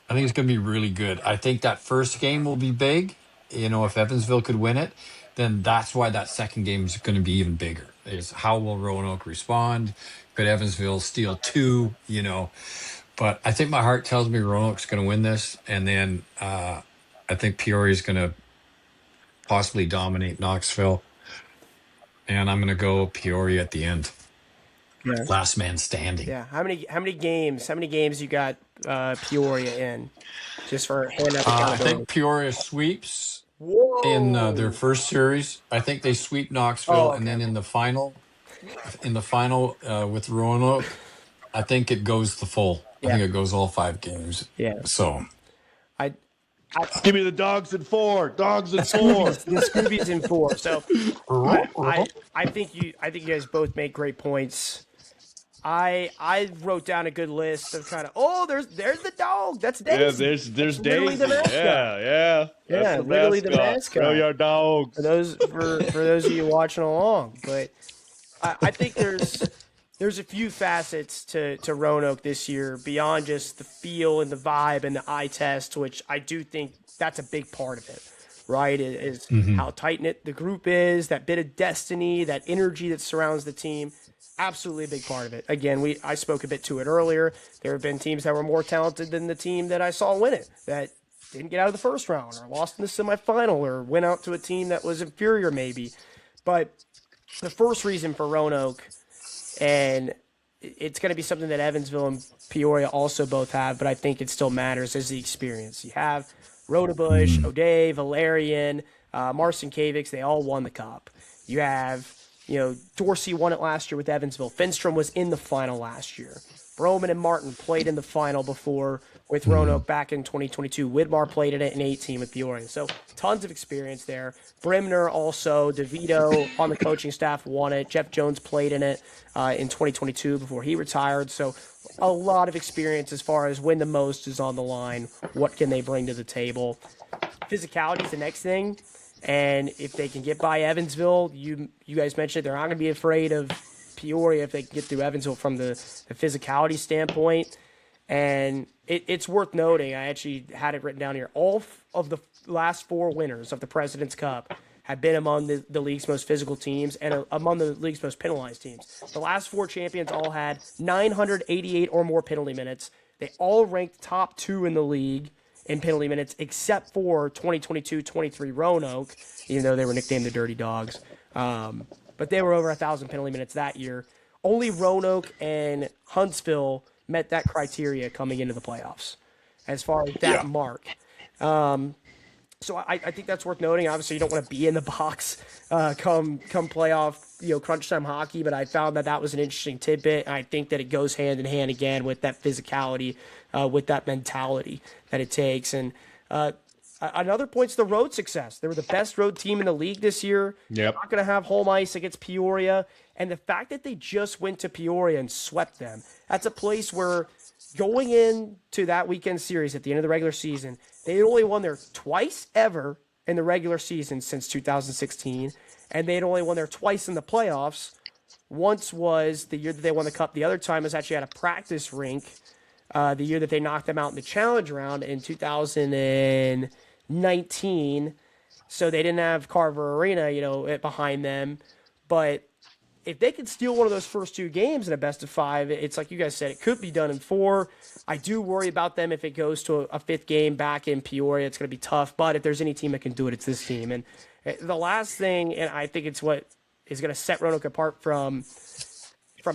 I think it's going to be really good. I think that first game will be big. If Evansville could win it, then that's why that second game is going to be even bigger. Is how will Roanoke respond? Could Evansville steal 2? But I think my heart tells me Roanoke's going to win this. And then I think Peoria is going to possibly dominate Knoxville. And I'm going to go Peoria at the end. Yeah. Last man standing. Yeah. How many games you got Peoria in? Just for hand up I think Peoria sweeps in their first series. I think they sweep Knoxville, and then in the final with Roanoke, I think it goes the full. I think it goes all 5 games. Yeah. So give me the Dogs in 4. Dogs in 4. The Scoobies in 4. So I think you guys both make great points. I wrote down a good list of kind of there's the dog. That's Daisy. Yeah, there's Daisy. The mascot. Yeah. That's literally the mascot. Rail Yard Dogs. For those of you watching along, but I think there's a few facets to Roanoke this year beyond just the feel and the vibe and the eye test, which I do think that's a big part of it, right? Is how tight-knit the group is, that bit of destiny, that energy that surrounds the team. Absolutely a big part of it. Again, I spoke a bit to it earlier. There have been teams that were more talented than the team that I saw win it, that didn't get out of the first round or lost in the semifinal or went out to a team that was inferior maybe. But the first reason for Roanoke, and it's going to be something that Evansville and Peoria also both have, but I think it still matters, is the experience. You have Rodebush, O'Day, Valerian, Marcin Kavics, they all won the cup. You have, Dorsey won it last year with Evansville. Finstrom was in the final last year. Broman and Martin played in the final before with Roanoke back in 2022. Widmar played in it in 18 with Peoria. So tons of experience there. Brimner also, DeVito on the coaching staff won it. Jeff Jones played in it in 2022 before he retired. So a lot of experience as far as when the most is on the line. What can they bring to the table? physicality is the next thing. And if they can get by Evansville, you guys mentioned they're not going to be afraid of Peoria if they can get through Evansville from the physicality standpoint. And it's worth noting, I actually had it written down here, all of the last 4 winners of the President's Cup have been among the league's most physical teams and among the league's most penalized teams. The last 4 champions all had 988 or more penalty minutes. They all ranked top 2 in the league in penalty minutes, except for 2022-23 Roanoke, even though they were nicknamed the Dirty Dogs. But they were over 1,000 penalty minutes that year. Only Roanoke and Huntsville met that criteria coming into the playoffs as far as that mark. So I think that's worth noting. Obviously, you don't want to be in the box come playoff, crunch time hockey, but I found that was an interesting tidbit, and I think that it goes hand in hand again with that physicality, with that mentality that it takes. And another point's the road success. They were the best road team in the league this year. Yep. Not going to have home ice against Peoria. And the fact that they just went to Peoria and swept them, that's a place where going into that weekend series at the end of the regular season, they had only won there twice ever in the regular season since 2016, and they had only won there twice in the playoffs. Once was the year that they won the Cup. The other time was actually at a practice rink, the year that they knocked them out in the challenge round in 2019. So they didn't have Carver Arena, behind them. But if they could steal one of those first 2 games in a best of 5, it's like you guys said, it could be done in 4. I do worry about them if it goes to a 5th game back in Peoria. It's going to be tough. But if there's any team that can do it, it's this team. And the last thing, and I think it's what is going to set Roanoke apart from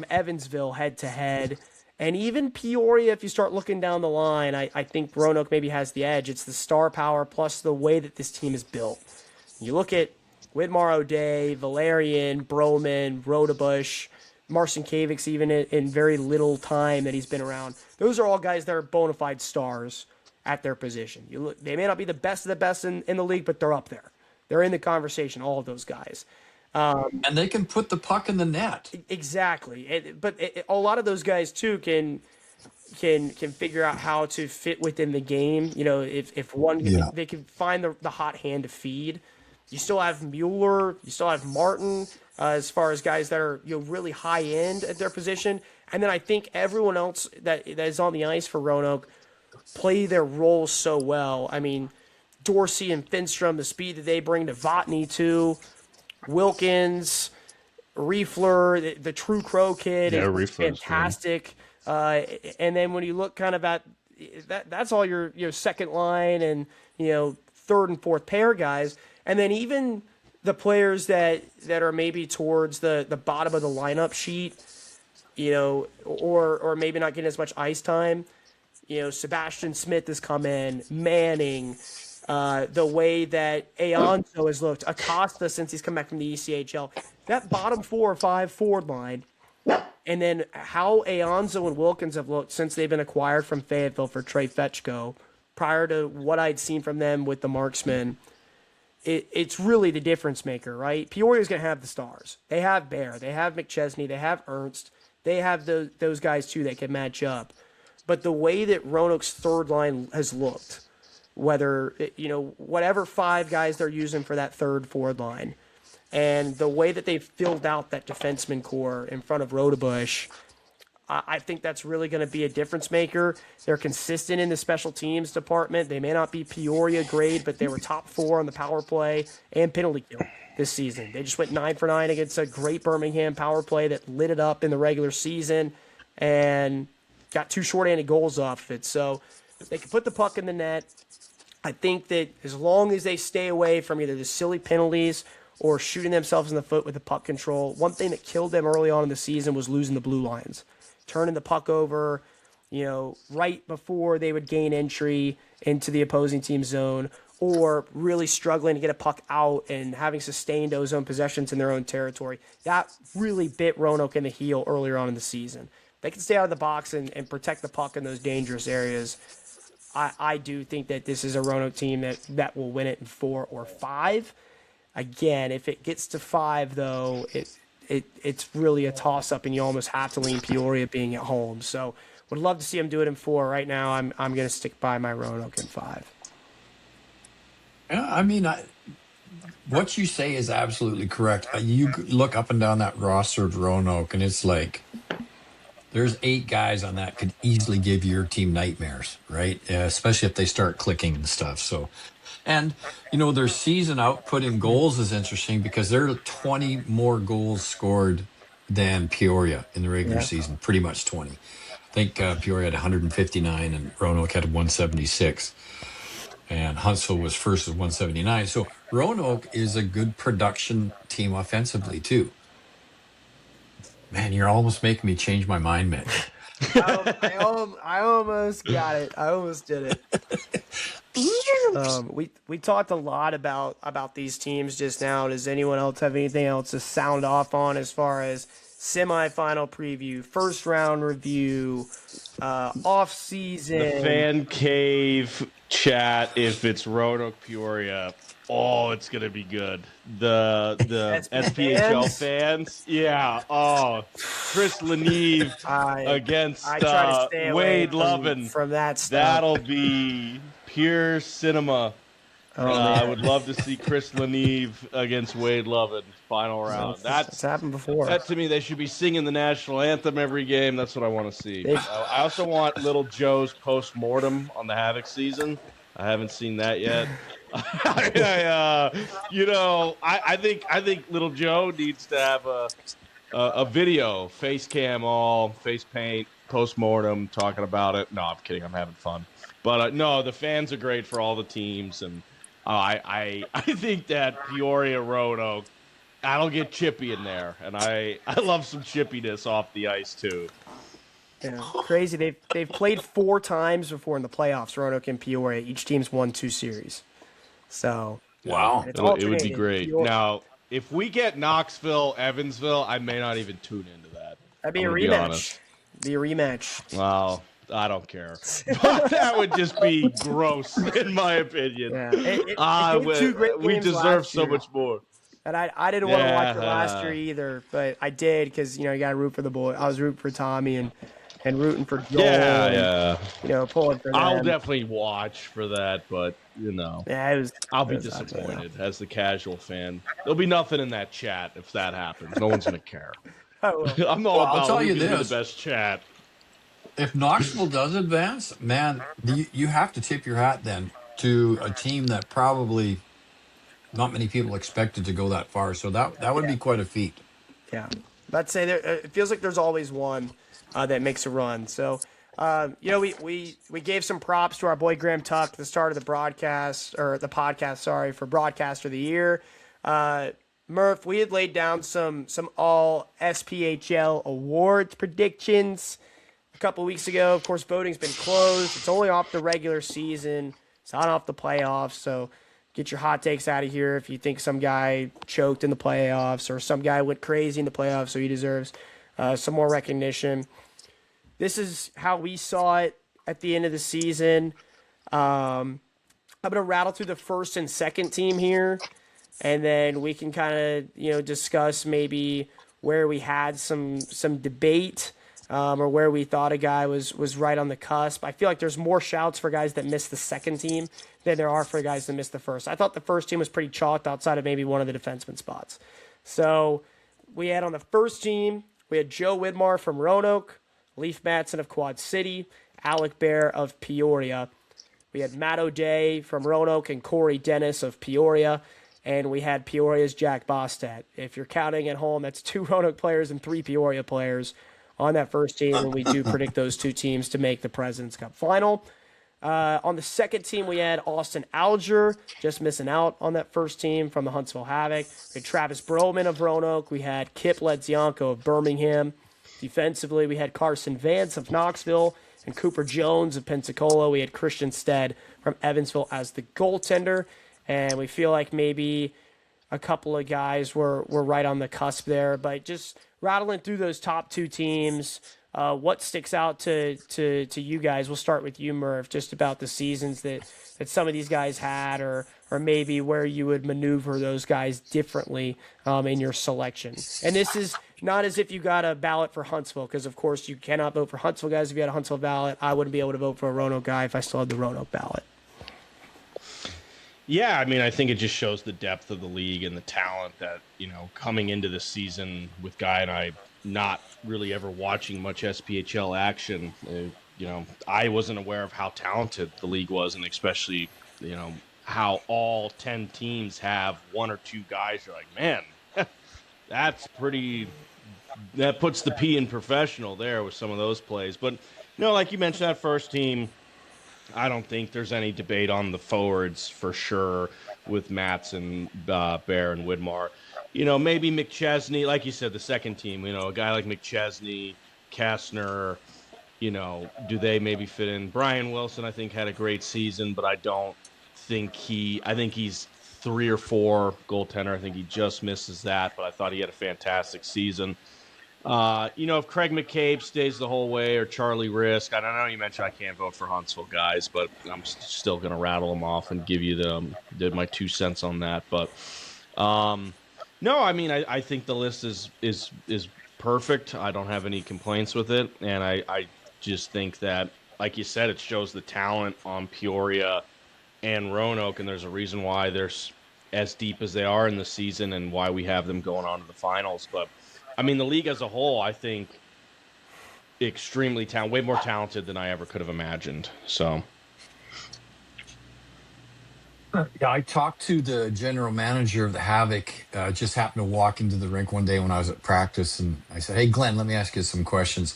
Evansville head-to-head, and even Peoria, if you start looking down the line, I think Roanoke maybe has the edge. It's the star power plus the way that this team is built. You look at Widmar O'Day, Valerian, Broman, Rodebush, Marcinkiewicz, even in very little time that he's been around. Those are all guys that are bona fide stars at their position. They may not be the best of the best in the league, but they're up there. They're in the conversation, all of those guys. And they can put the puck in the net. Exactly. But a lot of those guys, too, can figure out how to fit within the game. If one, they can find the hot hand to feed. You still have Mueller. You still have Martin as far as guys that are really high end at their position. And then I think everyone else that is on the ice for Roanoke play their roles so well. I mean, Dorsey and Finstrom, the speed that they bring to Votny too, Wilkins, Riefler, the True Crow kid is fantastic. And then when you look kind of at that's all your second line and third and fourth pair guys. And then even the players that are maybe towards the bottom of the lineup sheet, or maybe not getting as much ice time, Sebastian Smith has come in, Manning, the way that Aonzo has looked, Acosta since he's come back from the ECHL, that bottom 4 or 5 forward line, and then how Aonzo and Wilkins have looked since they've been acquired from Fayetteville for Trey Fetchko, prior to what I'd seen from them with the marksmen. It's really the difference maker, right? Peoria's going to have the stars. They have Bear. They have McChesney. They have Ernst. They have those guys, too, that can match up. But the way that Roanoke's third line has looked, whether, whatever 5 guys they're using for that third forward line, and the way that they've filled out that defenseman core in front of Rodebush, I think that's really going to be a difference maker. They're consistent in the special teams department. They may not be Peoria grade, but they were top 4 on the power play and penalty kill this season. They just went 9 for 9 against a great Birmingham power play that lit it up in the regular season and got 2 shorthanded goals off of it. So they can put the puck in the net. I think that as long as they stay away from either the silly penalties or shooting themselves in the foot with the puck control, one thing that killed them early on in the season was losing the blue lines. Turning the puck over, right before they would gain entry into the opposing team's zone, or really struggling to get a puck out and having sustained ozone possessions in their own territory. That really bit Roanoke in the heel earlier on in the season. They can stay out of the box and protect the puck in those dangerous areas. I do think that this is a Roanoke team that will win it in 4 or 5. Again, if it gets to 5, though, it's really a toss-up, and you almost have to lean Peoria being at home. So would love to see them do it in 4. Right now, I'm going to stick by my Roanoke in 5. Yeah, I mean, what you say is absolutely correct. You look up and down that roster of Roanoke, and it's like there's 8 guys on that could easily give your team nightmares, right? Especially if they start clicking and stuff. So, and their season output in goals is interesting because they're 20 more goals scored than Peoria in the regular Yeah. season, pretty much 20. I think Peoria had 159 and Roanoke had 176. And Huntsville was first with 179. So Roanoke is a good production team offensively too. Man, you're almost making me change my mind, Mitch. I almost got it. I almost did it. We talked a lot about these teams just now. Does anyone else have anything else to sound off on as far as semifinal preview, first round review, off season? The fan cave chat, if it's Roanoke Peoria, it's gonna be good. The SPHL fans, yeah. Oh, Chris Leneve against I try to stay away Wade Lovin from that stuff. That'll be pure cinema. I would love to see Chris Leneve against Wade Lovin final round. That's happened before. That to me, they should be singing the national anthem every game. That's what I want to see. I also want Little Joe's post-mortem on the Havoc season. I haven't seen that yet. I think Little Joe needs to have a video, face cam, all face paint, post-mortem, talking about it. No, I'm kidding. I'm having fun. But no, the fans are great for all the teams, and I think that Peoria Roanoke, that'll get chippy in there, and I love some chippiness off the ice too. Yeah, crazy. They've played 4 times before in the playoffs, Roanoke and Peoria. Each team's won 2 series. So wow, it would be great. Now, if we get Knoxville, Evansville, I may not even tune into that. That'd be a rematch. Be a rematch. Wow. I don't care. But that would just be gross, in my opinion. Yeah. We deserve so much more. And I didn't want to watch it last year either, but I did because you got to root for the boy. I was rooting for Tommy and rooting for Joel. Yeah. Pulling for them. I'll definitely watch for that, but yeah, I'll be disappointed as the casual fan. There'll be nothing in that chat if that happens. No one's gonna care. I'm all about who's the best chat. If Knoxville does advance, man, you have to tip your hat then to a team that probably not many people expected to go that far. So that would be quite a feat. Yeah. I'd say it feels like there's always one that makes a run. So, we gave some props to our boy Graham Tuck at the start of the podcast, for Broadcaster of the Year. Murph, we had laid down some all SPHL awards predictions a couple weeks ago. Of course, voting's been closed. It's only off the regular season. It's not off the playoffs. So get your hot takes out of here if you think some guy choked in the playoffs or some guy went crazy in the playoffs, so he deserves some more recognition. This is how we saw it at the end of the season. I'm going to rattle through the first and second team here, and then we can kind of discuss maybe where we had some debate or where we thought a guy was right on the cusp. I feel like there's more shouts for guys that missed the second team than there are for guys that missed the first. I thought the first team was pretty chalked outside of maybe one of the defenseman spots. So we had on the first team, we had Joe Widmar from Roanoke, Leaf Matson of Quad City, Alec Bear of Peoria. We had Matt O'Day from Roanoke and Corey Dennis of Peoria. And we had Peoria's Jack Bostad. If you're counting at home, that's 2 Roanoke players and 3 Peoria players on that first team, and we do predict those 2 teams to make the President's Cup final. On the second team, we had Austin Alger, just missing out on that first team from the Huntsville Havoc. We had Travis Broman of Roanoke. We had Kip Ledzianko of Birmingham. Defensively, we had Carson Vance of Knoxville and Cooper Jones of Pensacola. We had Christian Stead from Evansville as the goaltender, and we feel like maybe a couple of guys were right on the cusp there, but just rattling through those top 2 teams, what sticks out to you guys? We'll start with you, Murph, just about the seasons that some of these guys had, or maybe where you would maneuver those guys differently in your selection. And this is not as if you got a ballot for Huntsville, because, of course, you cannot vote for Huntsville guys if you had a Huntsville ballot. I wouldn't be able to vote for a Roanoke guy if I still had the Roanoke ballot. Yeah, I mean, I think it just shows the depth of the league and the talent that, coming into the season with Guy and I not really ever watching much SPHL action, I wasn't aware of how talented the league was, and especially, how all 10 teams have one or two guys. You're like, man, that's pretty, that puts the P in professional there with some of those plays. But, like you mentioned, that first team, I don't think there's any debate on the forwards for sure with Matson, Bear, and Widmar. Maybe McChesney, like you said, the second team, a guy like McChesney, Kastner, do they maybe fit in? Brian Wilson, I think, had a great season, but I think he's 3 or 4 goaltender. I think he just misses that, but I thought he had a fantastic season. If Craig McCabe stays the whole way or Charlie Risk, I don't know. You mentioned I can't vote for Huntsville guys, but I'm still going to rattle them off and give you my 2 cents on that. But no, I mean, I think the list is perfect. I don't have any complaints with it, and I just think that, like you said, it shows the talent on Peoria and Roanoke, and there's a reason why they're as deep as they are in the season and why we have them going on to the finals. But I mean, the league as a whole, I think, extremely talented, way more talented than I ever could have imagined. So, yeah, I talked to the general manager of the Havoc. Just happened to walk into the rink one day when I was at practice, and I said, "Hey, Glenn, let me ask you some questions."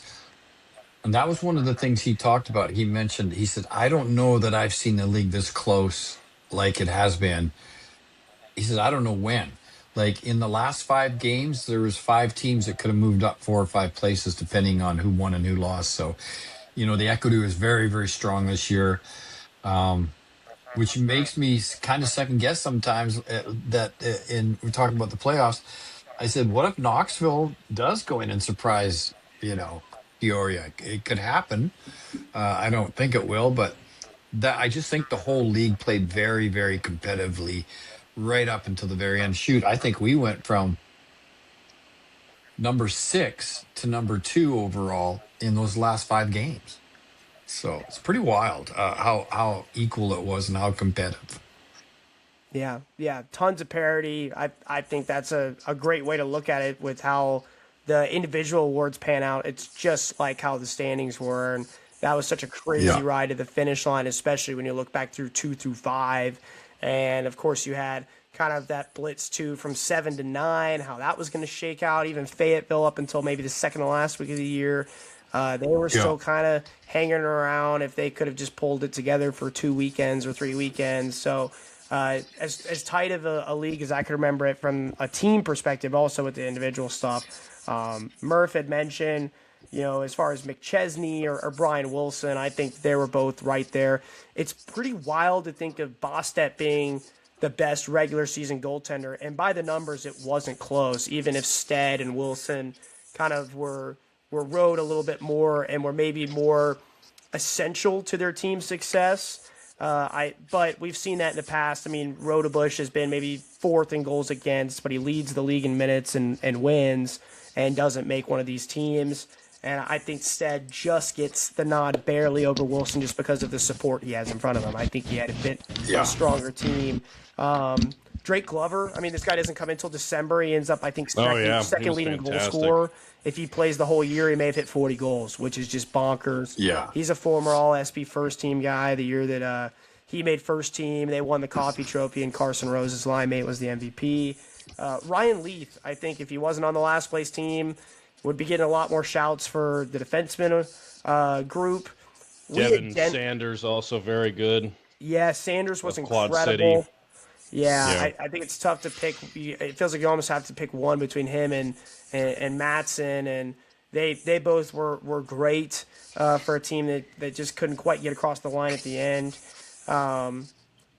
And that was one of the things he talked about. He said, "I don't know that I've seen the league this close like it has been." He said, "I don't know when. Like in the last 5 games, there was 5 teams that could have moved up 4 or 5 places depending on who won and who lost." So, the equity was very, very strong this year, which makes me kind of second guess sometimes that we're talking about the playoffs. I said, what if Knoxville does go in and surprise, Peoria? It could happen. I don't think it will, but I just think the whole league played very, very competitively right up until the very end. Shoot, I think we went from number 6 to number 2 overall in those last 5 games. So it's pretty wild how equal it was and how competitive. Yeah, tons of parity. I think that's a great way to look at it with how the individual awards pan out. It's just like how the standings were, and that was such a crazy ride to the finish line, especially when you look back through 2 through 5. And of course, you had kind of that blitz too from 7 to 9, how that was going to shake out. Even Fayetteville up until maybe the second to last week of the year, they were still kind of hanging around if they could have just pulled it together for 2 weekends or 3 weekends. So as tight of a league as I can remember it from a team perspective, also with the individual stuff. Murph had mentioned, as far as McChesney or Brian Wilson, I think they were both right there. It's pretty wild to think of Bostet being the best regular season goaltender, and by the numbers, it wasn't close. Even if Stead and Wilson kind of were rode a little bit more and were maybe more essential to their team's success. But we've seen that in the past. I mean, Rodebush has been maybe 4th in goals against, but he leads the league in minutes and wins and doesn't make one of these teams. And I think Stead just gets the nod barely over Wilson just because of the support he has in front of him. I think he had a bit a stronger team. Drake Glover, I mean, this guy doesn't come until December. He ends up, I think, second leading goal scorer. If he plays the whole year, he may have hit 40 goals, which is just bonkers. Yeah. He's a former All-SP first-team guy. The year that he made first team, they won the Coffee Trophy, and Carson Rose's line mate was the MVP. Ryan Leith, I think if he wasn't on the last-place team, would be getting a lot more shouts for the defenseman group. Devin Sanders also very good. Yeah, Sanders was Quad incredible. City. Yeah, I think it's tough to pick. It feels like you almost have to pick one between him and Matson, and they both were great for a team that just couldn't quite get across the line at the end.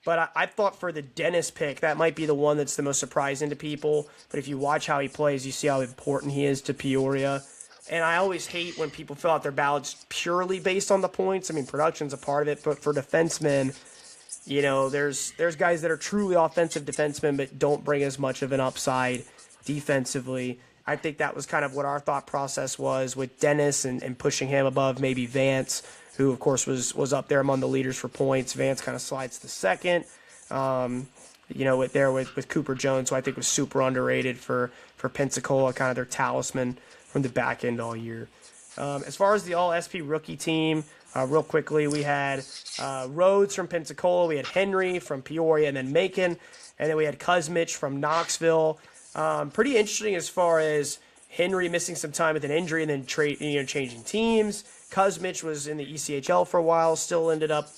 But I thought for the Dennis pick, that might be the one that's the most surprising to people. But if you watch how he plays, you see how important he is to Peoria. And I always hate when people fill out their ballots purely based on the points. I mean, production's a part of it, but for defensemen, there's guys that are truly offensive defensemen but don't bring as much of an upside defensively. I think that was kind of what our thought process was with Dennis and pushing him above maybe Vance, who, of course, was up there among the leaders for points. Vance kind of slides to second. with Cooper Jones, who I think was super underrated for Pensacola, kind of their talisman from the back end all year. As far as the All SP rookie team, real quickly, we had Rhodes from Pensacola, we had Henry from Peoria, and then Macon, and then we had Kuzmich from Knoxville. Pretty interesting as far as Henry missing some time with an injury and then changing teams. Kuzmich was in the ECHL for a while, still ended up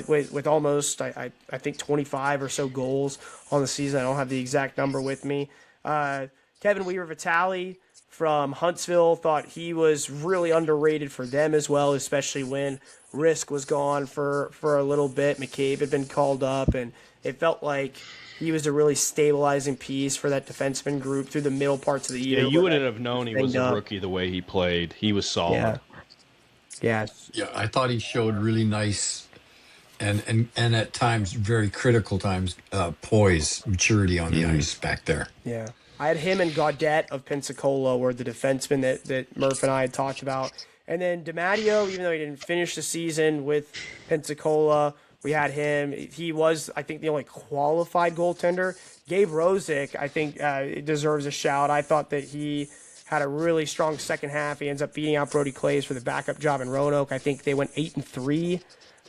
with almost, I think, 25 or so goals on the season. I don't have the exact number with me. Kevin Weaver-Vitale from Huntsville, thought he was really underrated for them as well, especially when Risk was gone for a little bit. McCabe had been called up, and it felt like he was a really stabilizing piece for that defenseman group through the middle parts of the year. Yeah, you wouldn't have known he was a rookie the way he played. He was solid. Yeah. Yeah, I thought he showed really nice and at times, very critical times, poise, maturity on the ice back there. Yeah. I had him and Gaudette of Pensacola were the defensemen that Murph and I had talked about. And then DiMatteo, even though he didn't finish the season with Pensacola, we had him. He was, I think, the only qualified goaltender. Gabe Rosick, I think, deserves a shout. I thought that he had a really strong second half. He ends up beating out Brody Clays for the backup job in Roanoke. I think they went 8-3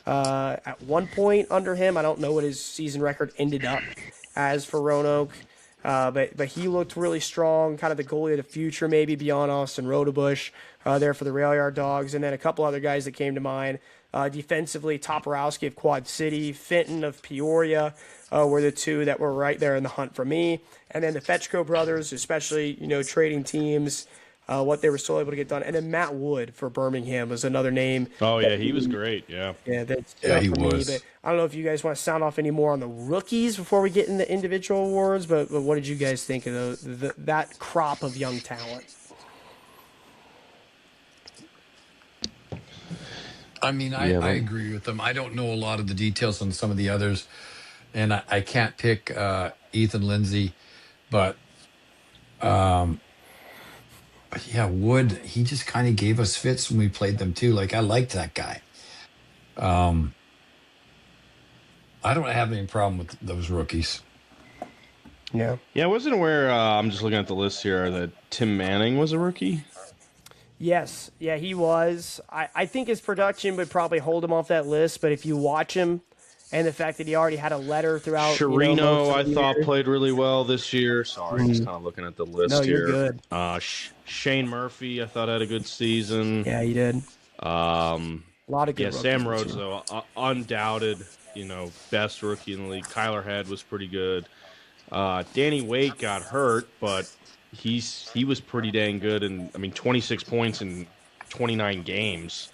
at one point under him. I don't know what his season record ended up as for Roanoke. But he looked really strong, kind of the goalie of the future, maybe beyond Austin Rodebush there for the Rail Yard Dogs. And then a couple other guys that came to mind. Defensively, Toporowski of Quad City, Fenton of Peoria were the two that were right there in the hunt for me. And then the Fetchko brothers, especially, trading teams, what they were still able to get done. And then Matt Wood for Birmingham was another name. Oh, yeah, he was great, yeah. Yeah, he was. But I don't know if you guys want to sound off any more on the rookies before we get into individual awards, but what did you guys think of that crop of young talent? I mean, I agree with them. I don't know a lot of the details on some of the others, and I can't pick Ethan Lindsay, but yeah, Wood, he just kind of gave us fits when we played them too. Like, I liked that guy. I don't have any problem with those rookies. Yeah. Yeah, I wasn't aware, I'm just looking at the list here, that Tim Manning was a rookie. Yes. Yeah, he was. I think his production would probably hold him off that list, but if you watch him and the fact that he already had a letter throughout. Chirino, I thought, played really well this year. Sorry, just kind of looking at the list here. No, you're good. Shane Murphy, I thought, had a good season. Yeah, he did. A lot of good Sam Rhodes, though, undoubted, best rookie in the league. Kyler Head was pretty good. Danny Waite got hurt, but he was pretty dang good. And 26 points in 29 games.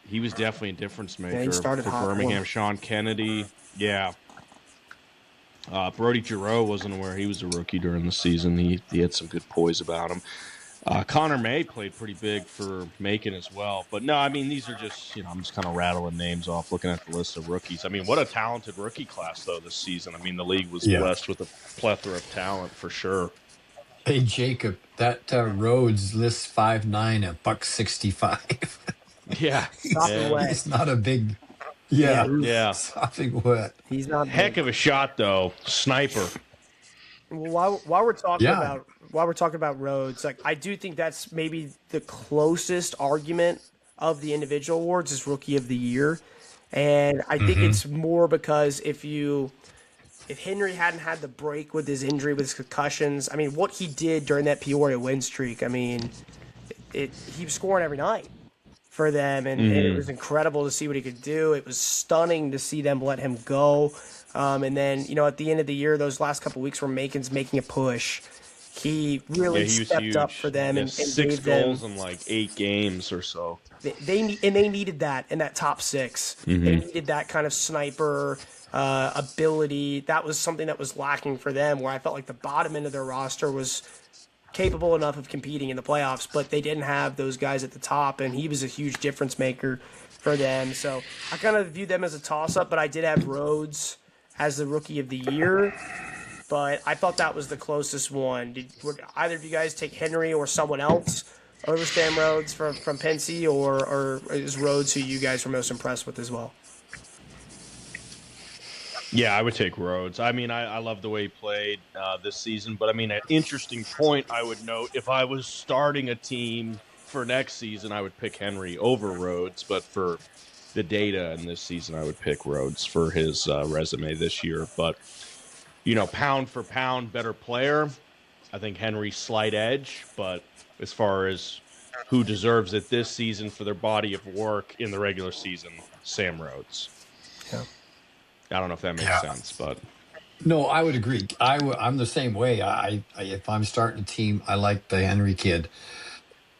He was definitely a difference maker. Yeah, he started for hot Birmingham. one. Sean Kennedy, yeah. Brody Giroux, wasn't aware he was a rookie during the season. He had some good poise about him. Connor May played pretty big for Macon as well. But no, these are just, I'm just kind of rattling names off, looking at the list of rookies. What a talented rookie class, though, this season. The league was blessed with a plethora of talent for sure. Hey, Jacob, that Rhodes lists 5'9" at $165. Yeah. Wet. Not a big. Yeah. Sopping wet. He's not Heck of a shot, though. Sniper. While we're talking about Rhodes, I do think that's maybe the closest argument of the individual awards is Rookie of the Year, and I think it's more because if Henry hadn't had the break with his injury, with his concussions, what he did during that Peoria win streak, he was scoring every night for them, and it was incredible to see what he could do. It was stunning to see them let him go. And then, at the end of the year, those last couple of weeks where Macon's making a push, he really stepped up for them and 6 gave them goals in 8 games or so. They needed that in that top 6. They needed that kind of sniper ability. That was something that was lacking for them, where I felt like the bottom end of their roster was capable enough of competing in the playoffs, but they didn't have those guys at the top, and he was a huge difference maker for them. So I kind of view them as a toss-up, but I did have Rhodes as the Rookie of the Year, but I thought that was the closest one. Would either of you guys take Henry or someone else over Sam Rhodes from Pensy, or is Rhodes who you guys were most impressed with as well? Yeah, I would take Rhodes. I mean, I love the way he played this season, but I mean, an interesting point I would note if I was starting a team for next season, I would pick Henry over Rhodes, but for the data in this season, I would pick Rhodes for his resume this year. But, pound for pound, better player. I think Henry's slight edge, but as far as who deserves it this season for their body of work in the regular season, Sam Rhodes. Yeah. I don't know if that makes sense, but No, I would agree. I'm the same way. I if I'm starting a team, I like the Henry kid.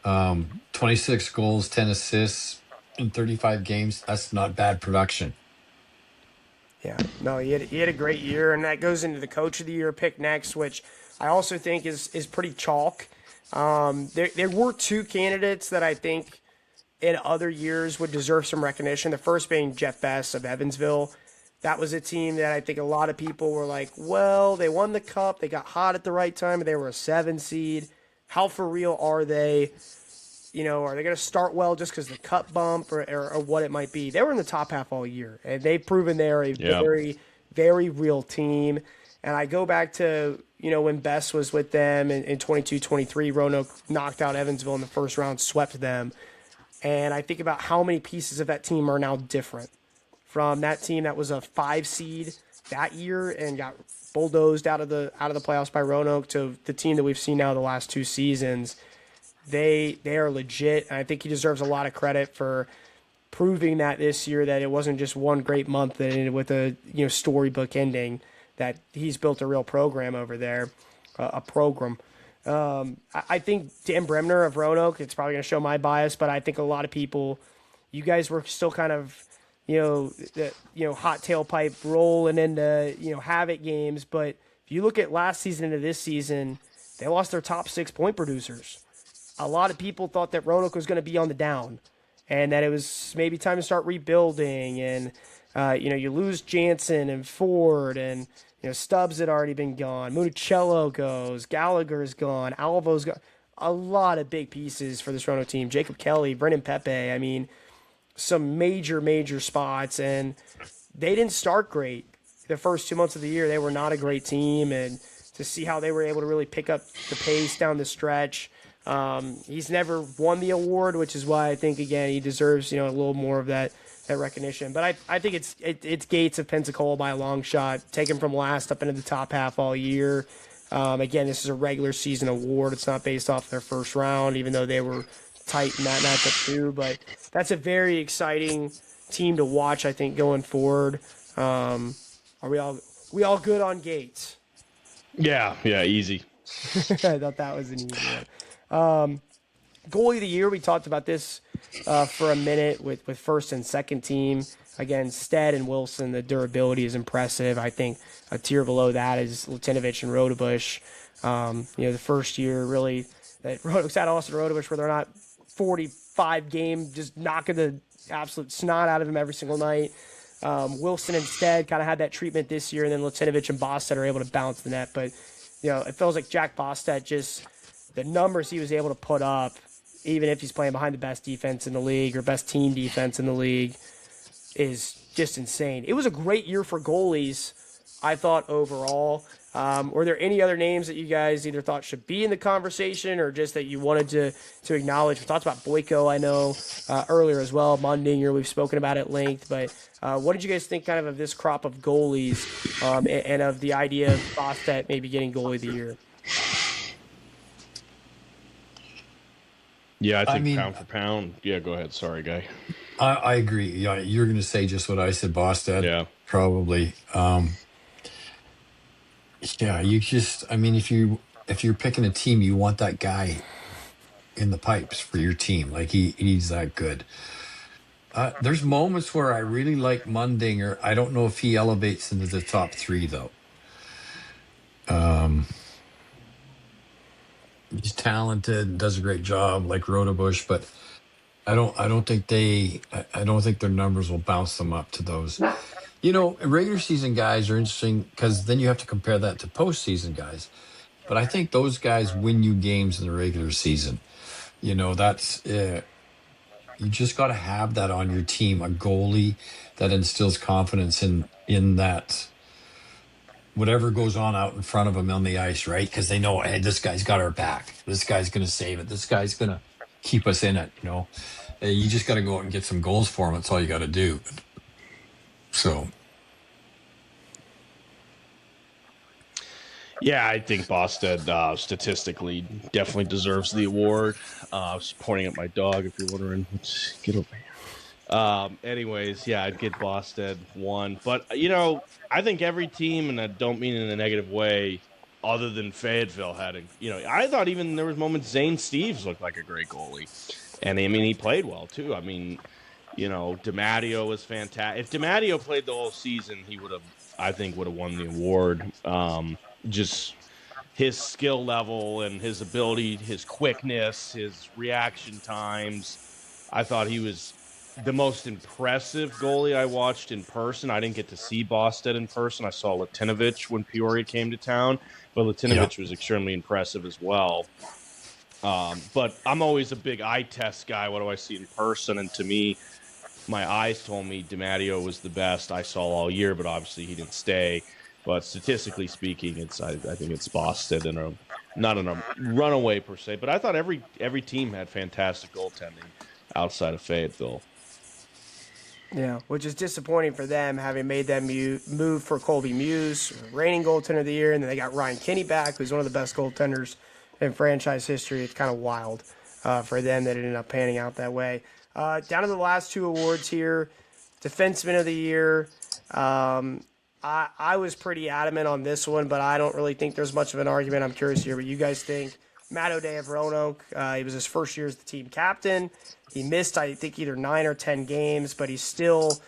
26 goals, 10 assists in 35 games. That's not bad production. Yeah, no, he had a great year, and that goes into the Coach of the Year pick next, which I also think is pretty chalk. There were two candidates that I think in other years would deserve some recognition. The first being Jeff Bess of Evansville. That was a team that I think a lot of people were like, well, they won the cup, they got hot at the right time, and they were a 7 seed. How for real are they? Are they going to start well just because the cup bump or what it might be? They were in the top half all year, and they've proven they're a very, very real team. And I go back to, when Bess was with them in 22-23, Roanoke knocked out Evansville in the first round, swept them. And I think about how many pieces of that team are now different from that team that was a 5 seed that year and got bulldozed out of the playoffs by Roanoke to the team that we've seen now the last 2 seasons. They are legit, and I think he deserves a lot of credit for proving that this year that it wasn't just one great month that ended with a storybook ending. That he's built a real program over there, a program. I think Dan Bremner of Roanoke. It's probably going to show my bias, but I think a lot of people, you guys were still kind of, hot tailpipe rolling into Havoc games. But if you look at last season into this season, they lost their top 6 point producers. A lot of people thought that Roanoke was going to be on the down and that it was maybe time to start rebuilding. And, you lose Jansen and Ford and, Stubbs had already been gone. Municello goes. Gallagher's gone. Alvo's gone. A lot of big pieces for this Roanoke team. Jacob Kelly, Brennan Pepe. I mean, some major, major spots. And they didn't start great. The first 2 months of the year, they were not a great team. And to see how they were able to really pick up the pace down the stretch. He's never won the award, which is why I think, again, he deserves, a little more of that recognition. But I think it's Gates of Pensacola by a long shot, taken from last up into the top half all year. Again, this is a regular season award. It's not based off their first round, even though they were tight in that matchup too. But that's a very exciting team to watch, I think, going forward. Are we all good on Gates? Yeah, easy. I thought that was an easy one. Goalie of the year, we talked about this for a minute with first and second team. Again, Stead and Wilson, the durability is impressive. I think a tier below that is Lutinovich and Rodebush. The first year really that Roanoke's had Austin Rodebush where they're not 45 game just knocking the absolute snot out of him every single night. Wilson and Stead kind of had that treatment this year, and then Lutinovich and Bostad are able to bounce the net. But, it feels like Jack Bostad just the numbers he was able to put up, even if he's playing behind the best defense in the league or best team defense in the league, is just insane. It was a great year for goalies, I thought, overall. Were there any other names that you guys either thought should be in the conversation or just that you wanted to acknowledge? We talked about Boyko, I know, earlier as well. Mundinger, we've spoken about at length. But what did you guys think kind of this crop of goalies and of the idea of Bostad maybe getting goalie of the year? Yeah, I think pound for pound. Yeah, go ahead. Sorry, guy. I agree. Yeah, you're going to say just what I said, Bostad. Yeah. Probably. Yeah, if you're picking a team, you want that guy in the pipes for your team. Like he's that good. There's moments where I really like Mundinger. I don't know if he elevates into the top 3 though. He's talented and does a great job like Rodebush, but I don't think their numbers will bounce them up to those. Regular season guys are interesting because then you have to compare that to postseason guys. But I think those guys win you games in the regular season. That's you just got to have that on your team, a goalie that instills confidence in that whatever goes on out in front of them on the ice, right? Because they know, hey, this guy's got our back. This guy's going to save it. This guy's going to keep us in it. You just got to go out and get some goals for him. That's all you got to do. So. Yeah, I think Boston statistically definitely deserves the award. I was pointing at my dog, if you're wondering. Get over here. Anyways, yeah, I'd get Boston one. But, I think every team, and I don't mean in a negative way, other than Fayetteville I thought even there was moments Zane Steves looked like a great goalie. And, he played well, too. DiMatteo was fantastic. If DiMatteo played the whole season, he would have won the award. Just his skill level and his ability, his quickness, his reaction times. I thought he was the most impressive goalie I watched in person. I didn't get to see Boston in person. I saw Latinovich when Peoria came to town, but Latinovich was extremely impressive as well. But I'm always a big eye test guy. What do I see in person? And to me, my eyes told me DiMatteo was the best I saw all year, but obviously he didn't stay. But statistically speaking, I think it's Boston, not in a runaway per se. But I thought every team had fantastic goaltending outside of Fayetteville. Yeah, which is disappointing for them, having made them move for Colby Muse, reigning goaltender of the year, and then they got Ryan Kinney back, who's one of the best goaltenders in franchise history. It's kind of wild for them that it ended up panning out that way. Down to the last two awards here, Defenseman of the Year. I was pretty adamant on this one, but I don't really think there's much of an argument. I'm curious here what you guys think. Matt O'Day of Roanoke, he was his first year as the team captain. He missed, I think, either 9 or 10 games, but he still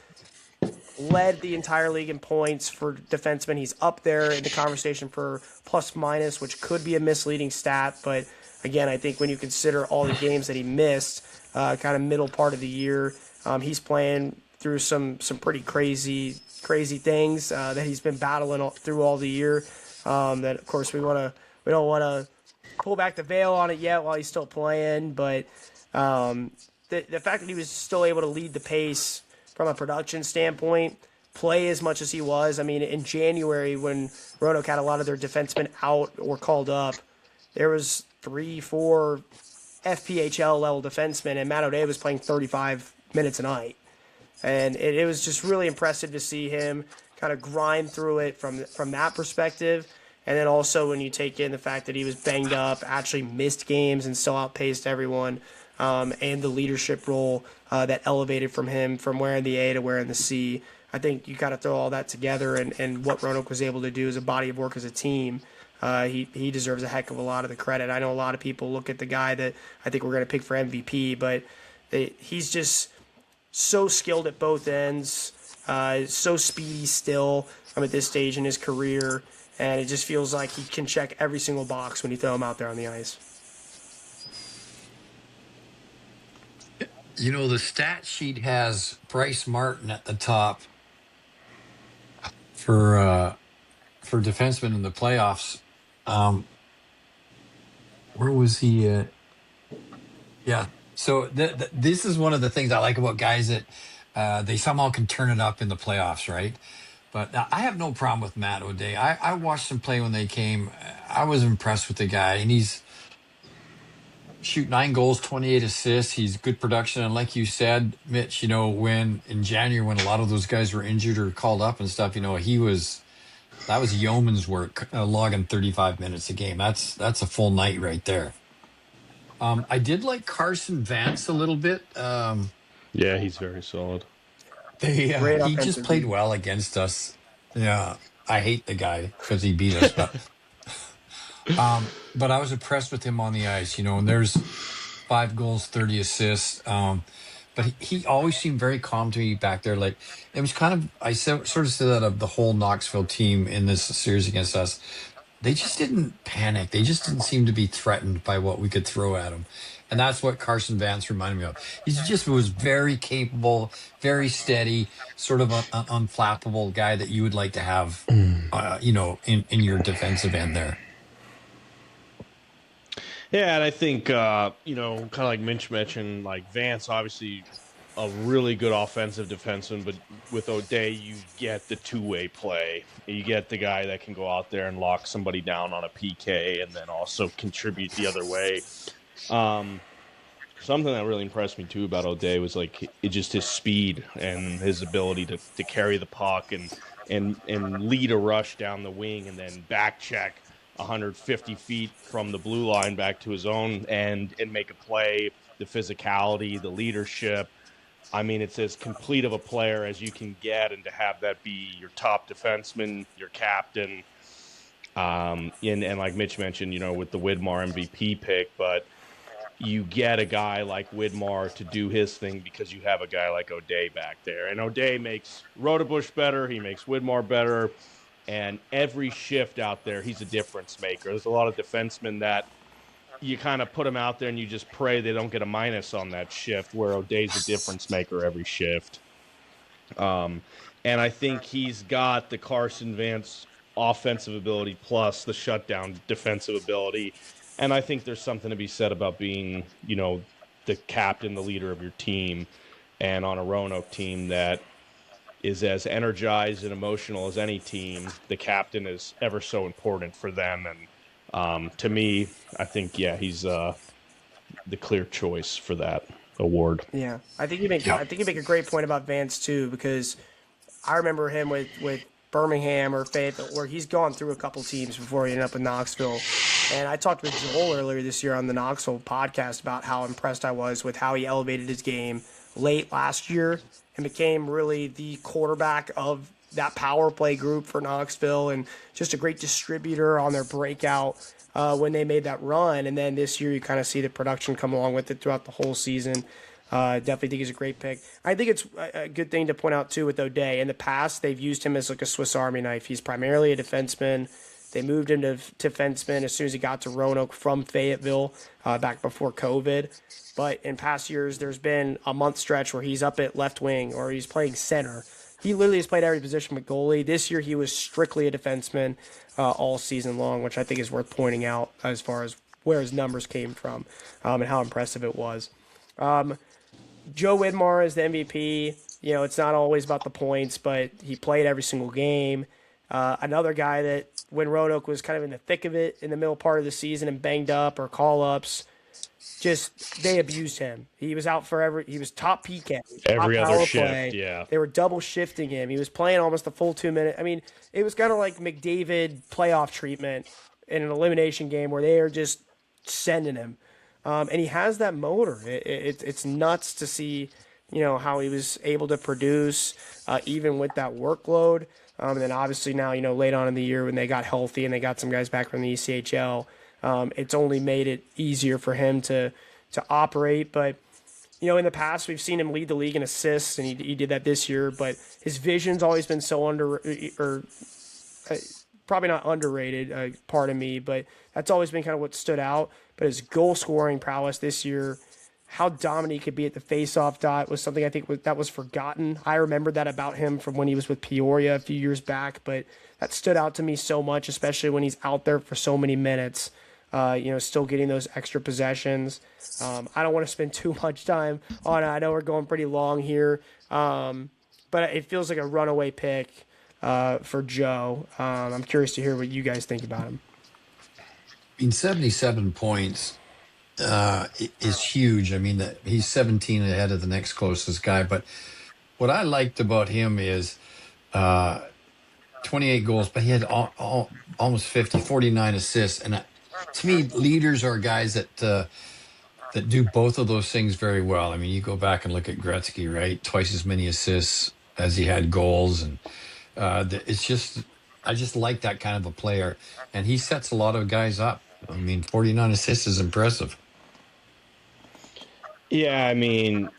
led the entire league in points for defensemen. He's up there in the conversation for plus-minus, which could be a misleading stat. But, again, I think when you consider all the games that he missed, kind of middle part of the year, he's playing through some pretty crazy things that he's been battling through all the year. That, of course, we don't want to pull back the veil on it yet while he's still playing. But the fact that he was still able to lead the pace from a production standpoint, play as much as he was. In January when Roanoke had a lot of their defensemen out or called up, there was 3-4 SPHL level defensemen, and Matt O'Day was playing 35 minutes a night. And it was just really impressive to see him kind of grind through it from that perspective. And then also when you take in the fact that he was banged up, actually missed games and still outpaced everyone, and the leadership role that elevated from him from wearing the A to wearing the C. I think you got to throw all that together, and what Roanoke was able to do as a body of work as a team. He deserves a heck of a lot of the credit. I know a lot of people look at the guy that I think we're going to pick for MVP, but he's just so skilled at both ends, so speedy still at this stage in his career, and it just feels like he can check every single box when you throw him out there on the ice. The stat sheet has Bryce Martin at the top for defensemen in the playoffs. Where was he at? Yeah. So this is one of the things I like about guys that they somehow can turn it up in the playoffs, right? But I have no problem with Matt O'Day. I watched him play when they came. I was impressed with the guy, and he's shoot 9 goals, 28 assists. He's good production. And like you said, Mitch, when in January, when a lot of those guys were injured or called up and stuff, that was yeoman's work, logging 35 minutes a game. That's a full night right there. I did like Carson Vance a little bit. Yeah, he's very solid. He just played well against us. Yeah, I hate the guy because he beat us, but I was impressed with him on the ice. And there's 5 goals, 30 assists. But he always seemed very calm to me back there. Like, it was kind of, I sort of said that of the whole Knoxville team in this series against us. They just didn't panic. They just didn't seem to be threatened by what we could throw at them. And that's what Carson Vance reminded me of. He just was very capable, very steady, sort of an unflappable guy that you would like to have, in your defensive end there. Yeah, and I think, kind of like Mitch mentioned, like Vance obviously a really good offensive defenseman, but with O'Day, you get the two-way play. You get the guy that can go out there and lock somebody down on a PK and then also contribute the other way. Something that really impressed me too about O'Day was like just his speed and his ability to carry the puck and lead a rush down the wing and then back check 150 feet from the blue line back to his own end and make a play. The physicality, the leadership. I mean, it's as complete of a player as you can get, and to have that be your top defenseman, your captain, and like Mitch mentioned, with the Widmar MVP pick, but you get a guy like Widmar to do his thing because you have a guy like O'Day back there. And O'Day makes Rodebush better. He makes Widmar better. And every shift out there, he's a difference maker. There's a lot of defensemen that you kind of put them out there and you just pray they don't get a minus on that shift, where O'Day's a difference maker every shift. And I think he's got the Carson Vance offensive ability plus the shutdown defensive ability. And I think there's something to be said about being, the captain, the leader of your team. And on a Roanoke team that is as energized and emotional as any team, the captain is ever so important for them. And to me, I think, he's the clear choice for that award. Yeah, I think you make a great point about Vance too, because I remember him with Birmingham or Fayetteville, where he's gone through a couple teams before he ended up in Knoxville. And I talked with Joel earlier this year on the Knoxville podcast about how impressed I was with how he elevated his game late last year and became really the quarterback of that power play group for Knoxville, and just a great distributor on their breakout when they made that run. And then this year you kind of see the production come along with it throughout the whole season. Definitely think he's a great pick. I think it's a good thing to point out too with O'Day. In the past, they've used him as like a Swiss Army knife. He's primarily a defenseman. They moved him to defenseman as soon as he got to Roanoke from Fayetteville back before COVID. But in past years, there's been a month stretch where he's up at left wing or he's playing center. He literally has played every position with goalie. This year, he was strictly a defenseman all season long, which I think is worth pointing out as far as where his numbers came from and how impressive it was. Joe Widmar is the MVP. It's not always about the points, but he played every single game. Another guy that when Roanoke was kind of in the thick of it in the middle part of the season and banged up or call-ups, just they abused him. He was out forever. He was top PK, every top other power shift, play. yeah. They were double shifting him. He was playing almost a full 2 minute. I mean, it was kind of like McDavid playoff treatment in an elimination game where they are just sending him. And he has that motor. It's nuts to see, how he was able to produce even with that workload. And then obviously now, late on in the year when they got healthy and they got some guys back from the ECHL, it's only made it easier for him to operate. But, in the past we've seen him lead the league in assists, and he did that this year. But his vision's always been so probably not underrated, pardon me, but that's always been kind of what stood out. But his goal scoring prowess this year, how dominant he could be at the faceoff dot was something I think that was forgotten. I remember that about him from when he was with Peoria a few years back, but that stood out to me so much, especially when he's out there for so many minutes, still getting those extra possessions. I don't want to spend too much time on it. I know we're going pretty long here, but it feels like a runaway pick for Joe. I'm curious to hear what you guys think about him. 77 points is huge. I mean, he's 17 ahead of the next closest guy. But what I liked about him is 28 goals, but he had almost 49 assists. And to me, leaders are guys that do both of those things very well. I mean, you go back and look at Gretzky, right? Twice as many assists as he had goals. And it's just, I just like that kind of a player. And he sets a lot of guys up. I mean, 49 assists is impressive. Yeah, I mean,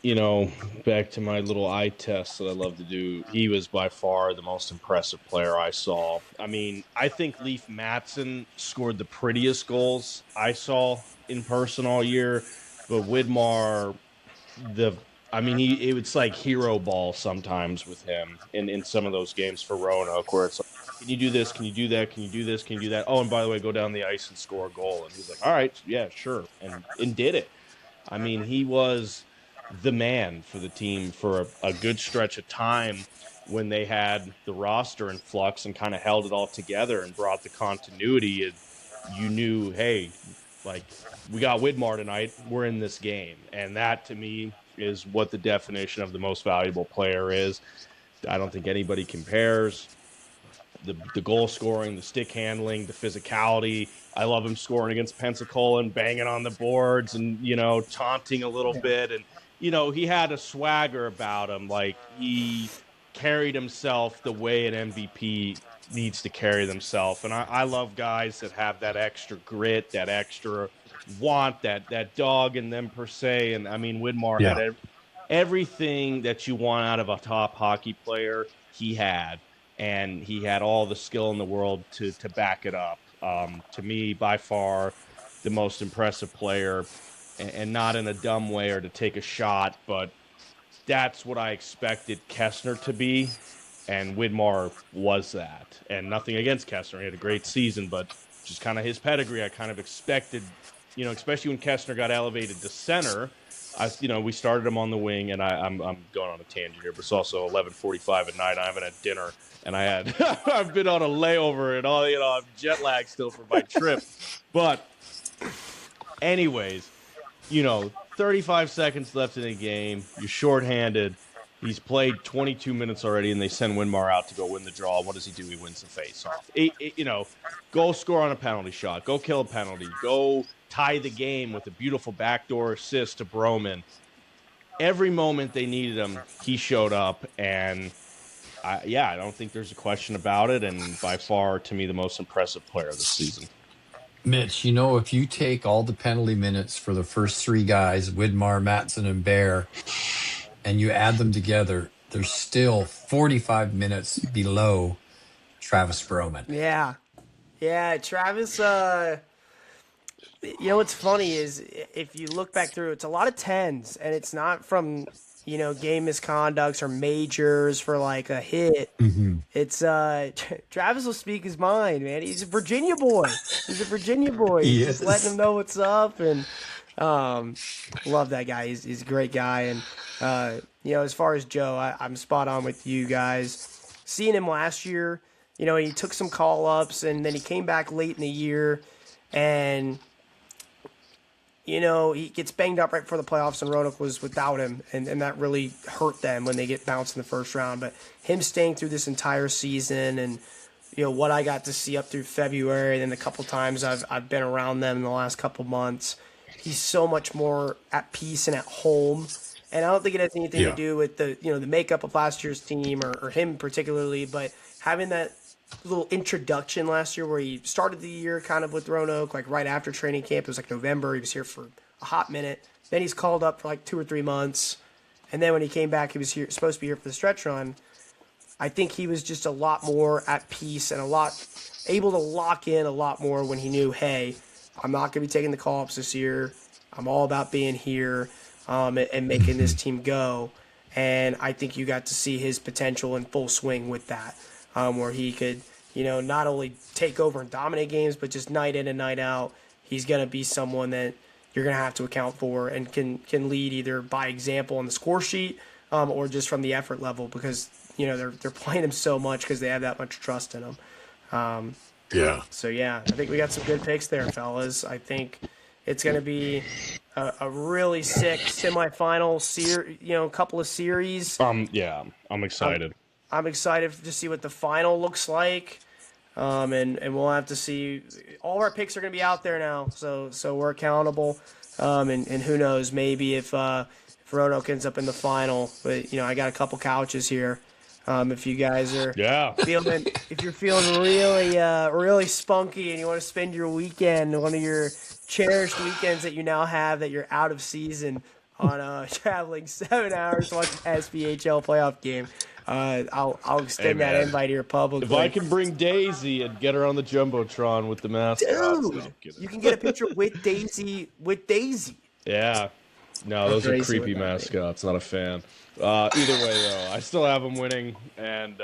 back to my little eye test that I love to do, he was by far the most impressive player I saw. I mean, I think Leif Matson scored the prettiest goals I saw in person all year, but Widmar, it's like hero ball sometimes with him in some of those games for Roanoke, where it's like, can you do this? Can you do that? Can you do this? Can you do that? Oh, and by the way, go down the ice and score a goal. And he's like, all right, yeah, sure. And did it. I mean, he was the man for the team for a good stretch of time when they had the roster in flux and kind of held it all together and brought the continuity. And you knew, hey, like, we got Widmar tonight, we're in this game. And that, to me, is what the definition of the most valuable player is. I don't think anybody compares. The goal scoring, the stick handling, the physicality. I love him scoring against Pensacola and banging on the boards and, taunting a little bit. And, he had a swagger about him. Like, he carried himself the way an MVP needs to carry themselves. And I love guys that have that extra grit, that extra want, that dog in them per se. And I mean, Widmar had everything that you want out of a top hockey player, he had. And he had all the skill in the world to back it up. To me, by far, the most impressive player, and not in a dumb way or to take a shot, but that's what I expected Kessner to be, and Widmar was that. And nothing against Kessner. He had a great season, but just kind of his pedigree, I kind of expected, especially when Kessner got elevated to center. We started him on the wing, and I'm going on a tangent here, but it's also 11:45 at night. I haven't had dinner, and I've been on a layover and all, I'm jet lagged still from my trip. But anyways, 35 seconds left in the game. You're shorthanded. He's played 22 minutes already, and they send Widmar out to go win the draw. What does he do? He wins the faceoff. Go score on a penalty shot. Go kill a penalty. Go tie the game with a beautiful backdoor assist to Broman. Every moment they needed him, he showed up, and I don't think there's a question about it, and by far, to me, the most impressive player of the season. Mitch, if you take all the penalty minutes for the first three guys, Widmar, Matson, and Bear, and you add them together, there's still 45 minutes below Travis Broman. Yeah, Travis, what's funny is if you look back through, it's a lot of 10s, and it's not from, game misconducts or majors for like a hit. Mm-hmm. It's Travis will speak his mind, man. He's a Virginia boy. He's just letting him know what's up, and love that guy. He's a great guy, and as far as Joe, I'm spot on with you guys. Seeing him last year, he took some call ups, and then he came back late in the year, and he gets banged up right before the playoffs, and Roanoke was without him, and that really hurt them when they get bounced in the first round. But him staying through this entire season, and what I got to see up through February, and then the couple times I've been around them in the last couple months, he's so much more at peace and at home. And I don't think it has anything to do with the the makeup of last year's team or him particularly, but having that little introduction last year where he started the year kind of with Roanoke, like right after training camp. It was like November. He was here for a hot minute. Then he's called up for like 2 or 3 months. And then when he came back, he was supposed to be here for the stretch run. I think he was just a lot more at peace and a lot able to lock in a lot more when he knew, hey, I'm not going to be taking the call-ups this year. I'm all about being here and making this team go. And I think you got to see his potential in full swing with that. Where he could, not only take over and dominate games, but just night in and night out, he's going to be someone that you're going to have to account for and can lead either by example on the score sheet or just from the effort level because, they're playing him so much because they have that much trust in him. So, I think we got some good picks there, fellas. I think it's going to be a really sick semifinal couple of series. I'm excited. I'm excited to see what the final looks like, and we'll have to see. All of our picks are going to be out there now, so we're accountable. And who knows, maybe if Roanoke ends up in the final, but I got a couple couches here. If you guys are if you're feeling really spunky and you want to spend your weekend, one of your cherished weekends that you now have that you're out of season on traveling 7 hours to watch an SPHL playoff game. I'll extend that invite here publicly. If I can bring Daisy and get her on the Jumbotron with the mascots. Dude, you can get a picture with Daisy. Yeah. No, those are creepy mascots. Not a fan. Either way, though, I still have them winning. And,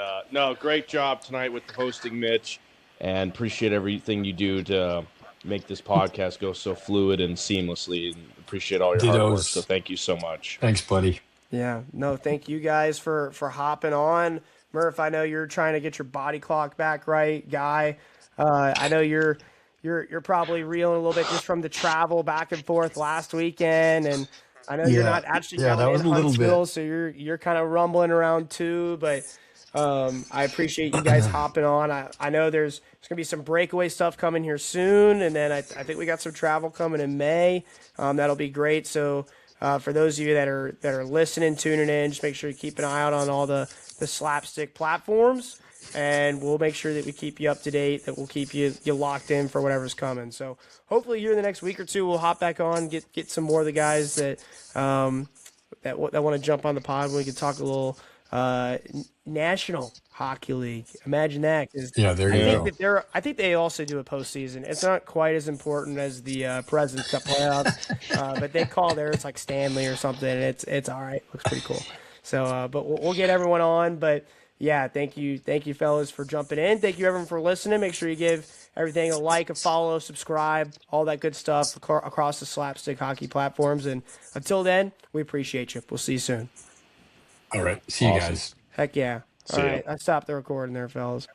great job tonight with hosting, Mitch. And appreciate everything you do to make this podcast go so fluid and seamlessly. And appreciate all your hard work. Dittos. So thank you so much. Thanks, buddy. Yeah, no, thank you guys for hopping on. Murph, I know you're trying to get your body clock back right, Guy. I know you're probably reeling a little bit just from the travel back and forth last weekend, and I know you're not actually that was in a little Huntsville, bit. so you're kind of rumbling around too. But I appreciate you guys hopping on. I know there's gonna be some breakaway stuff coming here soon, and then I think we got some travel coming in May. That'll be great. So. For those of you that are listening, tuning in, just make sure you keep an eye out on all the Slapstick platforms, and we'll make sure that we keep you up to date, that we'll keep you locked in for whatever's coming. So hopefully here in the next week or two, we'll hop back on, get some more of the guys that want to jump on the pod, and we can talk a little National Hockey League. Imagine that. Yeah, there you go. I think they also do a postseason. It's not quite as important as the President's Cup playoffs, but they call theirs like Stanley or something. And it's all right. Looks pretty cool. So, but we'll get everyone on. But yeah, thank you, fellas, for jumping in. Thank you, everyone, for listening. Make sure you give everything a like, a follow, subscribe, all that good stuff across the Slapstick Hockey platforms. And until then, we appreciate you. We'll see you soon. All right. See you Awesome. guys. Heck yeah. See All ya. right. I stopped the recording there, fellas.